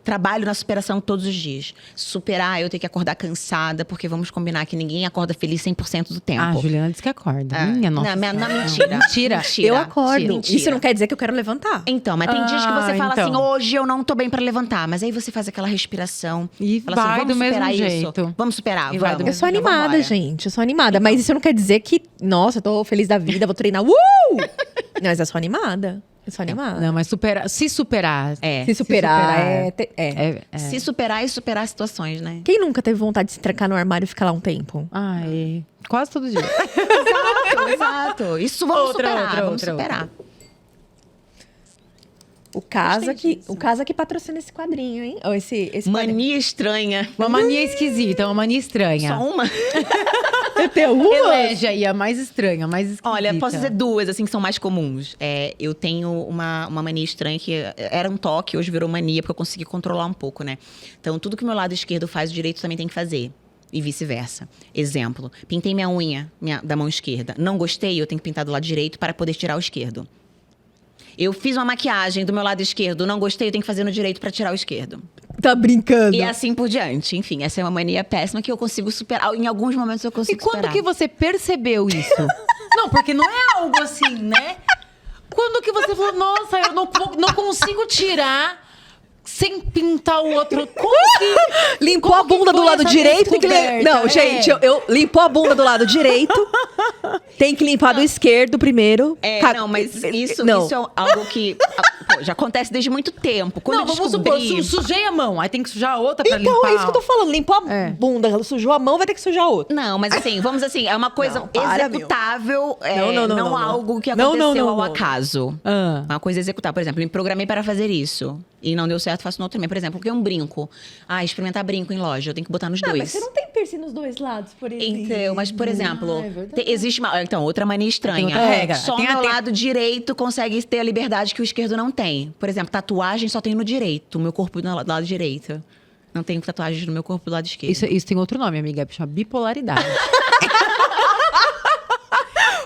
[SPEAKER 3] trabalho na superação todos os dias. Superar, eu tenho que acordar cansada, porque vamos combinar que ninguém acorda feliz 100% do tempo.
[SPEAKER 1] Ah, Juliana disse que acorda.
[SPEAKER 3] Ah,
[SPEAKER 1] Minha nossa.
[SPEAKER 3] não, mentira.
[SPEAKER 1] Mentira.
[SPEAKER 2] Eu acordo.
[SPEAKER 3] Mentira.
[SPEAKER 2] Isso não quer dizer que eu quero levantar.
[SPEAKER 3] Então, mas tem dias que você fala
[SPEAKER 1] então.
[SPEAKER 3] assim, hoje eu não tô bem pra levantar. Mas aí você faz aquela respiração.
[SPEAKER 1] E
[SPEAKER 3] fala
[SPEAKER 1] vai
[SPEAKER 3] assim, vamos
[SPEAKER 1] do mesmo
[SPEAKER 3] superar
[SPEAKER 1] jeito.
[SPEAKER 3] isso. Vamos superar,
[SPEAKER 1] E vai do
[SPEAKER 3] vamos.
[SPEAKER 2] Eu sou
[SPEAKER 1] Então,
[SPEAKER 2] animada,
[SPEAKER 3] vambora.
[SPEAKER 2] gente. Eu sou animada. Mas isso não quer dizer que, nossa, eu tô feliz da vida, vou treinar. Não, mas eu sou animada. Eu sou animada.
[SPEAKER 1] Não, mas se superar.
[SPEAKER 3] É.
[SPEAKER 2] Se superar,
[SPEAKER 1] É.
[SPEAKER 3] Se superar e superar situações, né?
[SPEAKER 2] Quem nunca teve vontade de se trancar no armário e ficar lá um tempo?
[SPEAKER 1] Ai, quase todo dia.
[SPEAKER 3] Exato. Isso vamos
[SPEAKER 1] Outra,
[SPEAKER 3] superar, vamos
[SPEAKER 1] outra.
[SPEAKER 3] superar.
[SPEAKER 2] O Casa que patrocina esse quadrinho, hein? Ou esse quadrinho.
[SPEAKER 3] Mania estranha.
[SPEAKER 1] Uma mania esquisita, uma mania estranha.
[SPEAKER 3] Só uma?
[SPEAKER 2] Tem uma?
[SPEAKER 1] Elege aí a mais estranha, a mais esquisita.
[SPEAKER 3] Olha, posso dizer duas, assim, que são mais comuns. Eu tenho uma mania estranha que era um toque, hoje virou mania, porque eu consegui controlar um pouco, né? Então, tudo que o meu lado esquerdo faz, o direito também tem que fazer. E vice-versa. Exemplo, pintei minha unha da mão esquerda. Não gostei, eu tenho que pintar do lado direito para poder tirar o esquerdo. Eu fiz uma maquiagem do meu lado esquerdo, não gostei, eu tenho que fazer no direito para tirar o esquerdo.
[SPEAKER 2] Tá brincando.
[SPEAKER 3] E assim por diante. Enfim, essa é uma mania péssima que eu consigo superar. Em alguns momentos eu
[SPEAKER 1] E
[SPEAKER 3] consigo
[SPEAKER 1] quando
[SPEAKER 3] superar.
[SPEAKER 1] que você percebeu isso? Não, porque não é algo assim, né? Quando que você falou, nossa, eu não consigo tirar sem pintar o outro? Como que...
[SPEAKER 2] Limpou
[SPEAKER 1] Como
[SPEAKER 2] a bunda
[SPEAKER 1] que
[SPEAKER 2] do
[SPEAKER 1] foi
[SPEAKER 2] lado
[SPEAKER 1] essa
[SPEAKER 2] direito, tem que
[SPEAKER 1] descoberta?
[SPEAKER 2] Não, gente, eu limpou a bunda do lado direito. Tem que limpar do esquerdo primeiro.
[SPEAKER 3] Não, mas isso
[SPEAKER 2] Não.
[SPEAKER 3] é algo que já acontece desde muito tempo. Quando
[SPEAKER 1] Não,
[SPEAKER 3] eu
[SPEAKER 1] vamos
[SPEAKER 3] descobri...
[SPEAKER 1] supor, sujei a mão, aí tem que sujar a outra pra
[SPEAKER 2] Então,
[SPEAKER 1] limpar.
[SPEAKER 2] é isso que eu tô falando. Limpou a
[SPEAKER 1] É.
[SPEAKER 2] bunda, sujou a mão, vai ter que sujar a outra.
[SPEAKER 3] Não, mas assim, vamos assim, é uma coisa
[SPEAKER 2] Não, para,
[SPEAKER 3] executável,
[SPEAKER 2] não.
[SPEAKER 3] algo que
[SPEAKER 2] Não,
[SPEAKER 3] aconteceu
[SPEAKER 2] não,
[SPEAKER 3] ao
[SPEAKER 2] não.
[SPEAKER 3] acaso.
[SPEAKER 1] Ah.
[SPEAKER 3] Uma coisa executável. Por exemplo, me programei para fazer isso. E não deu certo, faço no outro também. Por exemplo, porque um brinco. Experimentar brinco em loja, eu tenho que botar nos dois.
[SPEAKER 2] Mas você não tem piercing nos dois lados, por exemplo.
[SPEAKER 3] Então, mas por exemplo,
[SPEAKER 2] é verdade.
[SPEAKER 3] existe uma. Então, outra mania estranha.
[SPEAKER 1] Tem outra regra.
[SPEAKER 3] Só
[SPEAKER 1] Tem
[SPEAKER 3] o meu
[SPEAKER 1] a-
[SPEAKER 3] lado direito consegue ter a liberdade que o esquerdo não tem. Por exemplo, tatuagem só tem no direito, o meu corpo do lado direito. Não tenho tatuagens no meu corpo do lado esquerdo.
[SPEAKER 1] Isso tem outro nome, amiga, chama bipolaridade.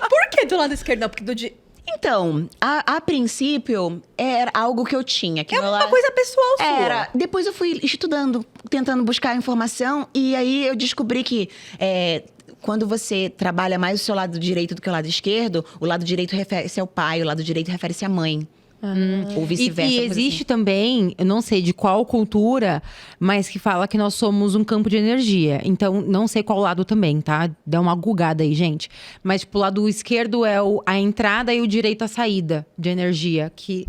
[SPEAKER 2] Por que do lado esquerdo não? Porque do direito.
[SPEAKER 3] Então, a princípio, era algo que eu tinha. Que
[SPEAKER 2] É
[SPEAKER 3] meu
[SPEAKER 2] uma
[SPEAKER 3] lado-
[SPEAKER 2] coisa pessoal sua.
[SPEAKER 3] Era. Depois eu fui estudando, tentando buscar informação, e aí eu descobri que quando você trabalha mais o seu lado direito do que o lado esquerdo, o lado direito refere-se ao pai, o lado direito refere-se à mãe. Ou vice-versa.
[SPEAKER 1] E
[SPEAKER 3] coisa assim.
[SPEAKER 1] existe também, eu não sei de qual cultura, mas que fala que nós somos um campo de energia. Então, não sei qual lado também, tá? Dá uma gugada aí, gente. Mas, tipo, o lado esquerdo é a entrada e o direito a saída de energia. Que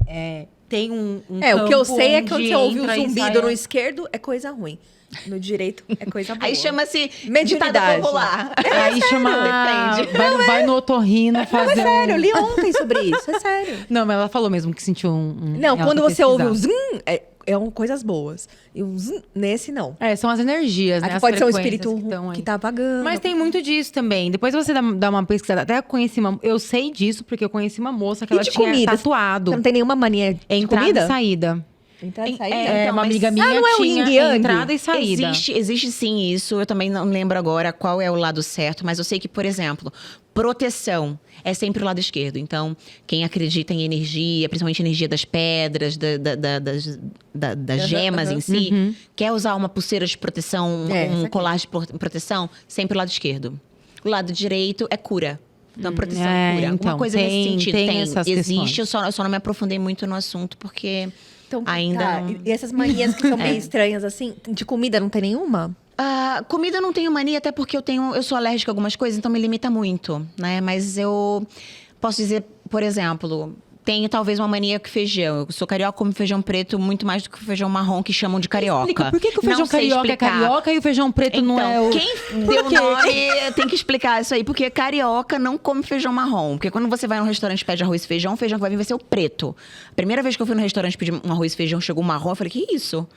[SPEAKER 1] tem um
[SPEAKER 2] O que eu sei é que
[SPEAKER 1] onde
[SPEAKER 2] quando você ouve o
[SPEAKER 1] entra e
[SPEAKER 2] zumbido
[SPEAKER 1] sai-
[SPEAKER 2] no esquerdo, é coisa ruim. No direito, é coisa boa.
[SPEAKER 3] Aí chama-se
[SPEAKER 2] Mediunidade.
[SPEAKER 3] ditado popular.
[SPEAKER 1] Aí chama...
[SPEAKER 3] Depende.
[SPEAKER 1] Vai no otorrino fazer
[SPEAKER 2] Sério, eu li ontem sobre isso, é sério.
[SPEAKER 1] Não, mas ela falou mesmo que sentiu um...
[SPEAKER 2] Não,
[SPEAKER 1] ela
[SPEAKER 2] quando
[SPEAKER 1] foi
[SPEAKER 2] você ouve o
[SPEAKER 1] pesquisar.
[SPEAKER 2] zum, coisas boas. E o zum, nesse não.
[SPEAKER 1] São as energias, né?
[SPEAKER 2] Aqui
[SPEAKER 1] As
[SPEAKER 2] pode ser um
[SPEAKER 1] frequências
[SPEAKER 2] espírito
[SPEAKER 1] que estão aí.
[SPEAKER 2] que tá vagando.
[SPEAKER 1] Mas tem muito disso também. Depois você dá uma pesquisada. Até conheci eu sei disso porque eu conheci uma moça que
[SPEAKER 2] E
[SPEAKER 1] ela
[SPEAKER 2] de
[SPEAKER 1] tinha
[SPEAKER 2] comida?
[SPEAKER 1] tatuado.
[SPEAKER 2] Você não tem nenhuma mania de
[SPEAKER 1] Entrada
[SPEAKER 2] comida?
[SPEAKER 1] e saída.
[SPEAKER 2] Entrada e saída?
[SPEAKER 3] Então,
[SPEAKER 1] Uma
[SPEAKER 3] mas-
[SPEAKER 1] amiga minha
[SPEAKER 2] não é o
[SPEAKER 1] tinha
[SPEAKER 2] yin yang?
[SPEAKER 1] entrada e saída.
[SPEAKER 3] Existe sim isso. Eu também não lembro agora qual é o lado certo, mas eu sei que, por exemplo, proteção é sempre o lado esquerdo. Então, quem acredita em energia, principalmente energia das pedras, das gemas em si, quer usar uma pulseira de proteção,
[SPEAKER 2] essa
[SPEAKER 3] um
[SPEAKER 2] aqui.
[SPEAKER 3] colar de proteção, sempre o lado esquerdo. O lado direito é cura. Então, proteção é cura.
[SPEAKER 1] então,
[SPEAKER 3] Alguma coisa
[SPEAKER 1] tem-
[SPEAKER 3] nesse sentido.
[SPEAKER 1] tem essas
[SPEAKER 3] Existe,
[SPEAKER 1] questões.
[SPEAKER 3] eu só não me aprofundei muito no assunto, porque
[SPEAKER 2] Então,
[SPEAKER 3] ainda
[SPEAKER 2] tá.
[SPEAKER 3] não...
[SPEAKER 2] E essas manias que são meio estranhas, assim, de comida não tem nenhuma?
[SPEAKER 3] Comida eu não tenho mania, até porque eu sou alérgica a algumas coisas, então me limita muito, né? Mas eu posso dizer, por exemplo, tenho talvez uma mania com feijão. Eu sou carioca, como feijão preto muito mais do que o feijão marrom, que chamam de carioca.
[SPEAKER 1] Explica, por que o feijão
[SPEAKER 3] Não sei
[SPEAKER 1] carioca
[SPEAKER 3] explicar.
[SPEAKER 1] é carioca e o feijão preto não é o...
[SPEAKER 3] Quem deu o nome tem que explicar isso aí, porque carioca não come feijão marrom. Porque quando você vai num restaurante e pede arroz e feijão, o feijão que vai vir vai ser o preto. A primeira vez que eu fui no restaurante pedir um arroz e feijão, chegou um marrom, eu falei, que isso?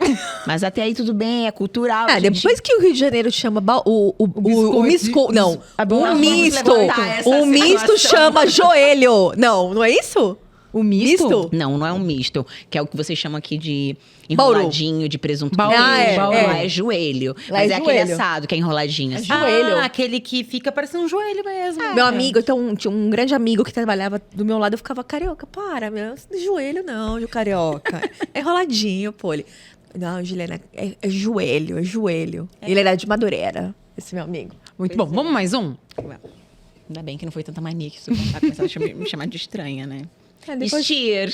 [SPEAKER 3] Mas até aí tudo bem, é cultural.
[SPEAKER 2] Depois que o Rio de Janeiro chama o misto. Não,
[SPEAKER 3] Vamos
[SPEAKER 2] o misto.
[SPEAKER 3] levantar essa
[SPEAKER 2] O misto
[SPEAKER 3] situação.
[SPEAKER 2] chama joelho. Não é isso?
[SPEAKER 1] O misto?
[SPEAKER 3] Não é um misto, que é o que vocês chamam aqui de
[SPEAKER 2] Bauru.
[SPEAKER 3] enroladinho, de presunto.
[SPEAKER 1] Bauru,
[SPEAKER 3] Bauru.
[SPEAKER 1] Bauru.
[SPEAKER 3] Lá é joelho.
[SPEAKER 2] Lá
[SPEAKER 3] Mas
[SPEAKER 2] é
[SPEAKER 3] é aquele
[SPEAKER 2] joelho.
[SPEAKER 3] assado que é enroladinho. assim.
[SPEAKER 2] joelho.
[SPEAKER 1] Aquele que fica parecendo um joelho mesmo.
[SPEAKER 2] Meu amigo, então, tinha um grande amigo que trabalhava do meu lado, eu ficava, carioca, para, meu, joelho não, de carioca. É enroladinho, pô. Ele, não, Juliana, é joelho, é joelho. Ele era de Madureira, esse meu amigo.
[SPEAKER 1] Muito bom. Vamos mais um?
[SPEAKER 3] Ainda bem que não foi tanta mania que isso começaram a me chamar de estranha, né?
[SPEAKER 2] Depois...
[SPEAKER 3] Steer.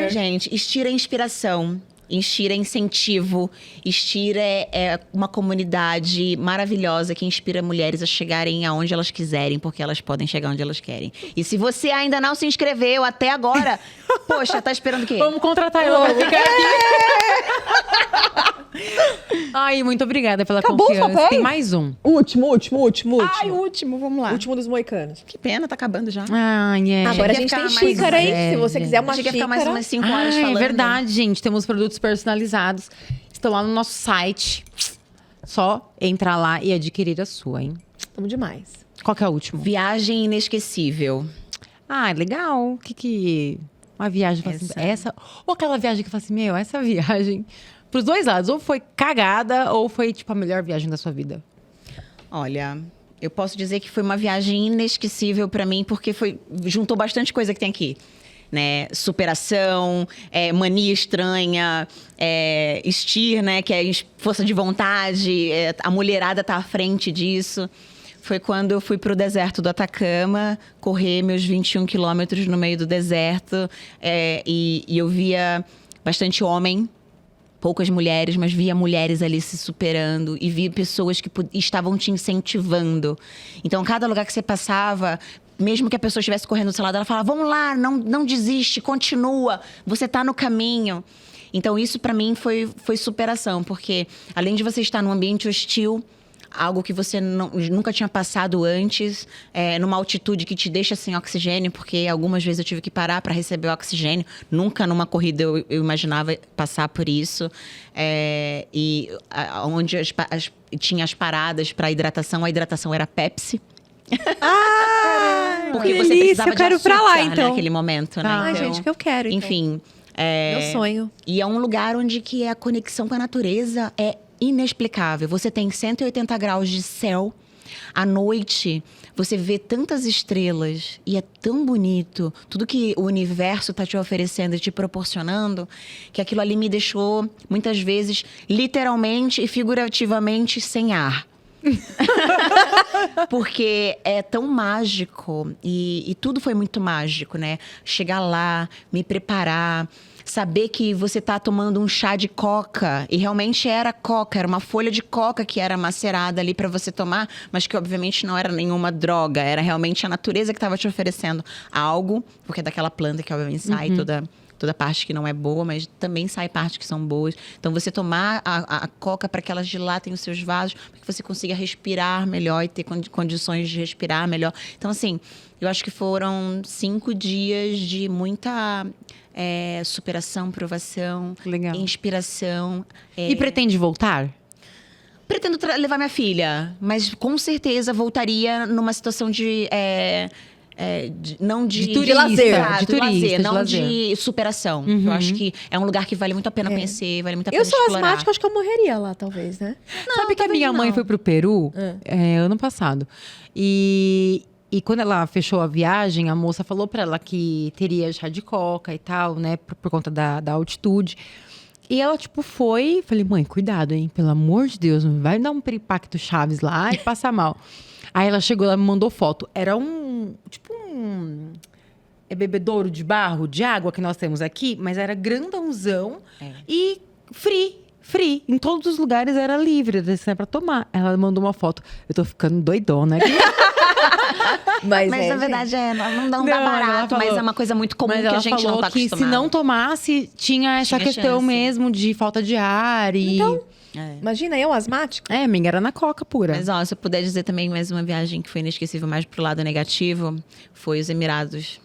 [SPEAKER 3] Gente, Steer é inspiração. Steer é incentivo. Steer é uma comunidade maravilhosa que inspira mulheres a chegarem aonde elas quiserem, porque elas podem chegar onde elas querem. E se você ainda não se inscreveu até agora, poxa, tá esperando o quê?
[SPEAKER 1] Vamos contratar ela pra ficar aqui. Ai, muito obrigada pela
[SPEAKER 2] Acabou os
[SPEAKER 1] confiança.
[SPEAKER 2] papéis?
[SPEAKER 1] Tem mais um.
[SPEAKER 2] Último.
[SPEAKER 3] Ai, o último, vamos lá.
[SPEAKER 2] Último dos moicanos.
[SPEAKER 3] Que pena, tá acabando já.
[SPEAKER 1] Ai, é.
[SPEAKER 2] Agora a
[SPEAKER 3] que
[SPEAKER 2] gente
[SPEAKER 3] ia
[SPEAKER 2] tem
[SPEAKER 3] ficar mais
[SPEAKER 2] xícara, hein?
[SPEAKER 1] leve.
[SPEAKER 2] Se você quiser uma
[SPEAKER 3] Achei que ia
[SPEAKER 2] xícara.
[SPEAKER 3] ficar mais umas 5 horas falando.
[SPEAKER 1] É verdade, gente. Temos produtos personalizados. Estão lá no nosso site. Só entrar lá e adquirir a sua, hein?
[SPEAKER 2] Tamo demais.
[SPEAKER 1] Qual que é o último?
[SPEAKER 3] Viagem inesquecível.
[SPEAKER 1] Ah, legal. O que... Uma viagem que fala assim, essa... Ou aquela viagem que fala assim, meu, essa viagem... Pros dois lados. Ou foi cagada, ou foi, tipo, a melhor viagem da sua vida.
[SPEAKER 3] Olha, eu posso dizer que foi uma viagem inesquecível pra mim, porque juntou bastante coisa que tem aqui. Né? Superação, mania estranha, Steer, né? Que é força de vontade, a mulherada tá à frente disso. Foi quando eu fui pro deserto do Atacama, correr meus 21 quilômetros no meio do deserto. E eu via bastante homem, poucas mulheres, mas via mulheres ali se superando e via pessoas que estavam te incentivando. Então, cada lugar que você passava, mesmo que a pessoa estivesse correndo do seu lado, ela falava, vamos lá, não desiste, continua, você tá no caminho. Então, isso pra mim foi superação, porque além de você estar num ambiente hostil, algo que você nunca tinha passado antes, numa altitude que te deixa sem oxigênio, porque algumas vezes eu tive que parar para receber oxigênio. Nunca numa corrida eu imaginava passar por isso. E onde tinha as paradas para hidratação, a hidratação era Pepsi. Porque
[SPEAKER 2] que
[SPEAKER 3] você
[SPEAKER 2] delícia,
[SPEAKER 3] precisava
[SPEAKER 2] eu quero
[SPEAKER 3] de
[SPEAKER 2] ir pra lá,
[SPEAKER 3] açúcar,
[SPEAKER 2] então.
[SPEAKER 3] Né, naquele momento, né?
[SPEAKER 2] Ai,
[SPEAKER 3] Então,
[SPEAKER 2] gente, que eu quero, então.
[SPEAKER 3] Enfim.
[SPEAKER 2] Meu sonho.
[SPEAKER 3] E é um lugar onde que a conexão com a natureza é inexplicável. Você tem 180 graus de céu. À noite, você vê tantas estrelas e é tão bonito. Tudo que o universo está te oferecendo e te proporcionando, que aquilo ali me deixou, muitas vezes, literalmente e figurativamente, sem ar. Porque é tão mágico e tudo foi muito mágico, né? Chegar lá, me preparar, saber que você tá tomando um chá de coca e realmente era coca, era uma folha de coca que era macerada ali para você tomar, mas que obviamente não era nenhuma droga, era realmente a natureza que estava te oferecendo algo, porque é daquela planta que obviamente sai toda parte que não é boa, mas também sai partes que são boas. Então, você tomar a coca para que elas dilatem os seus vasos, para que você consiga respirar melhor e ter condições de respirar melhor. Então, assim, eu acho que foram 5 dias de muita superação, provação,
[SPEAKER 1] Legal.
[SPEAKER 3] inspiração.
[SPEAKER 1] E pretende voltar?
[SPEAKER 3] Pretendo levar minha filha, mas com certeza voltaria numa situação não de
[SPEAKER 1] turista,
[SPEAKER 3] lazer,
[SPEAKER 1] de turista,
[SPEAKER 3] não
[SPEAKER 1] de lazer.
[SPEAKER 3] de superação. Eu acho que é um lugar que vale muito a pena conhecer, vale muito a pena
[SPEAKER 2] Eu sou
[SPEAKER 3] explorar.
[SPEAKER 2] asmática, acho que eu morreria lá, talvez, né?
[SPEAKER 1] Sabe que a minha mãe foi pro Peru ano passado. E quando ela fechou a viagem, a moça falou pra ela que teria chá de coca e tal, né? Por conta da altitude. E ela, tipo, foi... Falei, mãe, cuidado, hein? Pelo amor de Deus, não vai dar um peripacto Chaves lá e passar mal. Aí ela chegou, ela me mandou foto. Era tipo um bebedouro de barro, de água que nós temos aqui, mas era grandãozão e free. free. Em todos os lugares era livre, assim, pra tomar. Ela mandou uma foto. Eu tô ficando doidona aqui.
[SPEAKER 2] Mas
[SPEAKER 3] na verdade não dá
[SPEAKER 1] Não, ela
[SPEAKER 3] barato,
[SPEAKER 1] falou-
[SPEAKER 3] mas é uma coisa muito comum
[SPEAKER 1] Mas
[SPEAKER 3] que
[SPEAKER 1] ela
[SPEAKER 3] a gente
[SPEAKER 1] falou
[SPEAKER 3] não tá
[SPEAKER 1] que
[SPEAKER 3] acostumado.
[SPEAKER 1] se não tomasse, tinha essa
[SPEAKER 3] Tinha
[SPEAKER 1] questão
[SPEAKER 3] chance.
[SPEAKER 1] mesmo de falta de ar e...
[SPEAKER 2] Imagina, eu asmático.
[SPEAKER 1] Amiga, era na coca pura.
[SPEAKER 3] Mas ó, se eu puder dizer também mais uma viagem que foi inesquecível mais pro lado negativo, foi os Emirados,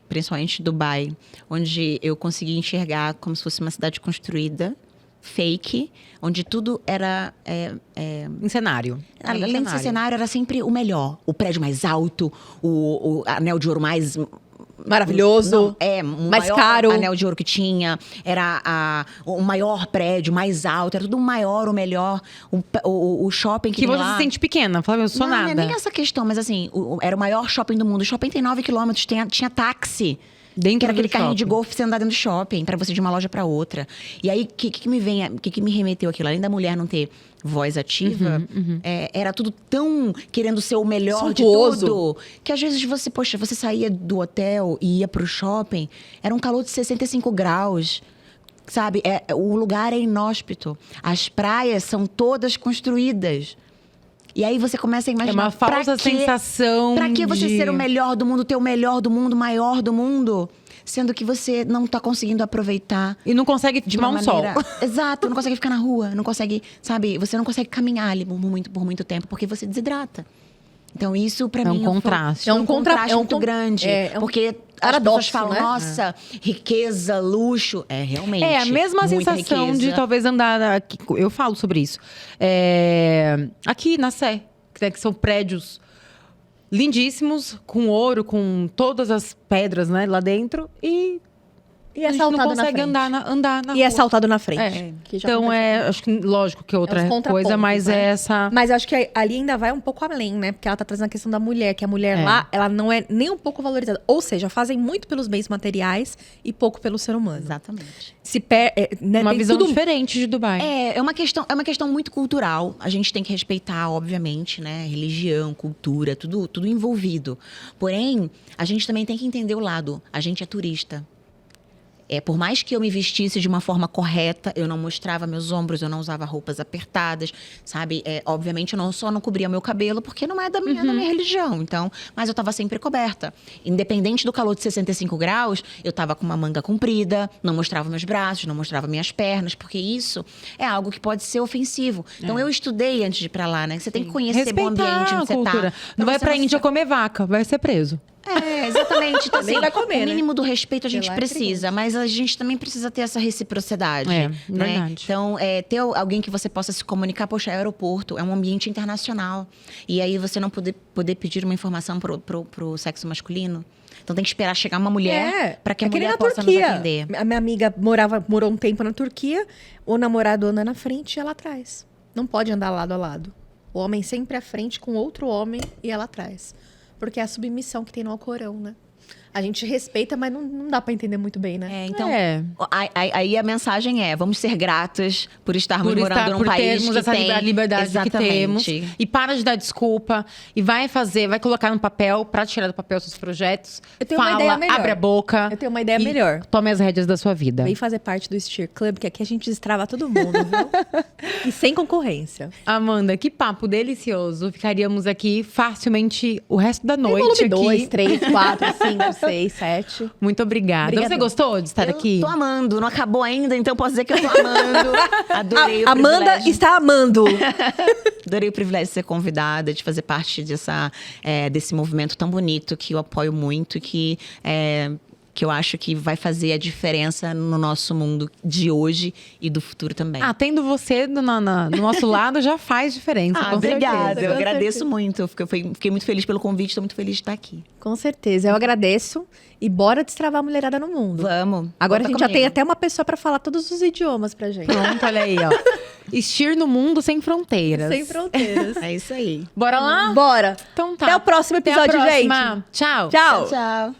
[SPEAKER 3] principalmente Dubai, onde eu consegui enxergar como se fosse uma cidade construída, fake, onde tudo era
[SPEAKER 1] Em cenário.
[SPEAKER 3] além de ser cenário, era sempre o melhor. O prédio mais alto, o anel de ouro mais...
[SPEAKER 2] Maravilhoso.
[SPEAKER 3] O
[SPEAKER 2] mais
[SPEAKER 3] maior
[SPEAKER 2] caro.
[SPEAKER 3] anel de ouro que tinha. Era o maior prédio, mais alto. Era tudo o maior, o melhor. O shopping que
[SPEAKER 1] Que
[SPEAKER 3] tem
[SPEAKER 1] você
[SPEAKER 3] lá.
[SPEAKER 1] se sente pequena. Flávia, eu sou
[SPEAKER 3] Não,
[SPEAKER 1] nada.
[SPEAKER 3] não é nem essa questão, mas assim, era o maior shopping do mundo. O shopping tem 9 quilômetros, tinha táxi.
[SPEAKER 1] Dentro
[SPEAKER 3] Que era
[SPEAKER 1] do
[SPEAKER 3] aquele carrinho de
[SPEAKER 1] shopping.
[SPEAKER 3] golfe pra você andar dentro do shopping, pra você ir de uma loja pra outra. E aí, o que me remeteu aquilo? Além da mulher não ter voz ativa, era tudo tão querendo ser o melhor
[SPEAKER 2] Suntuoso.
[SPEAKER 3] de tudo, que às vezes você saía do hotel e ia pro shopping, era um calor de 65 graus. Sabe? O lugar é inóspito. As praias são todas construídas. E aí você começa a imaginar...
[SPEAKER 1] É uma falsa sensação
[SPEAKER 3] Pra que você
[SPEAKER 1] de-
[SPEAKER 3] ser o melhor do mundo, ter o melhor do mundo, o maior do mundo, sendo que você não tá conseguindo aproveitar
[SPEAKER 1] E não consegue
[SPEAKER 3] de
[SPEAKER 1] tomar
[SPEAKER 3] uma
[SPEAKER 1] um sol.
[SPEAKER 3] maneira... Exato, não consegue ficar na rua, não consegue, sabe? Você não consegue caminhar ali por muito tempo, porque você desidrata. Então isso pra
[SPEAKER 1] É um
[SPEAKER 3] mim...
[SPEAKER 1] contraste.
[SPEAKER 3] É um contraste muito
[SPEAKER 2] con-
[SPEAKER 3] grande.
[SPEAKER 2] é um
[SPEAKER 3] porque as
[SPEAKER 2] paradoxo,
[SPEAKER 3] pessoas falam,
[SPEAKER 2] né?
[SPEAKER 3] nossa, riqueza, luxo. É, realmente.
[SPEAKER 1] É a mesma
[SPEAKER 3] muita
[SPEAKER 1] sensação
[SPEAKER 3] riqueza.
[SPEAKER 1] de talvez andar aqui. Eu falo sobre isso. Aqui na Sé, que são prédios lindíssimos, com ouro, com todas as pedras, né, lá dentro. E
[SPEAKER 2] E
[SPEAKER 1] a gente não consegue andar na
[SPEAKER 2] E é
[SPEAKER 1] rua.
[SPEAKER 2] assaltado na frente.
[SPEAKER 1] É.
[SPEAKER 2] Que já
[SPEAKER 1] Então,
[SPEAKER 2] aconteceu.
[SPEAKER 1] acho que, lógico que é outra
[SPEAKER 2] os contrapontos,
[SPEAKER 1] coisa, mas
[SPEAKER 2] né?
[SPEAKER 1] é essa...
[SPEAKER 2] Mas acho que ali ainda vai um pouco além, né? Porque ela tá trazendo a questão da mulher, que a mulher
[SPEAKER 1] É.
[SPEAKER 2] lá, ela não é nem um pouco valorizada. Ou seja, fazem muito pelos bens materiais e pouco pelo ser humano.
[SPEAKER 3] Exatamente.
[SPEAKER 2] Né,
[SPEAKER 1] Uma
[SPEAKER 2] tem
[SPEAKER 1] visão
[SPEAKER 2] tudo-
[SPEAKER 1] diferente de Dubai.
[SPEAKER 3] É uma questão muito cultural. A gente tem que respeitar, obviamente, né? Religião, cultura, tudo envolvido. Porém, a gente também tem que entender o lado. A gente é turista. Por mais que eu me vestisse de uma forma correta, eu não mostrava meus ombros, eu não usava roupas apertadas, sabe? Obviamente, eu não cobria meu cabelo, porque não é da minha religião. Então, mas eu estava sempre coberta. Independente do calor de 65 graus, eu estava com uma manga comprida, não mostrava meus braços, não mostrava minhas pernas, porque isso é algo que pode ser ofensivo. Então, eu estudei antes de ir pra lá, né? Você tem que conhecer bom ambiente
[SPEAKER 1] Respeitar a
[SPEAKER 3] onde você
[SPEAKER 1] cultura.
[SPEAKER 3] tá.
[SPEAKER 1] Não vai
[SPEAKER 3] você
[SPEAKER 1] pra
[SPEAKER 3] se-
[SPEAKER 1] Índia comer vaca, vai ser preso.
[SPEAKER 3] Exatamente. Então,
[SPEAKER 2] Também
[SPEAKER 3] assim,
[SPEAKER 2] vai comer,
[SPEAKER 3] o
[SPEAKER 2] né?
[SPEAKER 3] mínimo do respeito a gente
[SPEAKER 2] Porque lá é
[SPEAKER 3] precisa, mas a gente também precisa ter essa reciprocidade.
[SPEAKER 1] É,
[SPEAKER 3] né?
[SPEAKER 1] verdade.
[SPEAKER 3] Então, ter alguém que você possa se comunicar, poxa, aeroporto, é um ambiente internacional. E aí você não poder pedir uma informação pro sexo masculino. Então tem que esperar chegar uma mulher para que a
[SPEAKER 2] que nem
[SPEAKER 3] mulher
[SPEAKER 2] na
[SPEAKER 3] possa nos
[SPEAKER 2] Turquia.
[SPEAKER 3] atender.
[SPEAKER 2] A minha amiga morou um tempo na Turquia, o namorado anda na frente e ela atrás. Não pode andar lado a lado. O homem sempre à frente com outro homem e ela atrás. Porque é a submissão que tem no Alcorão, né? A gente respeita, mas não dá pra entender muito bem, né?
[SPEAKER 3] Então,
[SPEAKER 1] É.
[SPEAKER 3] aí a mensagem vamos ser gratas por estarmos morando num
[SPEAKER 1] por
[SPEAKER 3] país
[SPEAKER 1] termos
[SPEAKER 3] que
[SPEAKER 1] essa
[SPEAKER 3] tem...
[SPEAKER 1] liberdade
[SPEAKER 3] Exatamente.
[SPEAKER 1] que temos. E para de dar desculpa. E vai colocar no papel, pra tirar do papel seus projetos.
[SPEAKER 2] Eu tenho uma ideia melhor.
[SPEAKER 1] Abre a boca.
[SPEAKER 2] Eu tenho uma ideia
[SPEAKER 1] e
[SPEAKER 2] melhor.
[SPEAKER 1] Tome as rédeas da sua vida.
[SPEAKER 2] Vem fazer parte do Steer Club, que aqui a gente destrava todo mundo, viu? E sem concorrência.
[SPEAKER 1] Amanda, que papo delicioso. Ficaríamos aqui facilmente o resto da noite.
[SPEAKER 2] Tem volume
[SPEAKER 1] aqui.
[SPEAKER 2] 2, 3, 4, 5, 6, 7.
[SPEAKER 1] Muito obrigada.
[SPEAKER 2] Obrigadão.
[SPEAKER 1] Você gostou de estar
[SPEAKER 3] Eu
[SPEAKER 1] aqui?
[SPEAKER 3] tô amando, não acabou ainda, então posso dizer que eu tô amando. Adorei o
[SPEAKER 2] Amanda
[SPEAKER 3] privilégio.
[SPEAKER 2] está amando.
[SPEAKER 3] Adorei o privilégio de ser convidada, de fazer parte desse movimento tão bonito que eu apoio muito e que eu acho que vai fazer a diferença no nosso mundo de hoje e do futuro também.
[SPEAKER 1] Tendo você no nosso lado já faz diferença. com
[SPEAKER 3] Obrigada,
[SPEAKER 1] certeza.
[SPEAKER 3] eu
[SPEAKER 2] com
[SPEAKER 3] agradeço
[SPEAKER 2] certeza.
[SPEAKER 3] muito. Eu fiquei muito feliz pelo convite, estou muito feliz de estar aqui.
[SPEAKER 2] Com certeza, eu agradeço. E bora destravar a mulherada no mundo.
[SPEAKER 3] Vamos.
[SPEAKER 2] Agora
[SPEAKER 3] Conta
[SPEAKER 2] a gente já
[SPEAKER 3] comigo.
[SPEAKER 2] tem até uma pessoa pra falar todos os idiomas pra gente.
[SPEAKER 1] Pronto, olha aí, ó. Steer no mundo sem fronteiras.
[SPEAKER 2] Sem fronteiras.
[SPEAKER 3] É isso aí.
[SPEAKER 1] Bora lá?
[SPEAKER 2] Bora.
[SPEAKER 1] Então tá.
[SPEAKER 2] Até o próximo
[SPEAKER 1] Até a
[SPEAKER 2] episódio,
[SPEAKER 1] próxima.
[SPEAKER 2] gente.
[SPEAKER 1] Tchau.
[SPEAKER 2] Tchau.
[SPEAKER 3] Tchau.